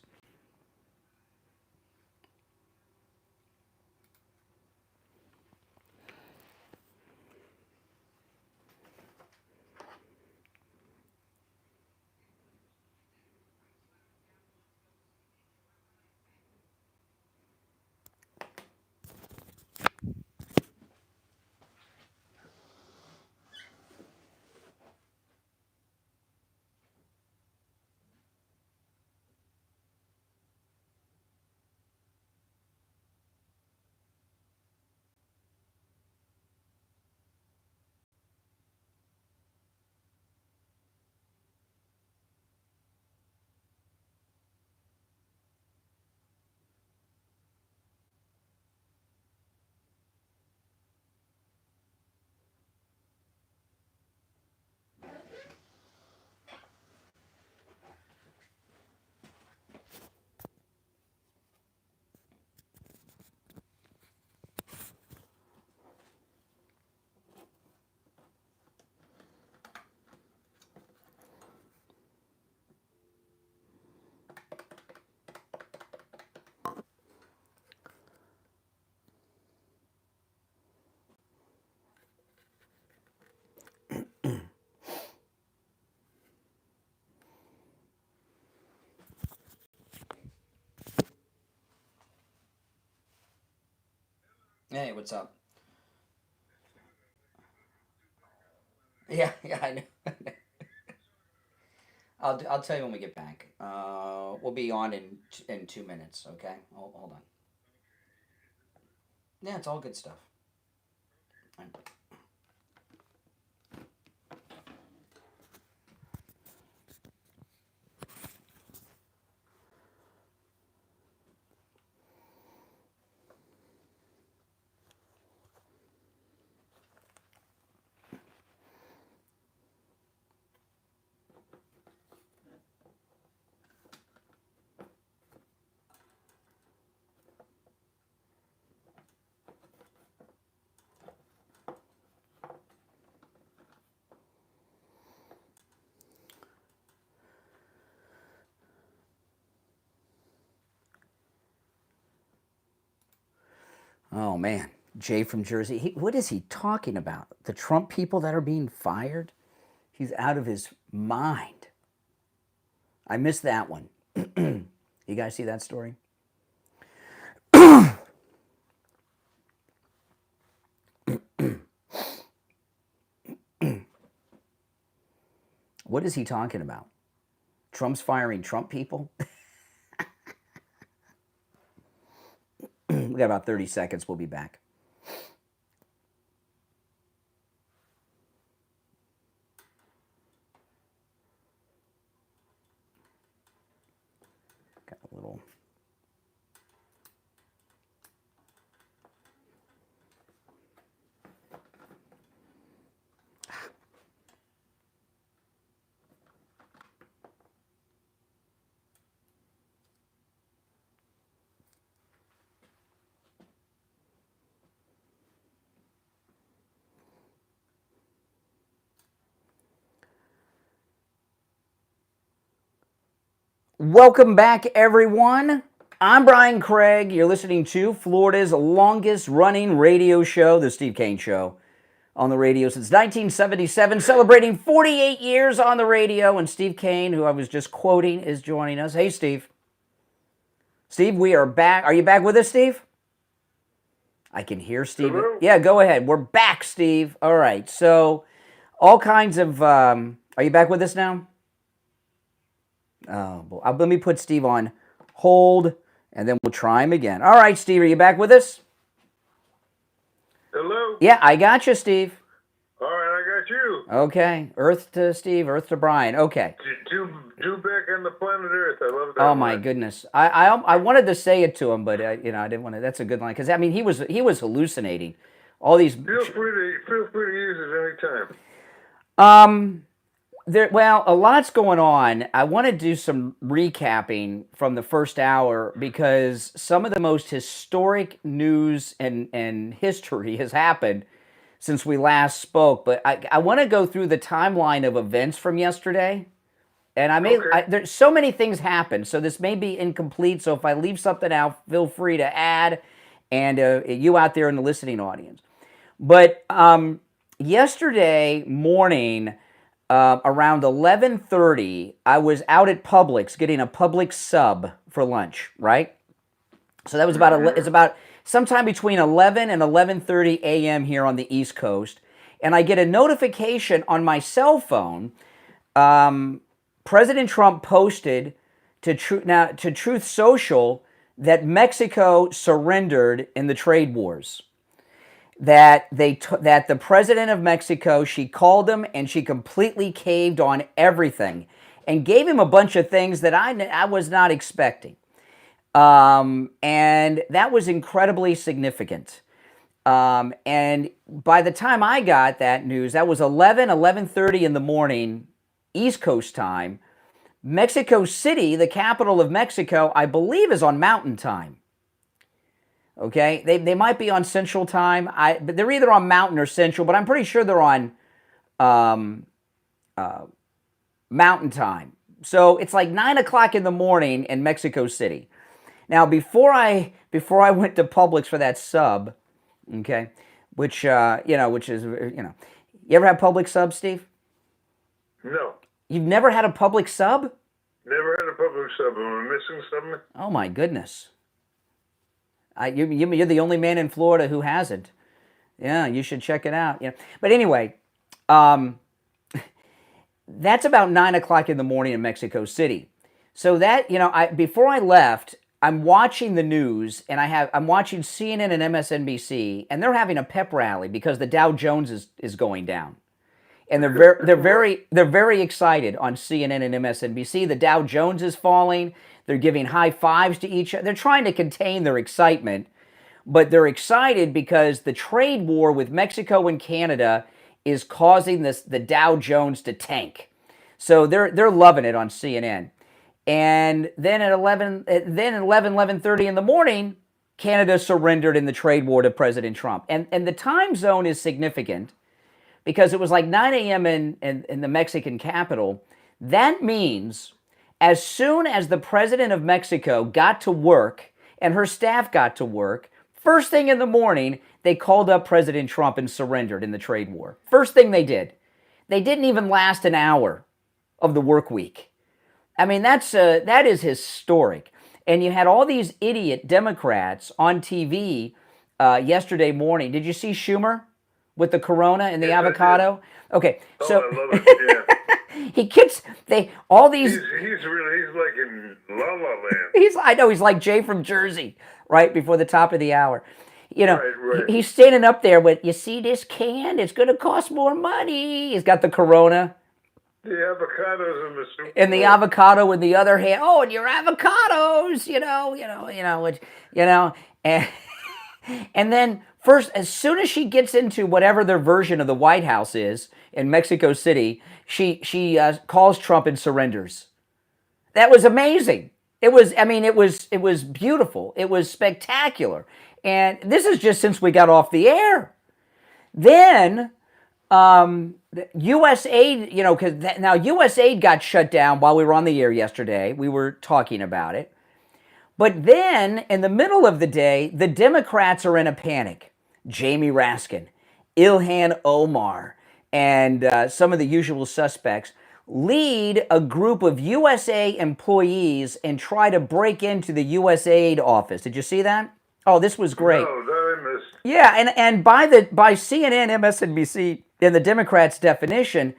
Hey, what's up? Yeah, I know. I'll tell you when we get back. We'll be on in 2 minutes. Okay, hold on. Yeah, it's all good stuff. Oh man, Jay from Jersey. What is he talking about? The Trump people that are being fired? He's out of his mind. I missed that one. You guys see that story? What is he talking about? Trump's firing Trump people? We got about 30 seconds. We'll be back. Got a little... Welcome back, everyone. I'm Brian Craig. You're listening to Florida's longest running radio show, The Steve Kane Show, on the radio since 1977, celebrating 48 years on the radio. And Steve Kane, who I was just quoting, is joining us. Hey, Steve. Steve, we are back. Are you back with us, Steve? I can hear Steve. Hello? Yeah, go ahead. We're back, Steve. All right. So, all kinds of... are you back with us now? Oh, boy. Let me put Steve on hold, and then we'll try him again. All right, Steve, are you back with us? Hello? Yeah, I got you, Steve. All right, I got you. Okay, Earth to Steve, Earth to Brian. Okay. Do back on the planet Earth. I love that. Oh my goodness, I wanted to say it to him, but I didn't want to. That's a good line because I mean he was hallucinating. All these. Feel free to use it anytime. Well, a lot's going on. I want to do some recapping from the first hour because some of the most historic news and history has happened since we last spoke, but I want to go through the timeline of events from yesterday. And there's so many things happen, so this may be incomplete. So if I leave something out, feel free to add, and you out there in the listening audience. But yesterday morning, around 11:30, I was out at Publix getting a Publix sub for lunch, right? So that was about sometime between 11 and 11:30 a.m. here on the East Coast, and I get a notification on my cell phone. President Trump posted to Truth Social that Mexico surrendered in the trade wars. That the president of Mexico, she called him and she completely caved on everything and gave him a bunch of things that I was not expecting. And that was incredibly significant. And by the time I got that news, that was 11:30 in the morning, East Coast time. Mexico City, the capital of Mexico, I believe is on Mountain Time. Okay, they might be on Central Time. But they're either on Mountain or Central, but I'm pretty sure they're on Mountain Time. So it's like 9 o'clock in the morning in Mexico City. Now, before I went to Publix for that sub, okay, which is, you ever have Publix sub, Steve? No. You've never had a Publix sub? Never had a Publix sub. Am I missing something? Oh my goodness. You're the only man in Florida who hasn't. Yeah, you should check it out. Yeah. But anyway, that's about 9 o'clock in the morning in Mexico City. So that, before I left, I'm watching the news, and I'm watching CNN and MSNBC, and they're having a pep rally because the Dow Jones is going down. And they're very excited on CNN and MSNBC. The Dow Jones is falling. They're giving high fives to each other. They're trying to contain their excitement, but they're excited because the trade war with Mexico and Canada is causing the Dow Jones to tank. So they're loving it on CNN. And then at 11:30 in the morning, Canada surrendered in the trade war to President Trump. And the time zone is significant because it was like 9 a.m. in the Mexican capital. That means as soon as the president of Mexico got to work and her staff got to work, first thing in the morning, they called up President Trump and surrendered in the trade war. First thing they did. They didn't even last an hour of the work week. I mean, that is historic. And you had all these idiot Democrats on TV yesterday morning. Did you see Schumer with the Corona and the avocado? Okay, so I love it. Yeah. He gets all these. He's like in La La Land. I know he's like Jay from Jersey, right before the top of the hour. Right. He's standing up there with, you see this can? It's going to cost more money. He's got the Corona. The avocados in the soup. And the avocado in the other hand. Oh, and your avocados, and then first, as soon as she gets into whatever their version of the White House is in Mexico City, she calls Trump and surrenders. That was amazing. It was beautiful. It was spectacular. And this is just since we got off the air. Then U.S. aid, because now U.S. aid got shut down while we were on the air yesterday. We were talking about it. But then, in the middle of the day, the Democrats are in a panic. Jamie Raskin, Ilhan Omar, and some of the usual suspects lead a group of USA employees and try to break into the USAID office. Did you see that? Oh, this was great. No, that I missed. Yeah, and by CNN, MSNBC, and the Democrats' definition,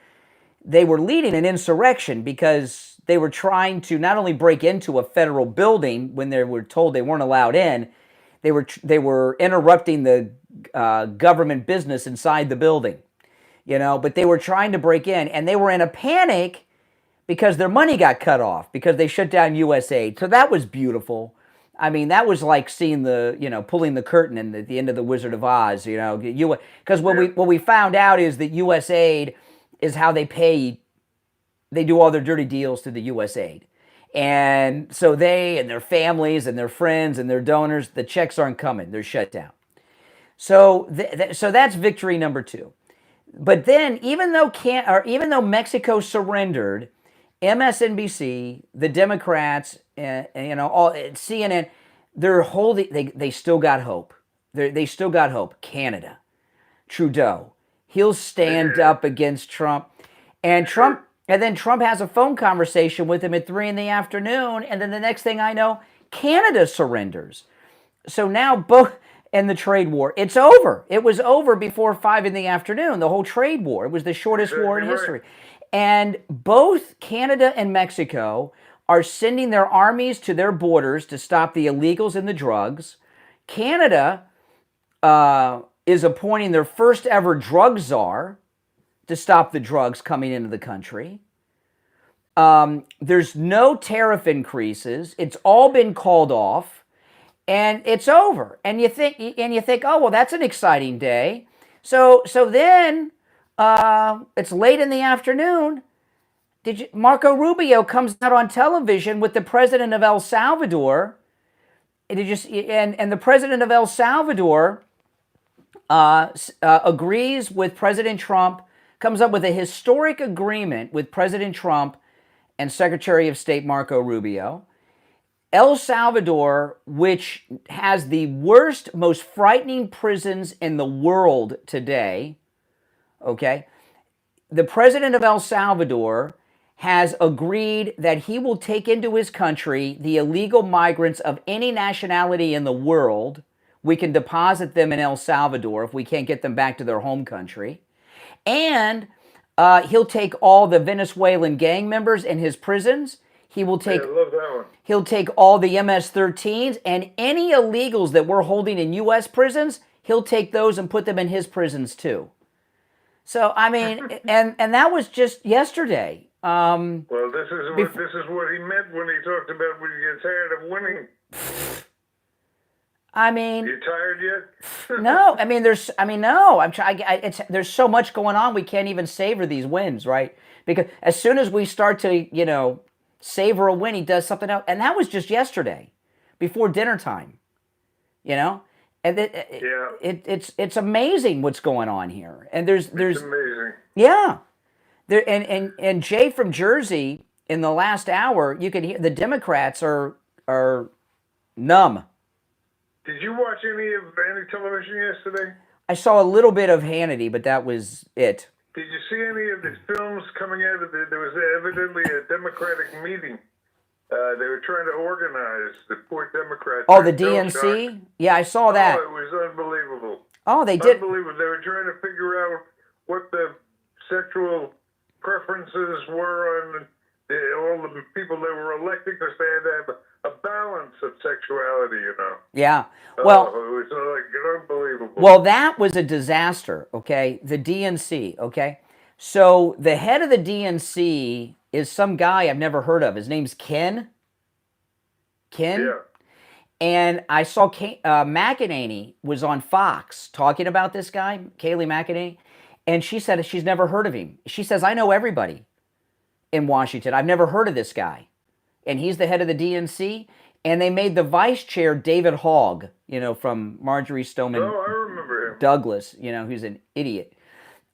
they were leading an insurrection because they were trying to not only break into a federal building when they were told they weren't allowed in, they were interrupting the government business inside the building, but they were trying to break in, and they were in a panic because their money got cut off because they shut down USAID. So that was beautiful. I mean, that was like seeing pulling the curtain at the end of The Wizard of Oz, because what we found out is that USAID is how they do all their dirty deals to the USAID. And so they and their families and their friends and their donors, the checks aren't coming. They're shut down. So so that's victory number 2. But then, even though Mexico surrendered, MSNBC, the Democrats, all CNN, they're holding. They still got hope. They still got hope. Canada, Trudeau, he'll stand up against Trump, and then Trump has a phone conversation with him at 3 p.m, and then the next thing I know, Canada surrenders. So now both. And the trade war, it's over. It was over before 5 p.m, the whole trade war. It was the shortest war in history. And both Canada and Mexico are sending their armies to their borders to stop the illegals and the drugs. Canada is appointing their first ever drug czar to stop the drugs coming into the country. There's no tariff increases. It's all been called off. And it's over. And you think, oh, well, that's an exciting day. So then it's late in the afternoon. Marco Rubio comes out on television with the president of El Salvador. And the president of El Salvador agrees with President Trump, comes up with a historic agreement with President Trump and Secretary of State Marco Rubio. El Salvador, which has the worst, most frightening prisons in the world today, okay? The president of El Salvador has agreed that he will take into his country the illegal migrants of any nationality in the world. We can deposit them in El Salvador if we can't get them back to their home country. And he'll take all the Venezuelan gang members in his prisons. He will take. I love that one. He'll take all the MS-13s and any illegals that we're holding in U.S. prisons. He'll take those and put them in his prisons too. So I mean, and that was just yesterday. Well, this is what he meant when he talked about when you get tired of winning. I mean, you tired yet? No, I mean, no. There's so much going on. We can't even savor these wins, right? Because as soon as we start to, savor a win, he does something else. And that was just yesterday, before dinner time, And it's amazing what's going on here. And it's amazing. Yeah. And Jay from Jersey, in the last hour, you could hear the Democrats are numb. Did you watch any television yesterday? I saw a little bit of Hannity, but that was it. Did you see any of the films coming out of there was evidently a Democratic meeting. They were trying to organize the poor Democrats. Oh, the DNC? Yeah, I saw that. Oh, it was unbelievable. Oh, they did. Unbelievable. They were trying to figure out what the sexual preferences were on all the people that were elected, because they had to have a balance of sexuality, Yeah. Well, it was unbelievable. Well, that was a disaster, okay? The DNC, okay? So the head of the DNC is some guy I've never heard of. His name's Ken. Yeah. And I saw McEnany was on Fox talking about this guy, Kayleigh McEnany, and she said she's never heard of him. She says, I know everybody in Washington. I've never heard of this guy. And he's the head of the DNC. And they made the vice chair David Hogg, from Marjorie Stoneman. Oh, I remember him. Douglas, who's an idiot.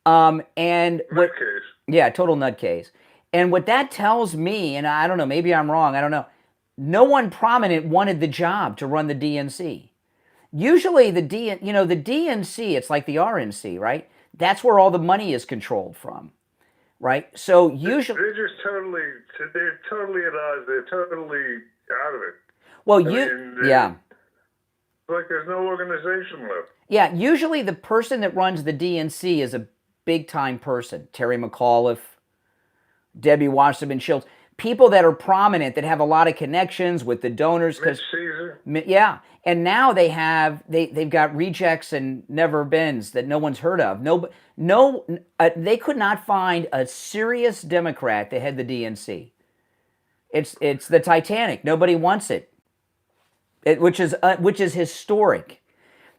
Nutcase. Yeah, total nutcase. And what that tells me, and I don't know, maybe I'm wrong, I don't know. No one prominent wanted the job to run the DNC. Usually the DNC, it's like the RNC, right? That's where all the money is controlled from, right? So usually they're totally at odds. They're totally out of it. Well, it's like there's no organization left. Yeah, usually the person that runs the DNC is a big-time person. Terry McAuliffe, Debbie Wasserman Schultz. People that are prominent, that have a lot of connections with the donors. Mitch Caesar. Yeah, and now they've got rejects and never-beens that no one's heard of. They could not find a serious Democrat that had the DNC. It's the Titanic. Nobody wants it. Which is historic.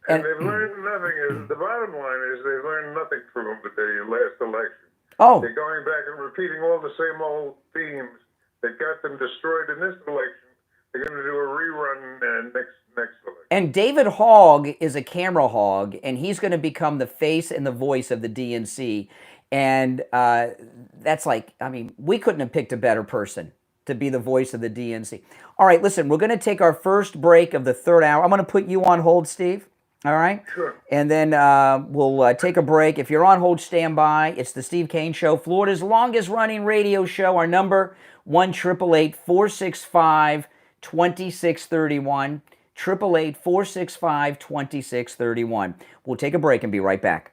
And they've learned nothing. The bottom line is they've learned nothing from the last election. Oh. They're going back and repeating all the same old themes that got them destroyed in this election. They're going to do a rerun next election. And David Hogg is a camera hog, and he's going to become the face and the voice of the DNC. And that's like, I mean, we couldn't have picked a better person to be the voice of the DNC. All right, listen, we're going to take our first break of the third hour. I'm going to put you on hold, Steve. All right? Sure. And then we'll take a break. If you're on hold, stand by. It's the Steve Kane Show, Florida's longest running radio show. Our number, 1-888-465-2631. 888-465-2631. We'll take a break and be right back.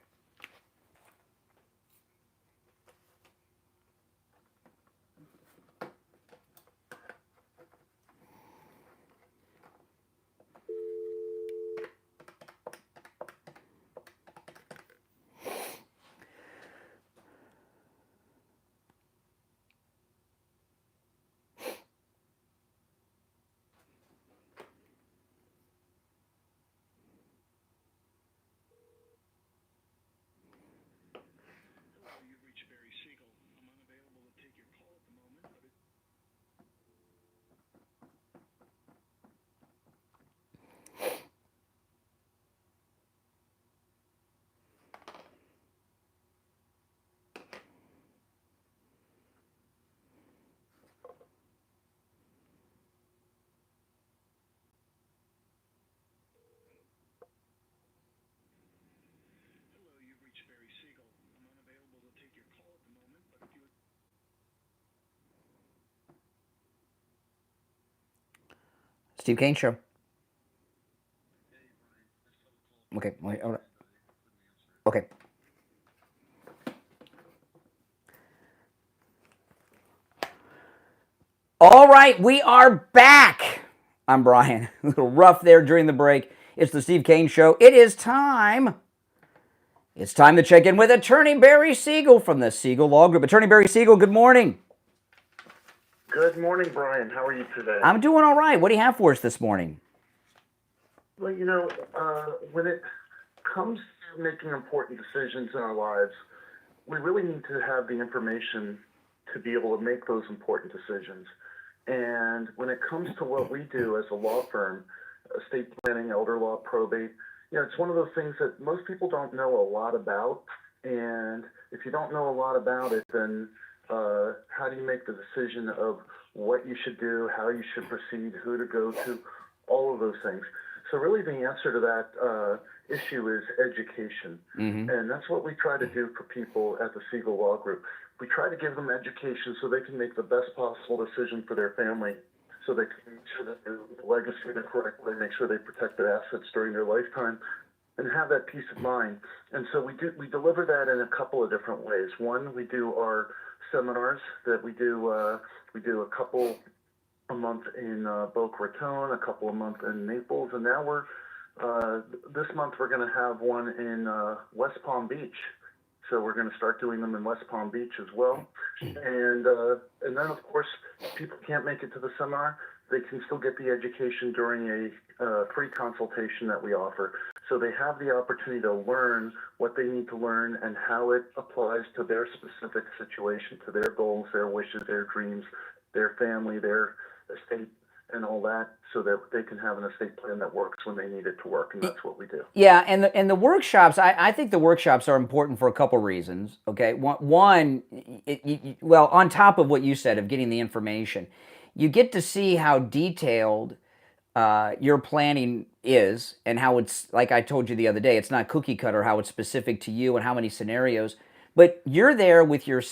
Steve Kane Show. Okay, wait, hold on. Okay. All right, we are back. I'm Brian. A little rough there during the break. It's the Steve Kane Show. It is time. It's time to check in with Attorney Barry Siegel from the Siegel Law Group. Attorney Barry Siegel, good morning. Good morning, Brian. How are you today? I'm doing all right. What do you have for us this morning? Well, when it comes to making important decisions in our lives, we really need to have the information to be able to make those important decisions. And when it comes to what we do as a law firm, estate planning, elder law, probate, it's one of those things that most people don't know a lot about. And if you don't know a lot about it, then how do you make the decision of what you should do, how you should proceed, who to go to, all of those things. So really the answer to that issue is education. Mm-hmm. And that's what we try to do for people at the Siegel Law Group. We try to give them education so they can make the best possible decision for their family, so they can make sure that their legacy the correct way, make sure they protect their assets during their lifetime, and have that peace of mind. And so we deliver that in a couple of different ways. One, we do our seminars that we do a couple a month in Boca Raton, a couple a month in Naples, and now this month we're going to have one in West Palm Beach. So we're going to start doing them in West Palm Beach as well. And then, of course, if people can't make it to the seminar, they can still get the education during a free consultation that we offer. So they have the opportunity to learn what they need to learn and how it applies to their specific situation, to their goals, their wishes, their dreams, their family, their estate, and all that, so that they can have an estate plan that works when they need it to work, and that's what we do. Yeah, and the workshops, I think the workshops are important for a couple reasons, okay? One, well, on top of what you said of getting the information, you get to see how detailed your planning is, and how it's, like I told you the other day, it's not cookie cutter, how it's specific to you and how many scenarios, but you're there with your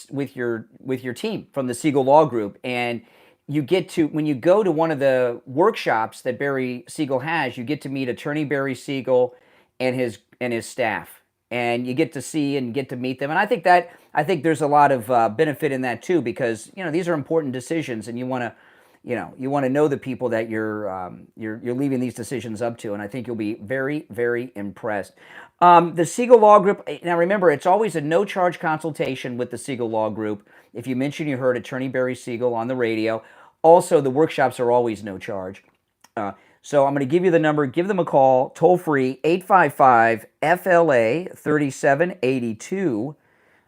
team from the Siegel Law Group, and you get to, when you go to one of the workshops that Barry Siegel has, you get to meet Attorney Barry Siegel and his staff, and you get to see and get to meet them. And I think there's a lot of benefit in that too, because these are important decisions, and you want to know the people that you're leaving these decisions up to, and I think you'll be very, very impressed. The Siegel Law Group, now remember, it's always a no-charge consultation with the Siegel Law Group. If you mention you heard Attorney Barry Siegel on the radio. Also, the workshops are always no charge. So I'm going to give you the number. Give them a call, toll free, 855-FLA-3782,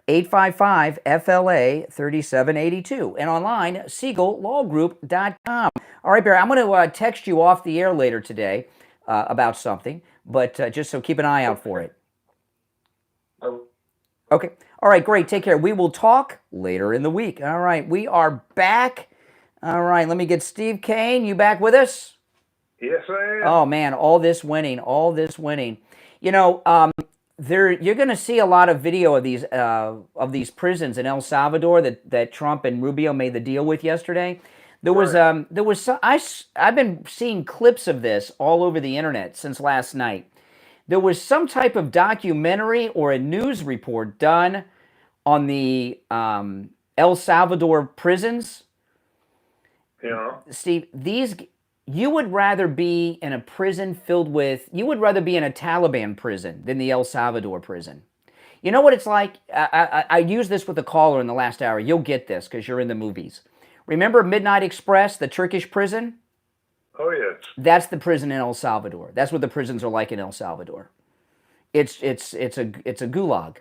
855-FLA-3782, and online, siegellawgroup.com. All right, Barry, I'm going to text you off the air later today about something, but just so keep an eye out for it. Oh, Okay. All right, great. Take care. We will talk later in the week. All right, we are back. All right, let me get Steve Kane. You back with us? Yes, I am. Oh, man, all this winning. You know, you're going to see a lot of video of these prisons in El Salvador that Trump and Rubio made the deal with yesterday. I've been seeing clips of this all over the internet since last night. There was some type of documentary or a news report done on the El Salvador prisons. Yeah. Steve, you would rather be in a prison you would rather be in a Taliban prison than the El Salvador prison. You know what it's like? I used this with a caller in the last hour. You'll get this because you're in the movies. Remember Midnight Express, the Turkish prison? Oh, yes. That's the prison in El Salvador. That's what the prisons are like in El Salvador. It's a gulag.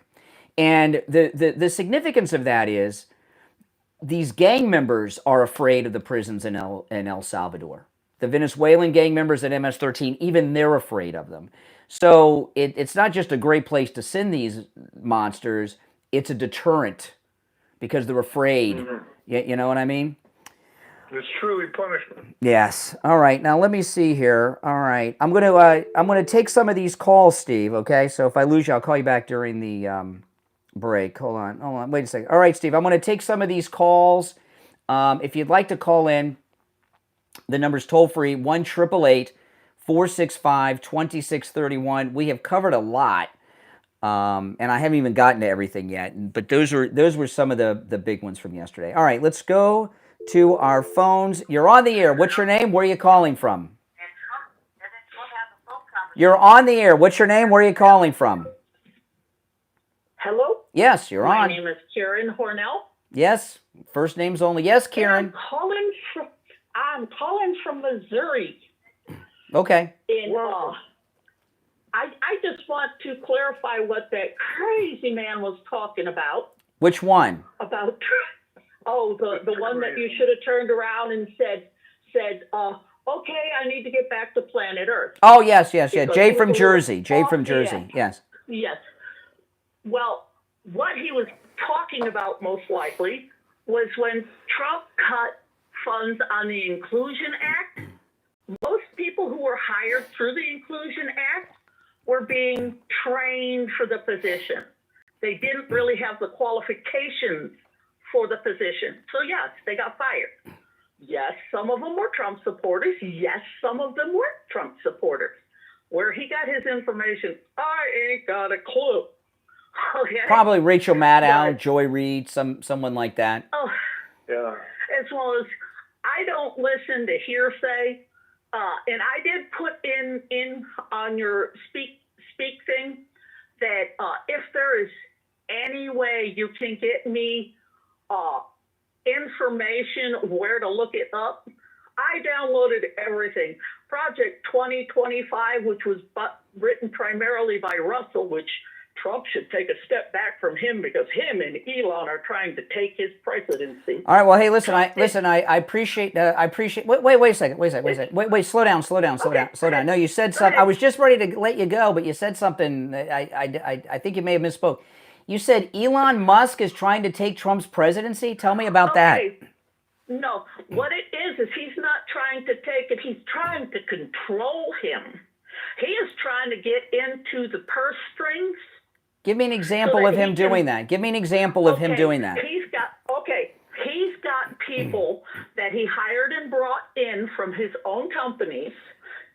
And the significance of that is these gang members are afraid of the prisons in El Salvador. The Venezuelan gang members at MS-13, even they're afraid of them. So it's not just a great place to send these monsters, it's a deterrent because they're afraid. Mm-hmm. You know what I mean? It's truly punishment. Yes. All right. Now let me see here. All right. I'm gonna take some of these calls, Steve. Okay. So if I lose you, I'll call you back during the break. Hold on. Wait a second. All right, Steve. I'm gonna take some of these calls. If you'd like to call in, the number's toll free 1-888-465-2631. We have covered a lot, and I haven't even gotten to everything yet. But those were some of the big ones from yesterday. All right. Let's go to our phones. You're on the air. What's your name? Where are you calling from? You're on the air. What's your name? Where are you calling from? Hello? Yes, you're on. My name is Karen Hornell. Yes, first names only. Yes, Karen. I'm calling from Missouri. Okay. And I just want to clarify what that crazy man was talking about. Which one? About the one that you should have turned around and said, okay, I need to get back to planet Earth. Oh, yes. Jay from Jersey. Yes. Yes. Well, what he was talking about most likely was when Trump cut funds on the Inclusion Act. Most people who were hired through the Inclusion Act were being trained for the position. They didn't really have the qualifications for the position. So yes, they got fired. Yes, some of them were Trump supporters. Yes, some of them weren't Trump supporters. Where he got his information, I ain't got a clue. Okay? Probably Rachel Maddow, Joy Reid, someone like that. Oh, yeah. As well as I don't listen to hearsay, and I did put in on your speak thing that if there is any way you can get me information where to look it up, I downloaded everything. Project 2025, which was written primarily by Russell, which Trump should take a step back from him because him and Elon are trying to take his presidency. All right. Well, hey, listen. I appreciate. Wait a second. Wait. Slow down. No, you said something. I was just ready to let you go, but you said something. I think you may have misspoke. You said Elon Musk is trying to take Trump's presidency. Tell me about that. No, what it is he's not trying to take it. He's trying to control him. He is trying to get into the purse strings. Give me an example of him doing that. Give me an example of him doing that. He's got people that he hired and brought in from his own companies,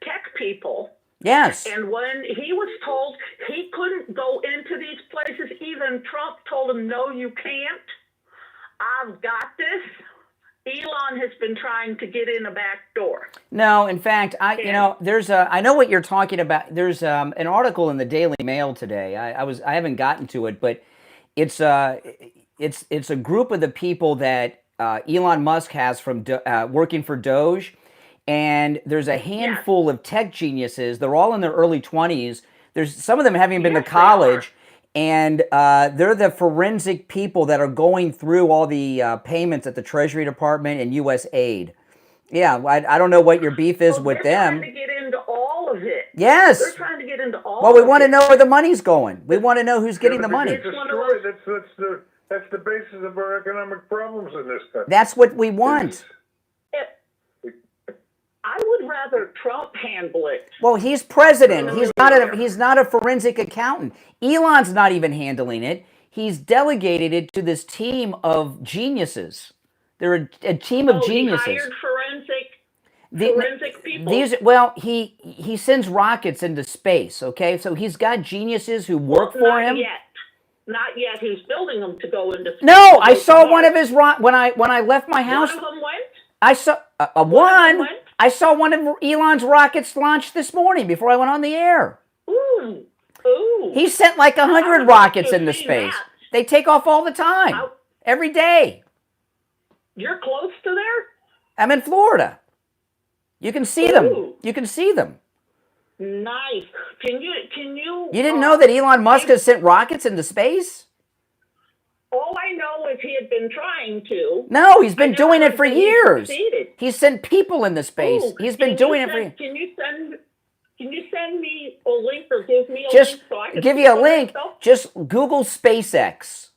tech people. Yes. And when he was told he couldn't go into these places, even Trump told him, no, you can't. I've got this. Elon has been trying to get in a back door. No, in fact, I know what you're talking about. There's an article in the Daily Mail today. I haven't gotten to it, but it's a group of the people that Elon Musk has from working for Doge, and there's a handful of tech geniuses. They're all in their early 20s. There's some of them haven't been to college. And they're the forensic people that are going through all the payments at the Treasury Department and U.S. aid. Yeah, I don't know what your beef is with them. They're trying to get into all of it. Yes. They're trying to get into all. Well, we of want to it. know where the money's going. We want to know who's getting the money. Destroyed. That's the basis of our economic problems in this country. That's what we want. I would rather Trump handle it. Well, he's president. He's not a forensic accountant. Elon's not even handling it. He's delegated it to this team of geniuses. They're a team of geniuses. He hired forensic people. He sends rockets into space, okay? So he's got geniuses who work for him. Not yet. He's building them to go into space. No, I saw one of his when I left my house. One of them went? I saw one. I saw one of Elon's rockets launched this morning before I went on the air. Ooh. He sent like 100 rockets into space. That. They take off all the time, every day. You're close to there? I'm in Florida. You can see them. You can see them. Nice. Can you? You didn't know that Elon Musk has sent rockets into space? All I know is he had been trying to. No, he's been doing it for years. Succeeded. He's sent people into space. He's been doing it for years. Can you send me a link or give me a link so I can give you a link. Just Google SpaceX.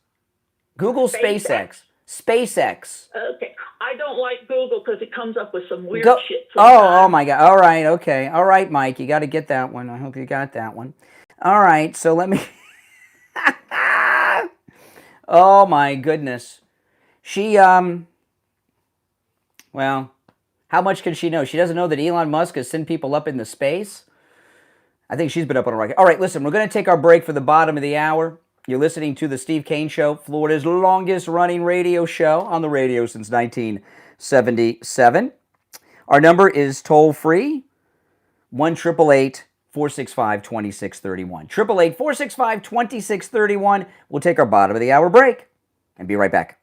Google SpaceX. SpaceX. Okay. I don't like Google because it comes up with some weird shit. Oh my God. All right. Okay. All right, Mike. You got to get that one. I hope you got that one. All right. So let me. Oh my goodness. She, well, how much can she know? She doesn't know that Elon Musk has sent people up into space. I think she's been up on a rocket. All right, listen, we're going to take our break for the bottom of the hour. You're listening to the Steve Kane Show, Florida's longest running radio show on the radio since 1977. Our number is toll free, 1-888-465-2631. 888-465-2631. We'll take our bottom of the hour break and be right back.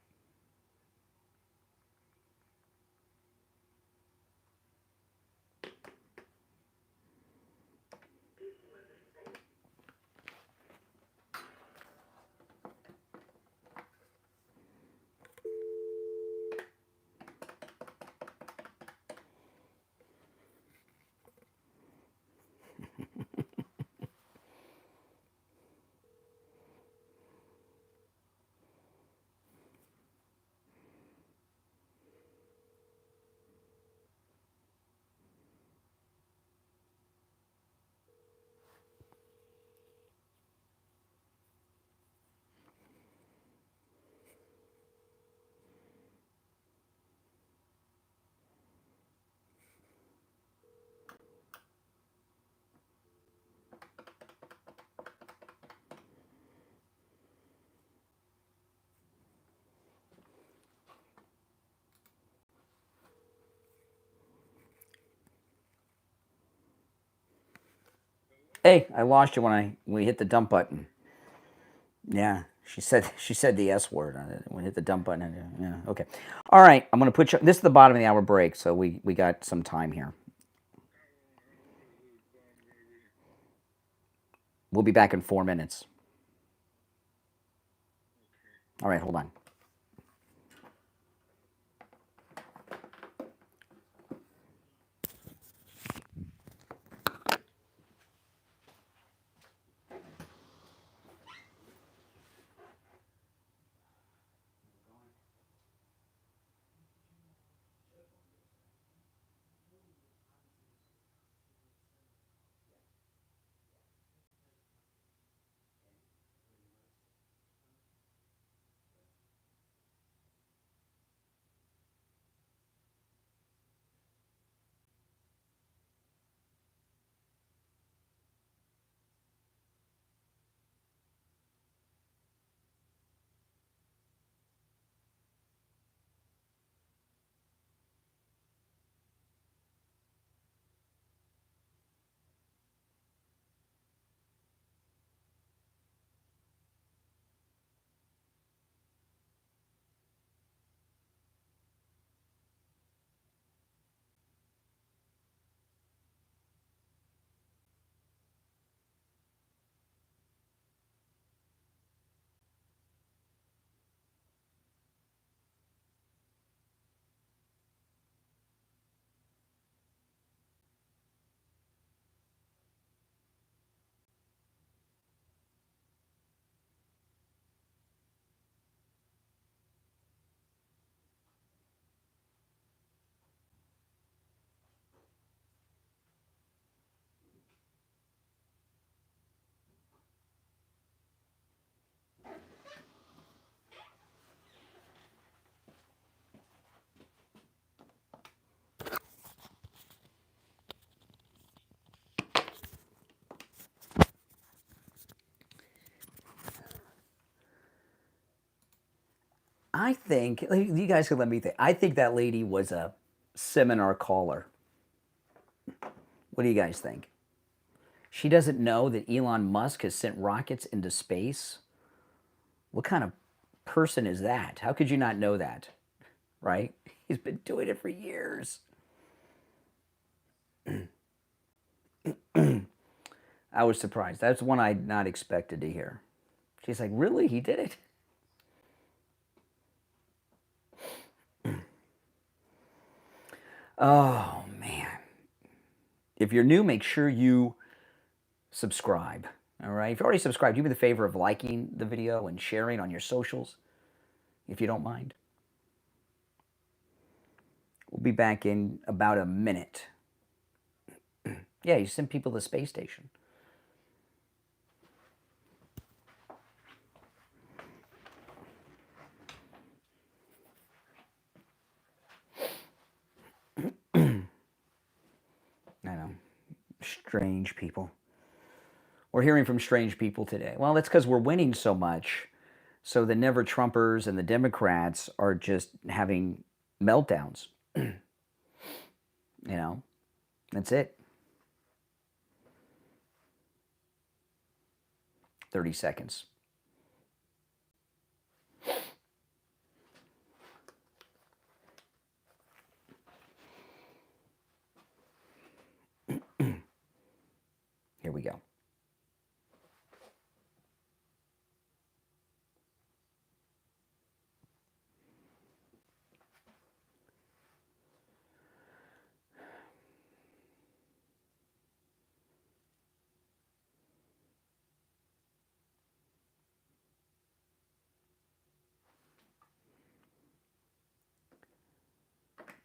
Hey, I lost you when we hit the dump button. Yeah, she said the S word on it when we hit the dump button. Yeah, okay. All right, I'm going to put you. This is the bottom of the hour break, so we got some time here. We'll be back in 4 minutes. All right, hold on. I think, you guys can let me think. I think that lady was a seminar caller. What do you guys think? She doesn't know that Elon Musk has sent rockets into space? What kind of person is that? How could you not know that? Right? He's been doing it for years. I was surprised. That's one I'd not expected to hear. She's like, really? He did it? Oh, man. If you're new, make sure you subscribe. All right? If you're already subscribed, do me the favor of liking the video and sharing on your socials, if you don't mind. We'll be back in about a minute. Yeah, you send people to the space station. I know. Strange people. We're hearing from strange people today. Well, that's because we're winning so much. So the never Trumpers and the Democrats are just having meltdowns. You know, that's it. 30 seconds. Here we go.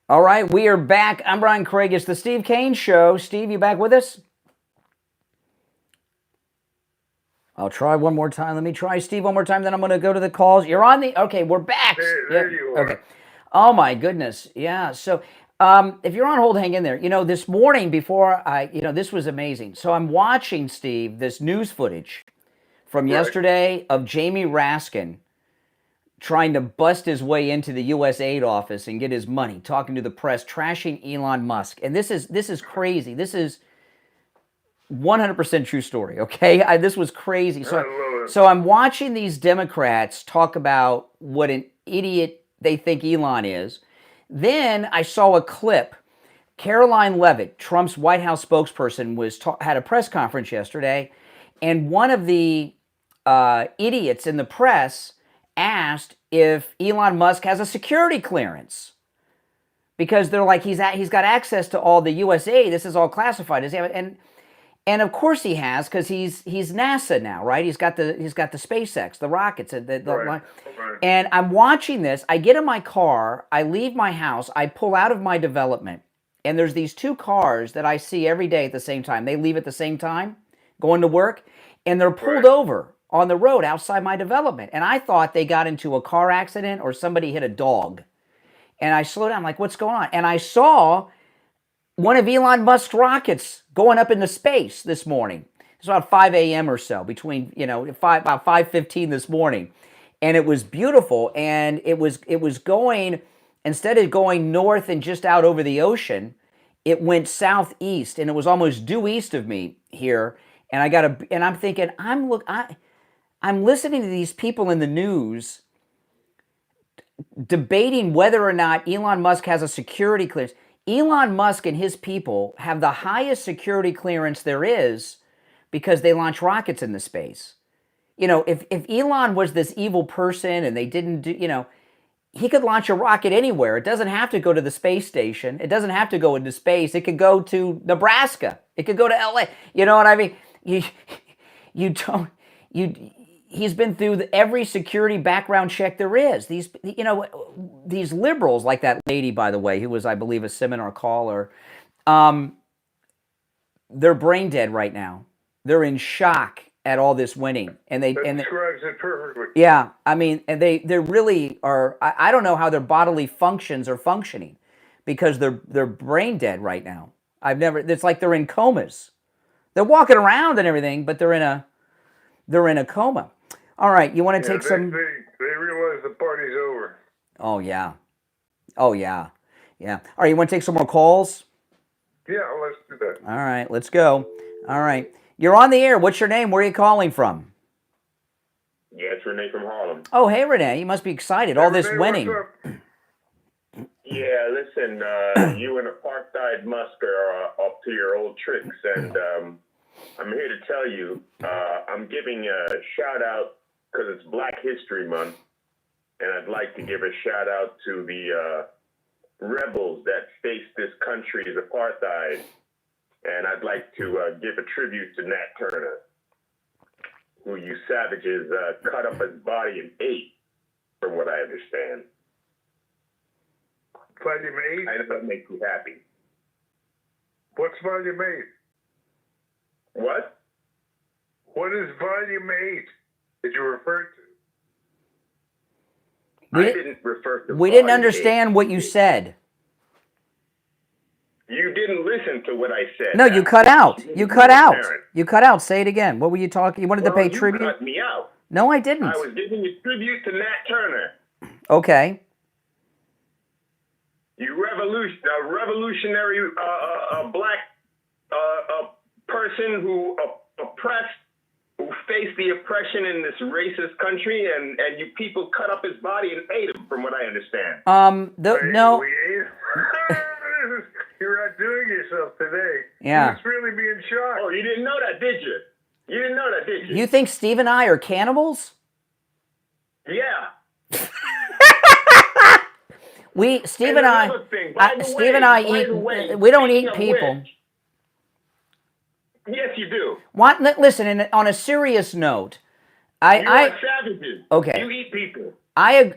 All right, we are back. I'm Brian Craig. It's the Steve Kane Show. Steve, you back with us? I'll try one more time. Let me try Steve one more time, then I'm going to go to the calls. You're on the... Okay, we're back. There you are. Okay. Oh, my goodness. Yeah, so if you're on hold, hang in there. You know, this morning before this was amazing. So I'm watching, Steve, this news footage from yesterday of Jamie Raskin trying to bust his way into the U.S. aid office and get his money, talking to the press, trashing Elon Musk. And this is crazy. This is 100% true story, okay? This was crazy. So I'm watching these Democrats talk about what an idiot they think Elon is. Then I saw a clip. Caroline Leavitt, Trump's White House spokesperson, had a press conference yesterday, and one of the idiots in the press asked if Elon Musk has a security clearance, because they're like, he's got access to all the US aid. This is all classified. And of course he has, because he's NASA now, right? He's got the SpaceX, the rockets, right. And I'm watching this. I get in my car, I leave my house, I pull out of my development, and there's these two cars that I see every day at the same time. They leave at the same time, going to work, and they're pulled over on the road outside my development. And I thought they got into a car accident or somebody hit a dog. And I slowed down, like, what's going on? And I saw one of Elon Musk's rockets going up into space this morning. It's about 5 a.m. or so, between, about 5:15 this morning. And it was beautiful. And it was going, instead of going north and just out over the ocean, it went southeast, and it was almost due east of me here. And I'm thinking, I'm listening to these people in the news debating whether or not Elon Musk has a security clearance. Elon Musk and his people have the highest security clearance there is, because they launch rockets into space. If Elon was this evil person and they didn't do, he could launch a rocket anywhere. It doesn't have to go to the space station. It doesn't have to go into space. It could go to Nebraska. It could go to LA. You know what I mean? He's been through every security background check there is. These liberals, like that lady, by the way, who was, I believe, a seminar caller, they're brain dead right now. They're in shock at all this winning, and that describes it perfectly. Yeah, I mean, and they really are. I don't know how their bodily functions are functioning, because they're brain dead right now. It's like they're in comas. They're walking around and everything, but they're in a coma. All right, you want to take some? They realize the party's over. Oh, yeah. Oh, yeah. Yeah. All right, you want to take some more calls? Yeah, let's do that. All right, let's go. All right. You're on the air. What's your name? Where are you calling from? Yeah, it's Renee from Harlem. Oh, hey, Renee. You must be excited. All this winning. Yeah, listen, you and Apartheid Musk are up to your old tricks, and I'm here to tell you, I'm giving a shout-out because it's Black History Month, and I'd like to give a shout-out to the rebels that faced this country's apartheid, and I'd like to give a tribute to Nat Turner, who you savages cut up his body and ate, from what I understand. Volume 8? I know that makes you happy. What's Volume 8? What? What is Volume 8 that you referred to? I didn't refer to We didn't Volume understand 8. what you said. You didn't listen to what I said. No, you cut out. You cut out. You cut out. Say it again. What were you talking? You wanted to pay tribute? You cut me out. No, I didn't. I was giving a tribute to Nat Turner. Okay. You revolutionary black person who oppressed, who faced the oppression in this racist country, and you people cut up his body and ate him, from what I understand. No. We ate? You're outdoing yourself today. Yeah. You must really be in shock. Oh, you didn't know that, did you? You didn't know that, did you? You think Steve and I are cannibals? Yeah. Steve and I eat. We don't eat people. Yes, you do. What? Listen, on a serious note, You are savages. Okay. You eat people. I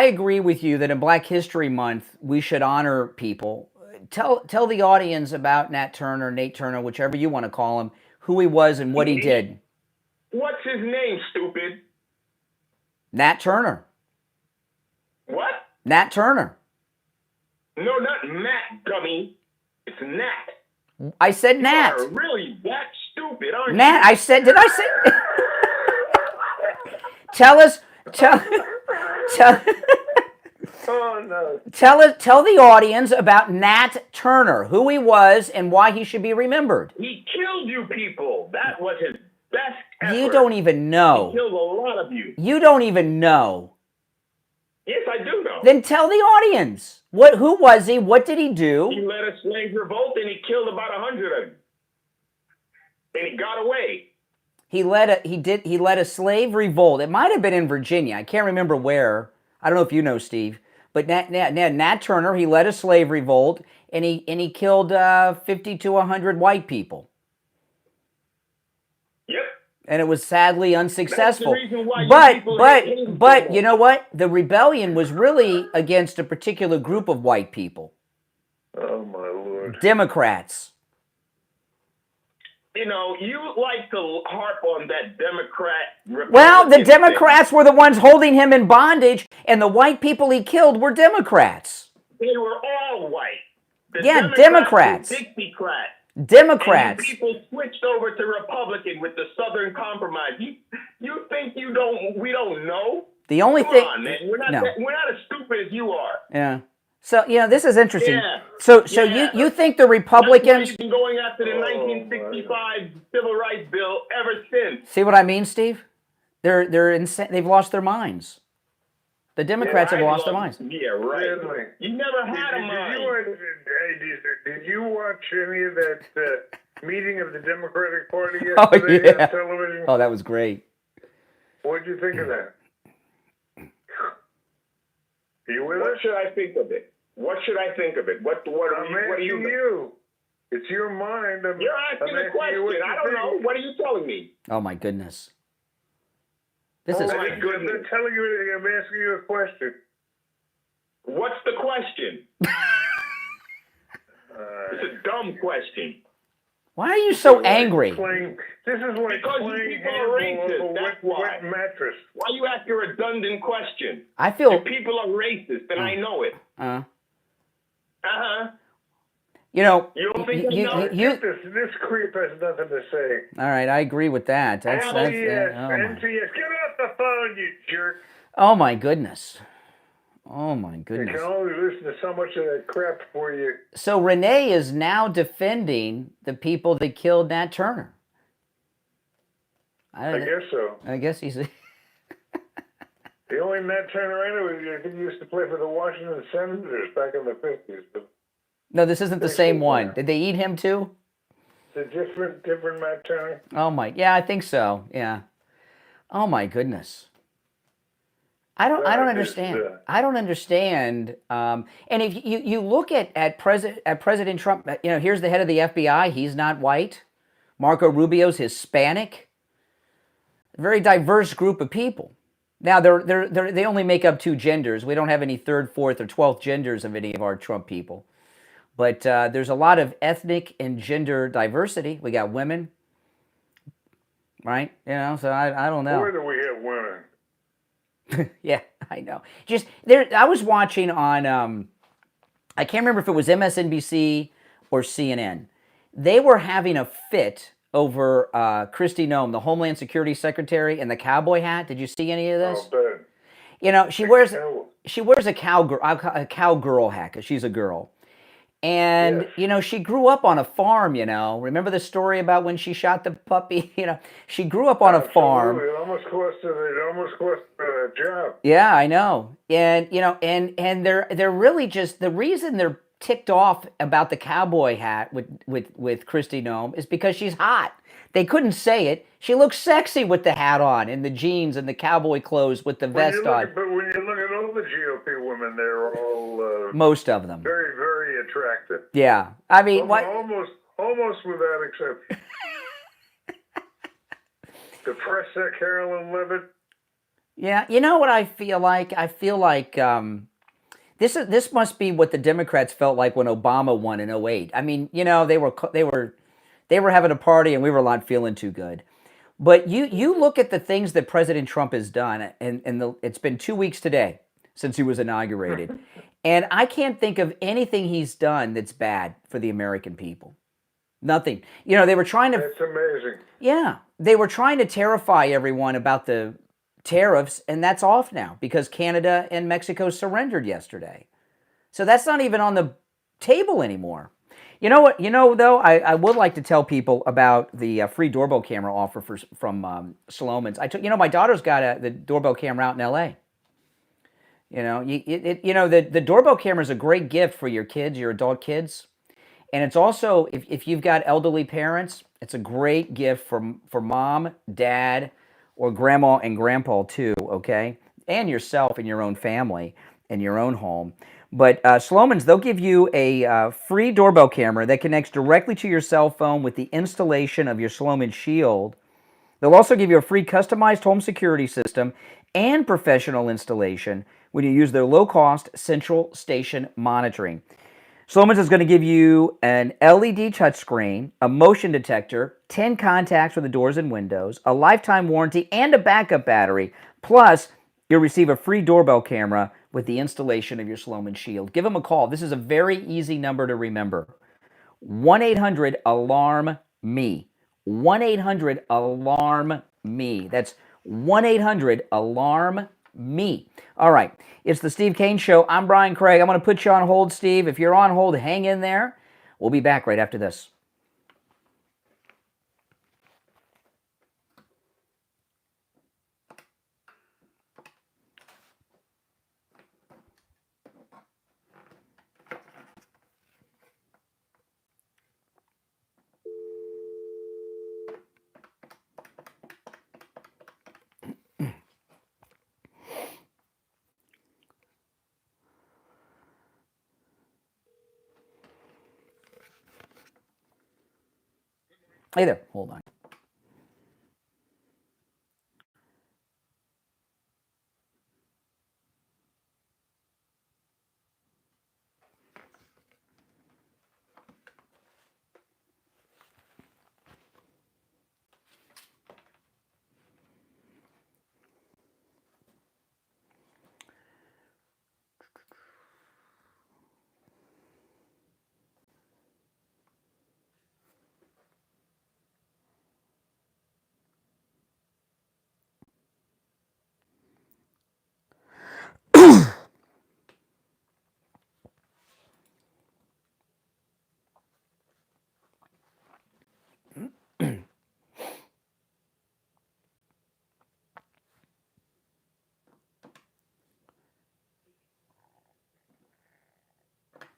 agree with you that in Black History Month we should honor people. Tell the audience about Nat Turner, Nate Turner, whichever you want to call him, who he was and what he did. What's his name, stupid? Nat Turner. What? Nat Turner. No, not Matt, dummy. It's Nat. I said Nat. You are really that stupid, aren't Nat, you? I said, did I say? Tell Oh, no. Tell the audience about Nat Turner, who he was and why he should be remembered. He killed you people. That was his best effort. You don't even know. He killed a lot of you. You don't even know. Yes, I do know. Then tell the audience. Who was he? What did he do? He led a slave revolt and he killed about 100 of them. And he got away. He led a slave revolt. It might have been in Virginia. I can't remember where. I don't know if you know, Steve. But Nat Turner, he led a slave revolt and he killed 50 to 100 white people. Yep. And it was sadly unsuccessful. That's the reason why But you know what? The rebellion was really against a particular group of white people. Oh, my Lord. Democrats. You know, you like to harp on that Democrat. Well, the Democrats were the ones holding him in bondage, and the white people he killed were Democrats. They were all white. Yeah, Democrats. Dixiecrat. Democrats. And people switched over to Republican with the Southern Compromise. You think we don't know? The only Come thing. on, man. We're not as stupid as you are. Yeah. So this is interesting. Yeah. So you think the Republicans? You've been going after the 1965 Civil Rights Bill ever since. See what I mean, Steve? They're insane. They've lost their minds. The Democrats have lost their minds. Yeah, right. You never had a mind. Did you watch any of that meeting of the Democratic Party Oh yesterday yeah. on television? Oh, that was great. What did you think of that? Are you with us? What should I think of it? What should I think of it? What do you? It's your mind. You're asking a question. I don't know. What are you telling me? Oh my goodness. This is. I'm not telling you anything. I'm asking you a question. What's the question? It's a dumb question. Why are you so angry? This is like because you people are racist. That's why. Wet mattress. Why you ask a redundant question? I feel. You people are racist, and I know it. You know. You don't think I know? This creep has nothing to say. All right, I agree with that. That's NCS. Get off the phone, you jerk. Oh my goodness. Oh my You goodness. can only listen to so much of that crap before you. So Renee is now defending the people that killed Nat Turner. I guess so. I guess he's. The only Nat Turner I know he used to play for the Washington Senators back in the 50s. But No, this isn't the same one. Did they eat him too? it's a different Nat Turner. Oh my, yeah, I think so. Yeah. Oh my goodness. I don't understand. I don't understand. And if you look at President Trump, here's the head of the FBI. He's not white. Marco Rubio's Hispanic. Very diverse group of people. Now they only make up 2 genders. We don't have any 3rd, 4th, or 12th genders of any of our Trump people. But there's a lot of ethnic and gender diversity. We got women, right? So I don't know. Where do we have women? Yeah, I know. Just there, I was watching on, I can't remember if it was MSNBC or CNN. They were having a fit over Christy Noem, the Homeland Security Secretary, and the cowboy hat. Did you see any of this? Oh, bad. She wears a cowgirl hat because she's a girl. And, she grew up on a farm, Remember the story about when she shot the puppy? She grew up on a farm. It almost cost her a job. Yeah, I know. And, and they're really just, the reason they're ticked off about the cowboy hat with Christy Noem is because she's hot. They couldn't say it. She looks sexy with the hat on and the jeans and the cowboy clothes with the vest on. But when you look at all the GOP women, they're all most of them very, very attractive. Yeah, I mean, almost without exception. The press sec Carolyn Levitt. Yeah, you know what I feel like? I feel like this must be what the Democrats felt like when Obama won in 2008. I mean, they were having a party and we were not feeling too good. But you look at the things that President Trump has done, and it's been 2 weeks today since he was inaugurated, and I can't think of anything he's done that's bad for the American people. Nothing. They were trying to. That's amazing. Yeah, they were trying to terrify everyone about the tariffs, and that's off now because Canada and Mexico surrendered yesterday. So that's not even on the table anymore. You know what? Though, I would like to tell people about the free doorbell camera offer from Slomin's. My daughter's got the doorbell camera out in L.A. The doorbell camera is a great gift for your kids, your adult kids. And it's also, if you've got elderly parents, it's a great gift for mom, dad, or grandma and grandpa too, okay? And yourself and your own family and your own home. But Slomin's, they'll give you a free doorbell camera that connects directly to your cell phone with the installation of your Slomin Shield. They'll also give you a free customized home security system and professional installation when you use their low-cost central station monitoring. Slomin's is going to give you an LED touchscreen, a motion detector, 10 contacts for the doors and windows, a lifetime warranty, and a backup battery. Plus, you'll receive a free doorbell camera with the installation of your Slomin Shield. Give them a call. This is a very easy number to remember. 1-800-ALARM-ME. 1-800-ALARM-ME. That's 1-800-ALARM-ME. All right. It's the Steve Kane Show. I'm Brian Craig. I'm going to put you on hold, Steve. If you're on hold, hang in there. We'll be back right after this. Hey there, hold on.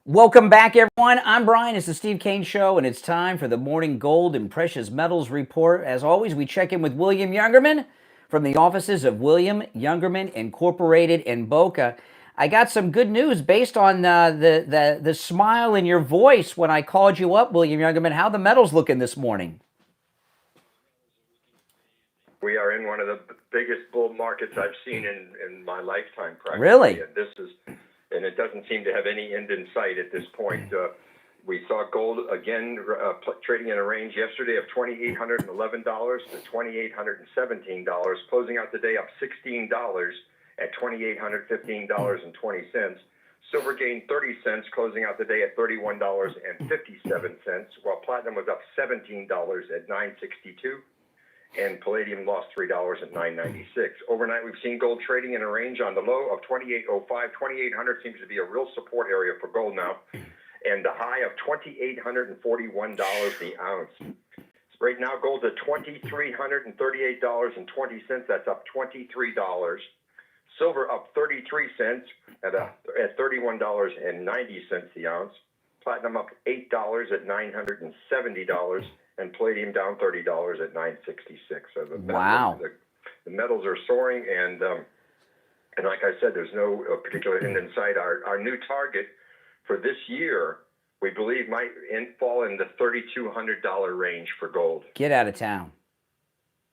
Welcome back, everyone. I'm Brian. It's the Steve Kane Show, and it's time for the Morning Gold and Precious Metals Report. As always, we check in with William Youngerman from the offices of William Youngerman Incorporated in Boca. I got some good news based on the smile in your voice when I called you up, William Youngerman. How the metals looking this morning? We are in one of the biggest bull markets I've seen in my lifetime, practically. Really? And it doesn't seem to have any end in sight at this point. We saw gold again trading in a range yesterday of $2,811 to $2,817, closing out the day up $16 at $2,815.20. Silver gained 30 cents, closing out the day at $31.57, while platinum was up $17 at $9.62. And palladium lost $3 at $9.96. Overnight, we've seen gold trading in a range on the low of 2,805. 2,800 seems to be a real support area for gold now, and the high of $2,841 the ounce. Right now, gold's at $2,338.20. That's up $23. Silver up 33 cents at $31.90 the ounce. Platinum up $8 at $970. And palladium down $30 at $966. So wow. The metals are soaring, and like I said, there's no particular end in sight. Our new target for this year, we believe, might fall in the $3,200 range for gold. Get out of town.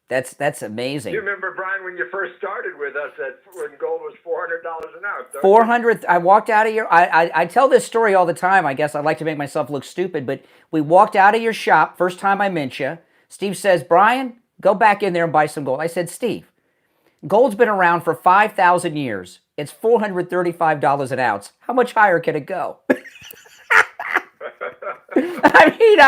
That's amazing. You remember, Brian, when you first started with us, when gold was $400 an ounce? 400. I walked out of your. I tell this story all the time. I guess I like to make myself look stupid, but we walked out of your shop first time I met you. Steve says, "Brian, go back in there and buy some gold." I said, "Steve, gold's been around for 5,000 years. It's $435 an ounce. How much higher can it go?" I mean,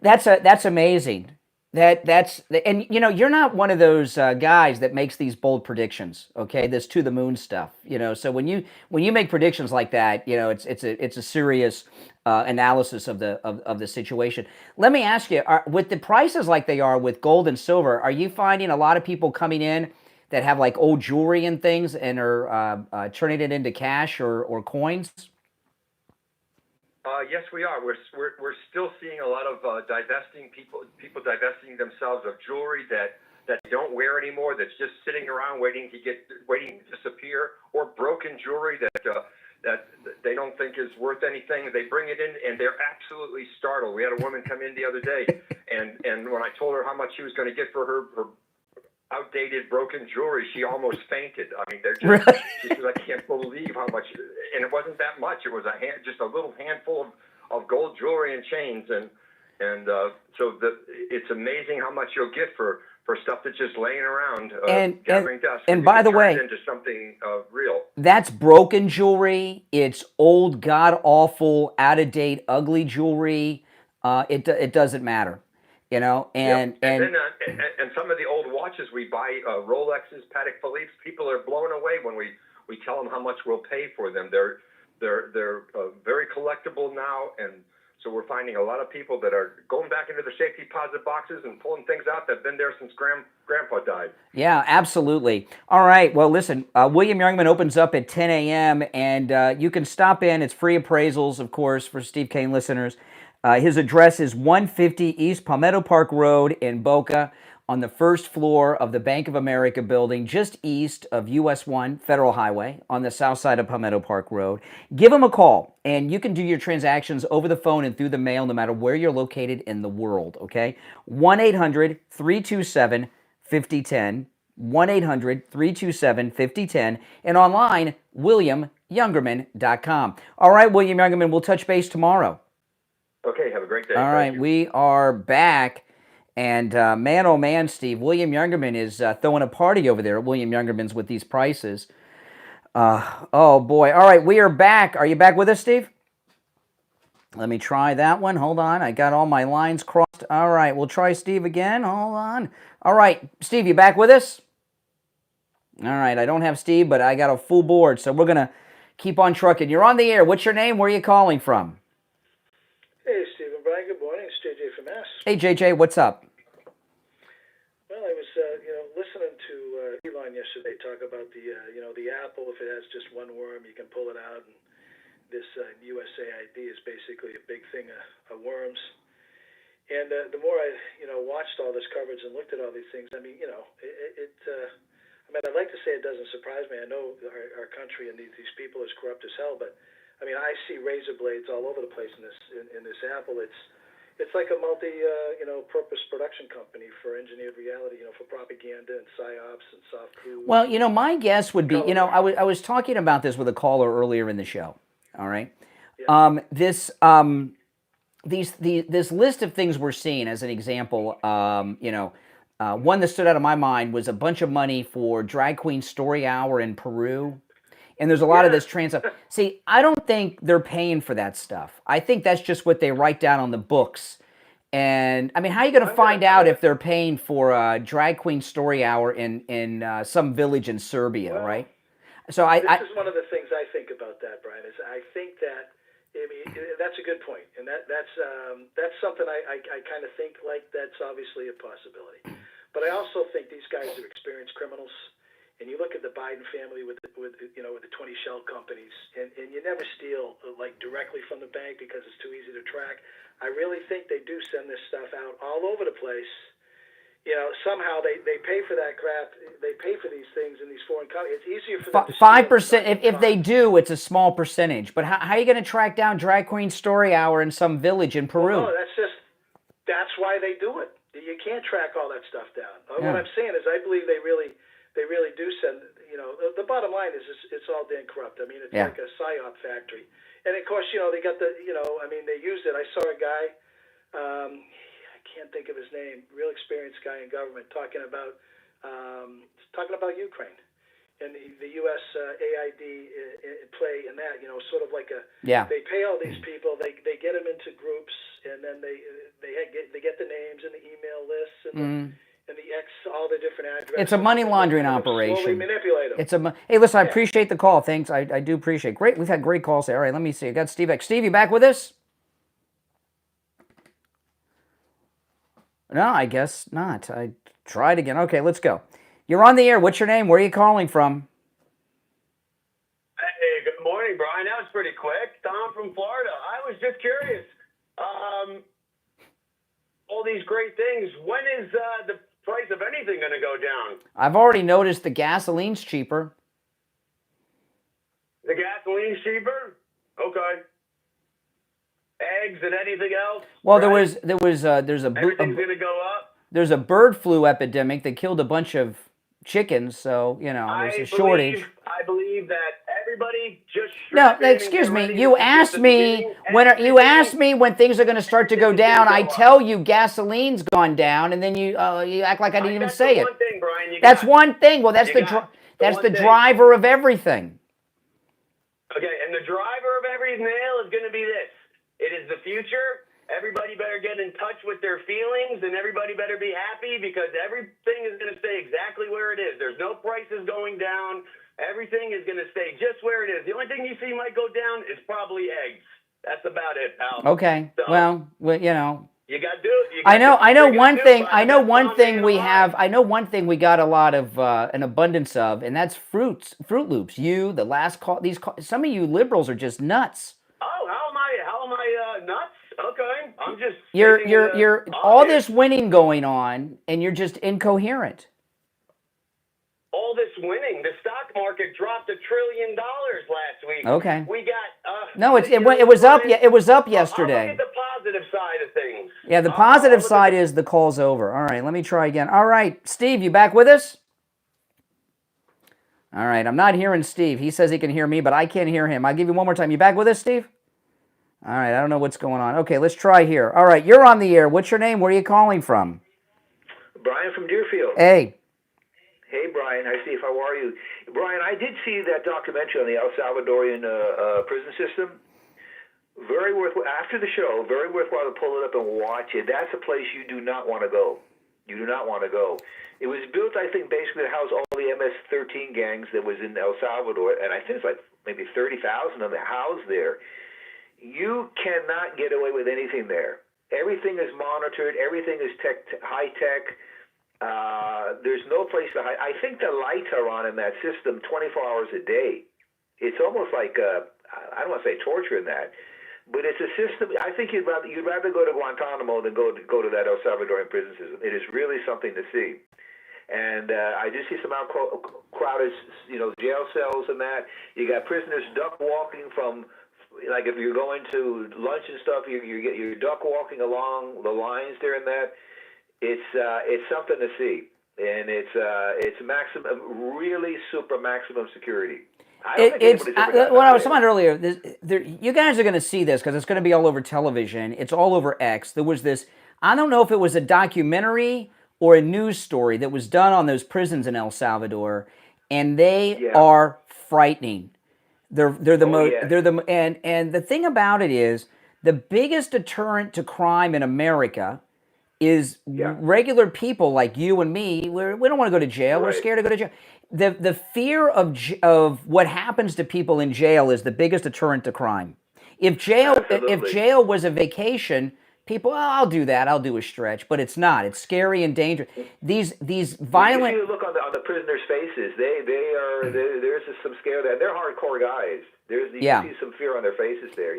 that's amazing. And you're not one of those guys that makes these bold predictions, okay? This to the moon stuff, So when you make predictions like that, it's a serious analysis of the situation. Let me ask you, with the prices like they are with gold and silver, are you finding a lot of people coming in that have like old jewelry and things and are turning it into cash or coins? Yes, we are. We're still seeing a lot of divesting people divesting themselves of jewelry that they don't wear anymore. That's just sitting around waiting to disappear, or broken jewelry that they don't think is worth anything. They bring it in and they're absolutely startled. We had a woman come in the other day, and when I told her how much she was going to get for her outdated broken jewelry, she almost fainted. I mean, they're just, she says, "I can't believe how much," and it wasn't that much. It was just a little handful of gold jewelry and chains, and so it's amazing how much you'll get for stuff that's just laying around gathering dust. And by the way, into something real. That's broken jewelry. It's old, god awful, out of date, ugly jewelry. It doesn't matter. And some of the old watches we buy, Rolexes, Patek Philippe's, people are blown away when we tell them how much we'll pay for them. They're very collectible now, and so we're finding a lot of people that are going back into the safety deposit boxes and pulling things out that've been there since Grandpa died. Yeah, absolutely. All right. Well, listen, William Youngerman opens up at 10 a.m., and you can stop in. It's free appraisals, of course, for Steve Kane listeners. His address is 150 East Palmetto Park Road in Boca, on the first floor of the Bank of America building, just east of US 1 Federal Highway on the south side of Palmetto Park Road. Give him a call, and you can do your transactions over the phone and through the mail no matter where you're located in the world, okay? 1-800-327-5010, 1-800-327-5010, and online, WilliamYoungerman.com. All right, William Youngerman, we'll touch base tomorrow. Okay, have a great day. All right, we are back. And man, oh man, Steve, William Youngerman is throwing a party over there at William Youngerman's with these prices. Oh, boy. All right, we are back. Are you back with us, Steve? Let me try that one. Hold on. I got all my lines crossed. All right, we'll try Steve again. Hold on. All right, Steve, you back with us? All right, I don't have Steve, but I got a full board, so we're going to keep on trucking. You're on the air. What's your name? Where are you calling from? Hey, Steve and Brian. Good morning. It's JJ from Mass. Hey, JJ, what's up? Well, I was, listening to Elon yesterday talk about the apple. If it has just one worm, you can pull it out and this USAID is basically a big thing of worms. And the more I, watched all this coverage and looked at all these things, I mean, I'd like to say it doesn't surprise me. I know our country and these people is corrupt as hell, but I mean, I see razor blades all over the place in this Apple. It's like a purpose production company for engineered reality, for propaganda and psyops and soft coup. Well, my guess would be, I was talking about this with a caller earlier in the show. All right, this list of things we're seeing as an example, one that stood out of my mind was a bunch of money for Drag Queen Story Hour in Peru. And there's a lot of this trans stuff. See, I don't think they're paying for that stuff. I think that's just what they write down on the books. And, I mean, how are you going to find out if they're paying for a Drag Queen Story Hour in some village in Serbia, right? So this is one of the things I think about that, Brian, is I think that, I mean, that's a good point. And that's something I kind of think like that's obviously a possibility. But I also think these guys are experienced criminals. And you look at the Biden family with the 20 shell companies, and you never steal like directly from the bank because it's too easy to track. I really think they do send this stuff out all over the place. Somehow they pay for that crap. They pay for these things in these foreign countries. It's easier for them to 5%. If they do, it's a small percentage. But how are you going to track down Drag Queen Story Hour in some village in Peru? Well, no, that's why they do it. You can't track all that stuff down. What I'm saying is I believe they really do send, the bottom line is it's all damn corrupt. I mean, it's like a psyop factory. And of course, they got they used it. I saw a guy, I can't think of his name, real experienced guy in government talking about Ukraine and the U.S. AID play in that, sort of like they pay all these people, they get them into groups, and then they get the names and the email lists and and all the different addresses. It's a money laundering operation. Slowly manipulate them. Hey, listen, I appreciate the call. Thanks. I do appreciate. Great. We've had great calls there. All right, let me see. I got Steve X. Steve, you back with us? No, I guess not. I tried again. Okay, let's go. You're on the air. What's your name? Where are you calling from? Hey, good morning, Brian. That was pretty quick. Tom from Florida. I was just curious. All these great things. When is the price of anything going to go down? I've already noticed the gasoline's cheaper. The gasoline's cheaper? Okay. Eggs and anything else? Well, right? there's Everything's going to go up? There's a bird flu epidemic that killed a bunch of chickens, so, there's a shortage. I believe that everybody just... No, excuse me. You asked me when things are going to start to go down. I tell you gasoline's gone down, and then you act like I didn't even say it. One thing, Brian, that's one thing. Well, that's the driver of everything. Okay, and the driver of every nail is going to be this. It is the future. Everybody better get in touch with their feelings, and everybody better be happy because everything is going to stay exactly where it is. There's no prices going down. Everything is going to stay just where it is. The only thing you see might go down is probably eggs. That's about it, pal. Okay. So, well, you got to do it. I know one thing. I know one thing we have. I know one thing we got a lot of an abundance of, and that's Fruit Loops. You, the last call. Some of you liberals are just nuts. Oh, how am I nuts? Okay, I'm just. You're all this winning going on, and you're just incoherent. All this winning, the stock market dropped $1 trillion last week. Okay. We got. No, it was up. It was up yesterday. I'll look at the positive side of things. Yeah, the positive side is the call's over. All right, let me try again. All right, Steve, you back with us? All right, I'm not hearing Steve. He says he can hear me, but I can't hear him. I'll give you one more time. You back with us, Steve? All right, I don't know what's going on. Okay, let's try here. All right, you're on the air. What's your name? Where are you calling from? Brian from Deerfield. Hey. Hey, Brian. Hi, Steve. How are you? Brian, I did see that documentary on the El Salvadorian prison system. Very worthwhile. After the show, very worthwhile to pull it up and watch it. That's a place you do not want to go. You do not want to go. It was built, I think, basically to house all the MS-13 gangs that was in El Salvador, and I think it's like maybe 30,000 of them housed there. You cannot get away with anything there. Everything is monitored. Everything is high tech. There's no place to hide. I think the lights are on in that system 24 hours a day. It's almost like I don't want to say torture in that, but it's a system. I think you'd rather go to Guantanamo than go to that El Salvadorian prison system. It is really something to see. And I do see some crowded, jail cells and that. You got prisoners duck walking from, like if you're going to lunch and stuff, you're duck walking along the lines there and that. It's something to see, and it's maximum, really super maximum security. What I was talking about earlier, you guys are going to see this because it's going to be all over television. It's all over X. There was this, I don't know if it was a documentary or a news story that was done on those prisons in El Salvador, and they are frightening. They're the and the thing about it is the biggest deterrent to crime in America is regular people like you and me. We don't want to go to jail. We're scared to go to jail. The fear of what happens to people in jail is the biggest deterrent to crime. If jail was a vacation, people, I'll do that. I'll do a stretch, but it's not. It's scary and dangerous. These violent. If you look on the prisoners' faces, there's some scare there. They're hardcore guys. You see some fear on their faces there.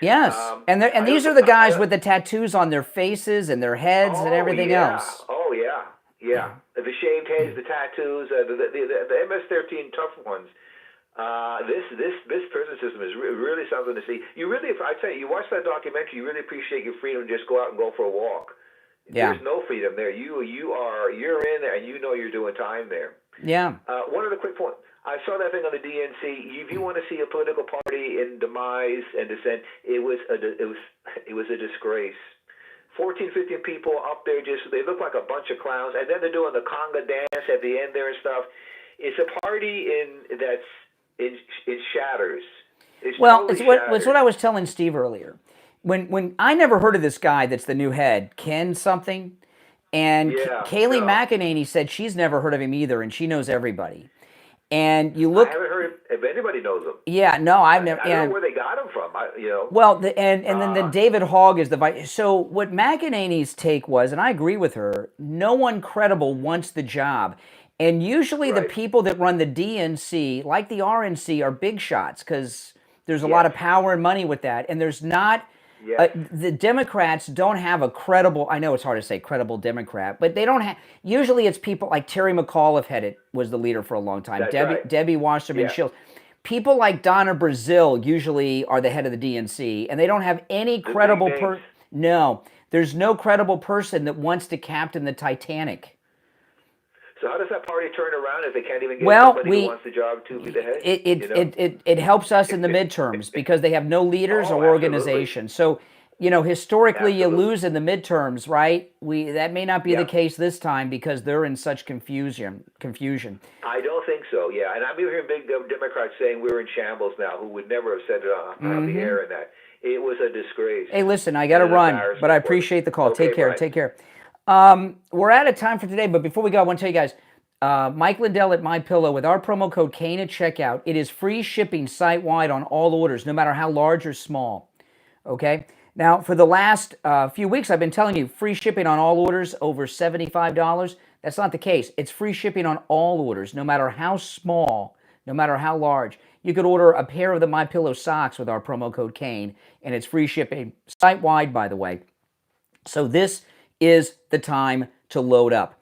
Yes, and these are the guys with the tattoos on their faces and their heads and everything else. Oh yeah. The shaved heads, the tattoos, the MS-13 tough ones. This prison system is really something to see. I tell you watch that documentary, you really appreciate your freedom to just go out and go for a walk. Yeah. There's no freedom there. You're in there and you're doing time there. Yeah. One other quick point. I saw that thing on the DNC. If you want to see a political party in demise and dissent, it was a disgrace. 14, 15 people up there, they look like a bunch of clowns, and then they're doing the conga dance at the end there and stuff. It's a party it shatters. It's what I was telling Steve earlier. When I never heard of this guy that's the new head, Ken something, and Kayleigh McEnany said she's never heard of him either, and she knows everybody. And you look. I haven't heard if anybody knows him. Yeah, no, I've never. I don't know where they got him from. Well, then David Hogg is the vice. So what McEnany's take was, and I agree with her, no one credible wants the job. And usually the people that run the DNC, like the RNC, are big shots because there's a lot of power and money with that. And there's not, the Democrats don't have a credible, I know it's hard to say credible Democrat, but they don't have, usually it's people like Terry McAuliffe was the leader for a long time. Debbie Wasserman Schultz. People like Donna Brazile usually are the head of the DNC, and they don't have any credible person. No, there's no credible person that wants to captain the Titanic. So how does that party turn around if they can't even get somebody who wants the job to be the head? It helps us in the midterms because they have no leaders or organization. So, historically you lose in the midterms, right? That may not be the case this time because they're in such confusion. I don't think so, yeah. And I'm hearing big Democrats saying we're in shambles now, who would never have said it on the air and that. It was a disgrace. Hey, listen, I got to run, but I appreciate the call. Okay, take care. Brian. Take care. We're out of time for today, but before we go, I want to tell you guys, Mike Lindell at MyPillow, with our promo code Kane at checkout, it is free shipping site-wide on all orders, no matter how large or small. Okay? Now, for the last few weeks, I've been telling you, free shipping on all orders over $75. That's not the case. It's free shipping on all orders, no matter how small, no matter how large. You could order a pair of the MyPillow socks with our promo code Kane, and it's free shipping site-wide, by the way. So this is the time to load up.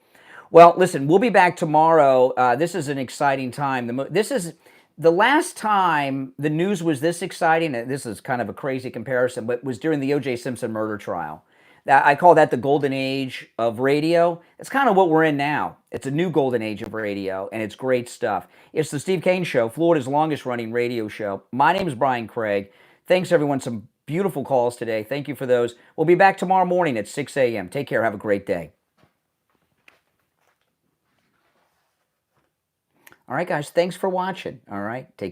Well, listen, we'll be back tomorrow. This is an exciting time. This is the last time the news was this exciting. This is kind of a crazy comparison, but it was during the O.J. Simpson murder trial. I call that the golden age of radio. It's kind of what we're in now. It's a new golden age of radio, and it's great stuff. It's the Steve Kane Show, Florida's longest-running radio show. My name is Brian Craig. Thanks, everyone. Some beautiful calls today. Thank you for those. We'll be back tomorrow morning at 6 a.m. Take care. Have a great day. All right, guys. Thanks for watching. All right. Take care.